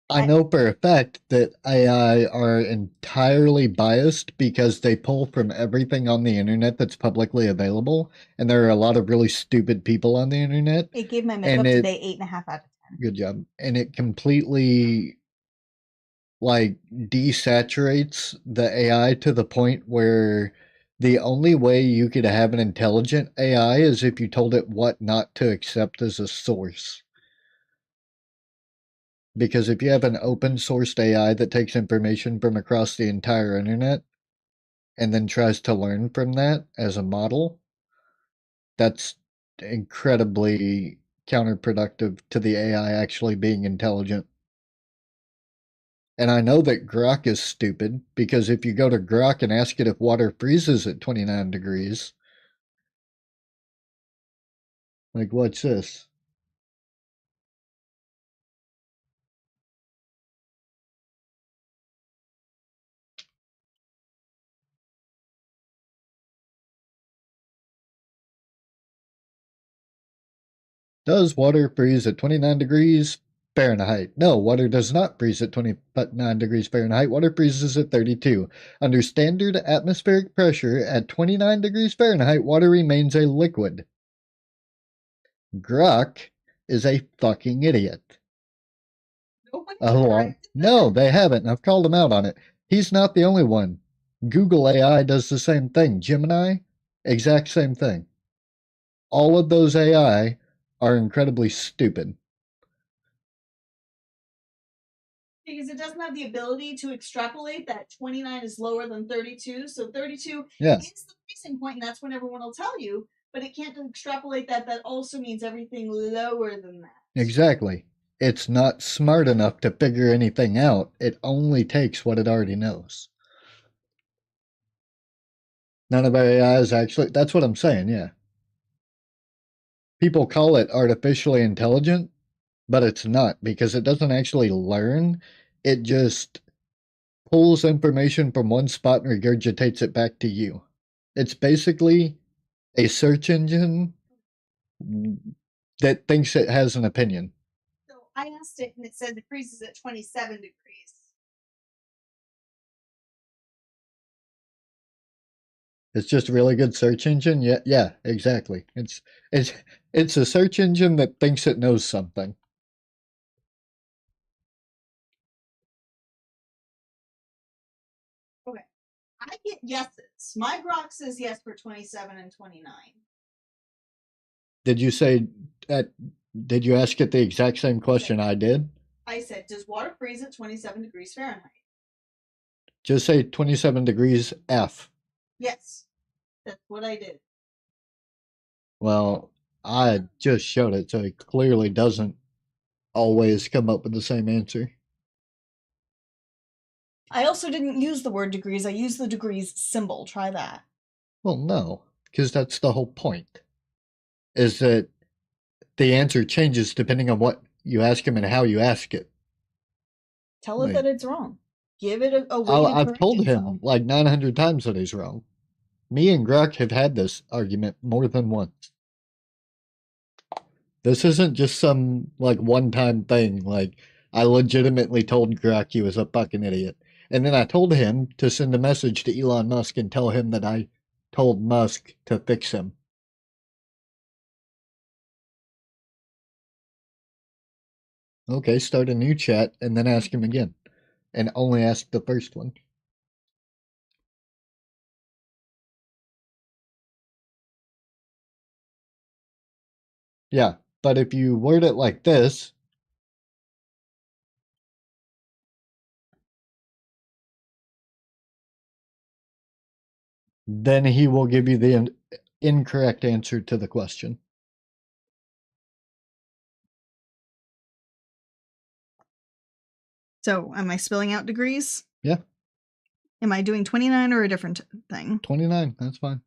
Speaker 1: I know for a fact that AI are entirely biased because they pull from everything on the internet that's publicly available, and there are a lot of really stupid people on the internet.
Speaker 3: It gave my
Speaker 1: And
Speaker 3: makeup
Speaker 1: it,
Speaker 3: today 8.5 out of 10.
Speaker 1: good job. And it completely like desaturates the AI to the point where the only way you could have an intelligent AI is if you told it what not to accept as a source. Because if you have an open sourced AI that takes information from across the entire internet and then tries to learn from that as a model, that's incredibly counterproductive to the AI actually being intelligent. And I know that Grok is stupid because if you go to Grok and ask it if water freezes at 29 degrees, like, what's this? Does water freeze at 29 degrees Fahrenheit? No, water does not freeze at 29 degrees Fahrenheit. Water freezes at 32. Under standard atmospheric pressure at 29 degrees Fahrenheit, water remains a liquid. Grok is a fucking idiot. No, they haven't. I've called him out on it. He's not the only one. Google AI does the same thing. Gemini, exact same thing. All of those AI are incredibly stupid.
Speaker 3: Because it doesn't have the ability to extrapolate that 29 is lower than 32. So 32
Speaker 1: Yeah.
Speaker 3: is the freezing point, and that's when everyone will tell you. But it can't extrapolate that. That also means everything lower than that.
Speaker 1: Exactly. It's not smart enough to figure anything out. It only takes what it already knows. None of our AI is actually, that's what I'm saying, yeah. People call it artificially intelligent, but it's not because it doesn't actually learn. It just pulls information from one spot and regurgitates it back to you. It's basically a search engine that thinks it has an opinion.
Speaker 3: So I asked it, and it said it freezes at 27 degrees.
Speaker 1: It's just a really good search engine. Yeah, exactly. It's a search engine that thinks it knows something.
Speaker 3: Okay. I get yeses. My Grok says yes for 27 and 29.
Speaker 1: Did you say did you ask it the exact same question I did?
Speaker 3: I said, does water freeze at 27 degrees Fahrenheit?
Speaker 1: Just say 27 degrees F.
Speaker 3: Yes. That's what I did.
Speaker 1: Well, I just showed it, so it clearly doesn't always come up with the same answer.
Speaker 3: I also didn't use the word degrees. I used the degrees symbol. Try that.
Speaker 1: Well, no, because that's the whole point. Is that the answer changes depending on what you ask him and how you ask it.
Speaker 3: Tell it that it's wrong. give it a way to
Speaker 1: I've
Speaker 3: correct
Speaker 1: told him
Speaker 3: itself.
Speaker 1: like 900 times that he's wrong. Me and Grok have had this argument more than once. This isn't just some like one-time thing. Like I legitimately told Grok he was a fucking idiot. And then I told him to send a message to Elon Musk and tell him that I told Musk to fix him. Okay, start a new chat and then ask him again. And only ask the first one. Yeah, but if you word it like this, then he will give you the incorrect answer to the question.
Speaker 3: So, am I spelling out degrees?
Speaker 1: Yeah.
Speaker 3: Am I doing 29 or a different thing?
Speaker 1: 29, that's fine.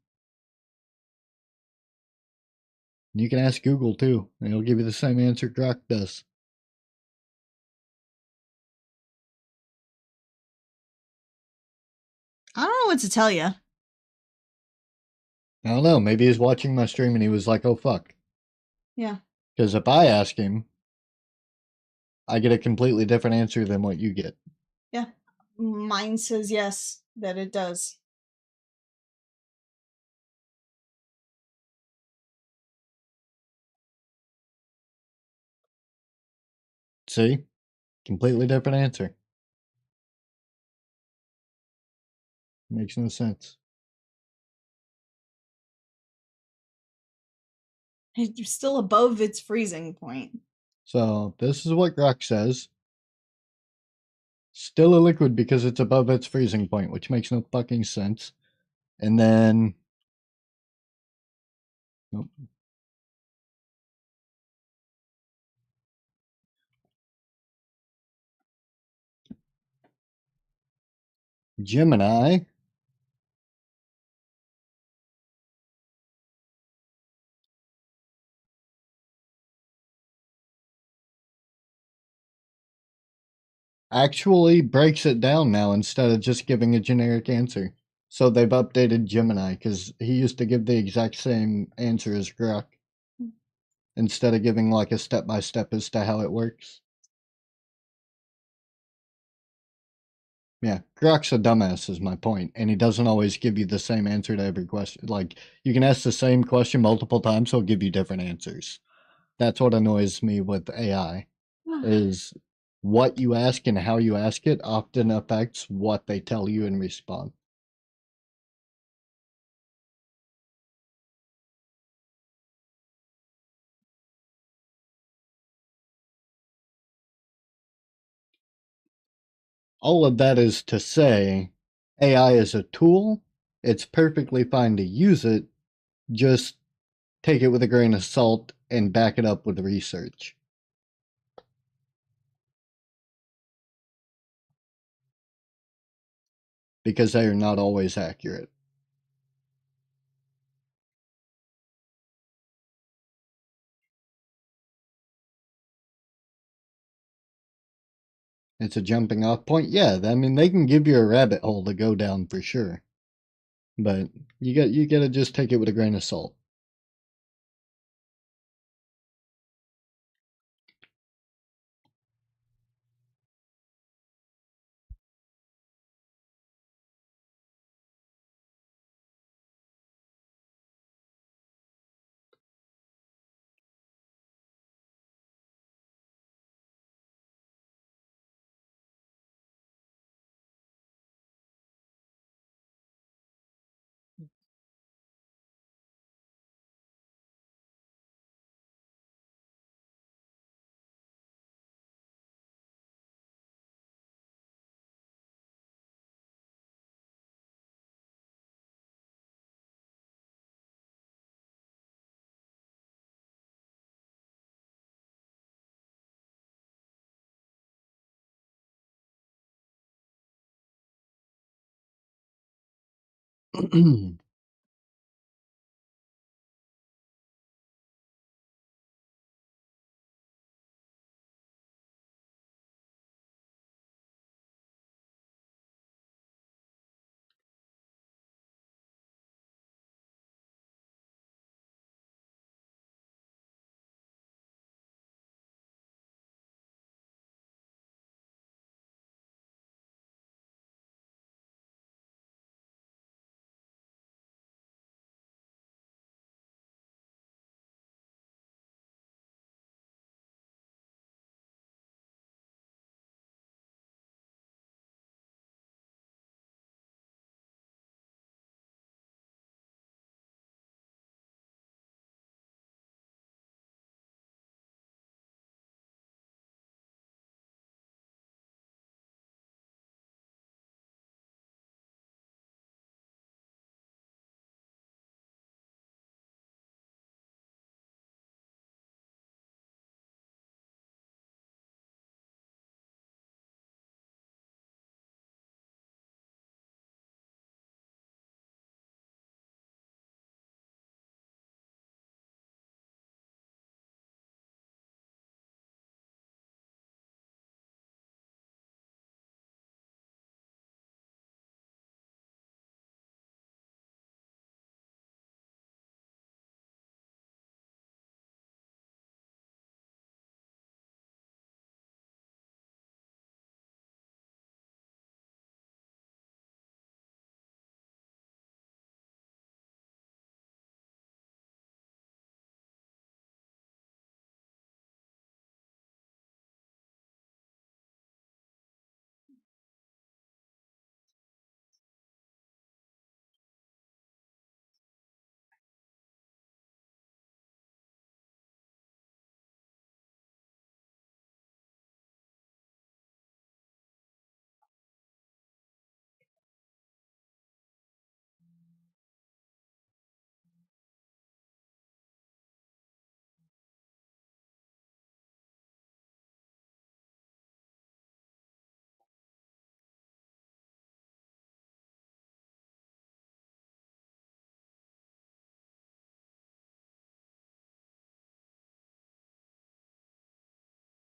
Speaker 1: You can ask Google too, and it'll give you the same answer Grok does.
Speaker 3: I don't know what to tell you.
Speaker 1: I don't know, maybe he's watching my stream and he was like, oh fuck.
Speaker 3: Yeah.
Speaker 1: Because if I ask him, I get a completely different answer than what you get.
Speaker 3: Yeah. Mine says yes, that it does.
Speaker 1: See? Completely different answer. Makes no sense.
Speaker 3: It's still above its freezing point.
Speaker 1: So this is what Grok says. Still a liquid because it's above its freezing point, which makes no fucking sense. And then nope. Gemini actually breaks it down now instead of just giving a generic answer. So they've updated Gemini because he used to give the exact same answer as Grok instead of giving like a step by step as to how it works. Yeah, Grok's a dumbass is my point, and he doesn't always give you the same answer to every question. Like you can ask the same question multiple times, he'll give you different answers. That's what annoys me with AI is what you ask and how you ask it often affects what they tell you in response. All of that is to say, AI is a tool. It's perfectly fine to use it. Just take it with a grain of salt and back it up with research. Because they are not always accurate. It's a jumping off point. Yeah, I mean they can give you a rabbit hole to go down for sure. But you gotta just take it with a grain of salt.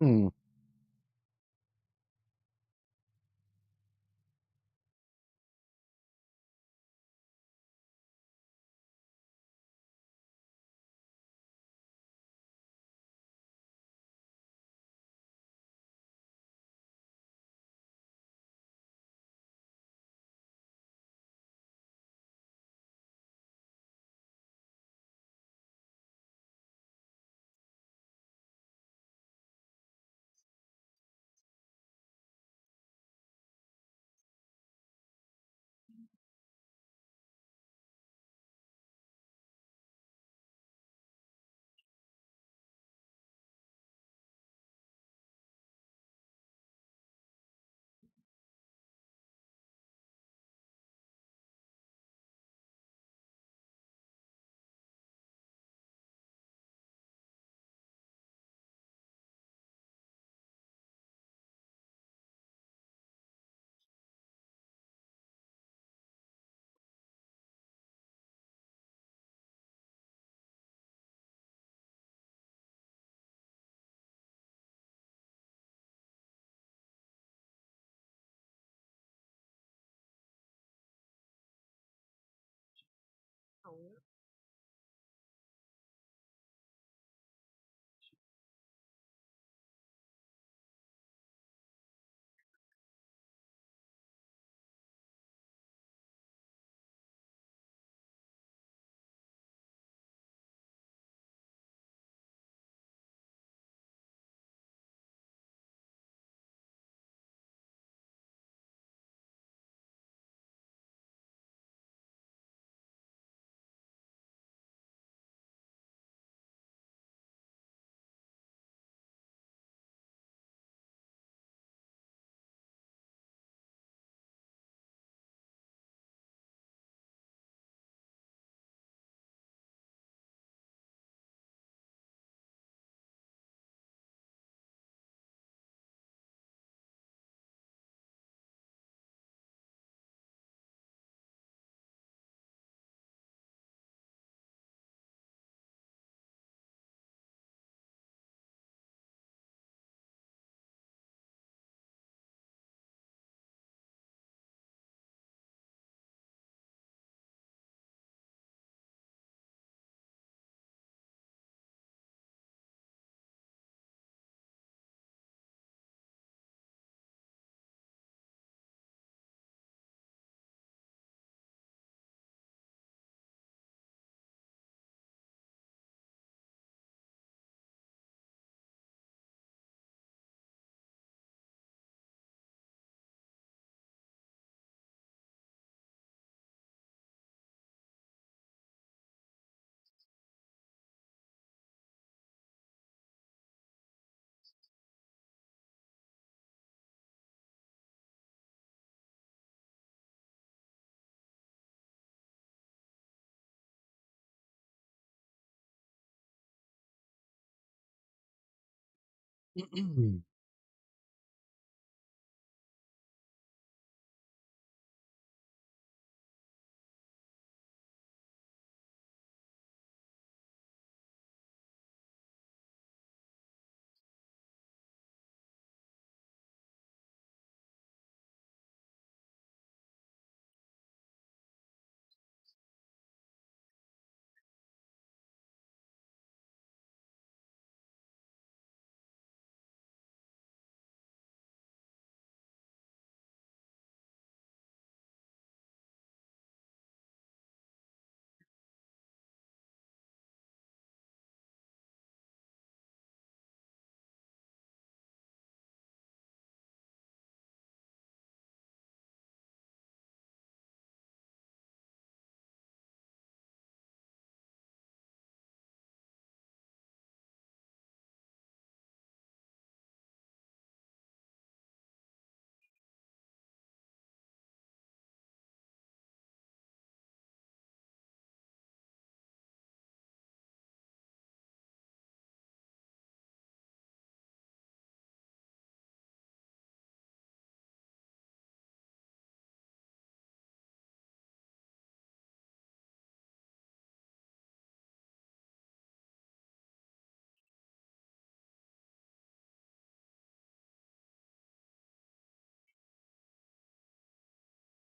Speaker 1: Hmm.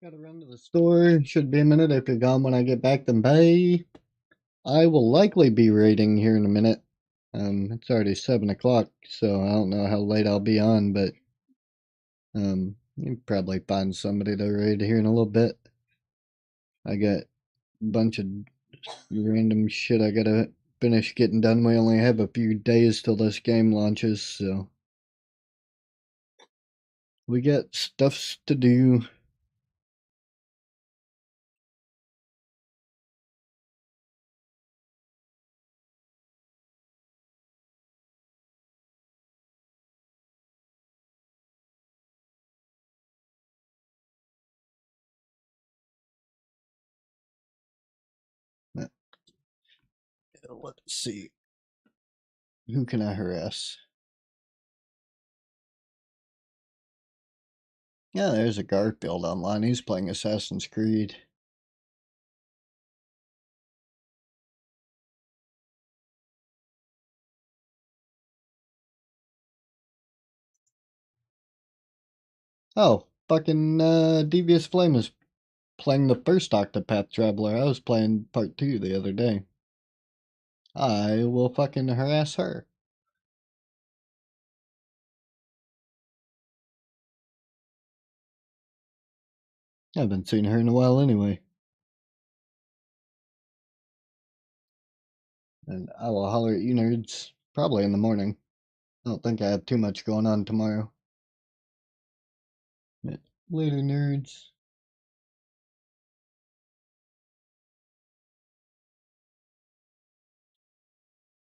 Speaker 1: Gotta run to the store. Should be a minute. If you're gone when I get back, then bye. I will likely be raiding here in a minute. It's already 7 o'clock, so I don't know how late I'll be on, but you can probably find somebody to raid here in a little bit. I got a bunch of random shit I gotta finish getting done. We only have a few days till this game launches, so we got stuffs to do. Let's see. Who can I harass? Yeah, there's a Garfield online. He's playing Assassin's Creed. Oh, fucking Devious Flame is playing the first Octopath Traveler. I was playing part 2 the other day. I will fucking harass her. I haven't seen her in a while anyway. And I will holler at you nerds probably in the morning. I don't think I have too much going on tomorrow. But later, nerds.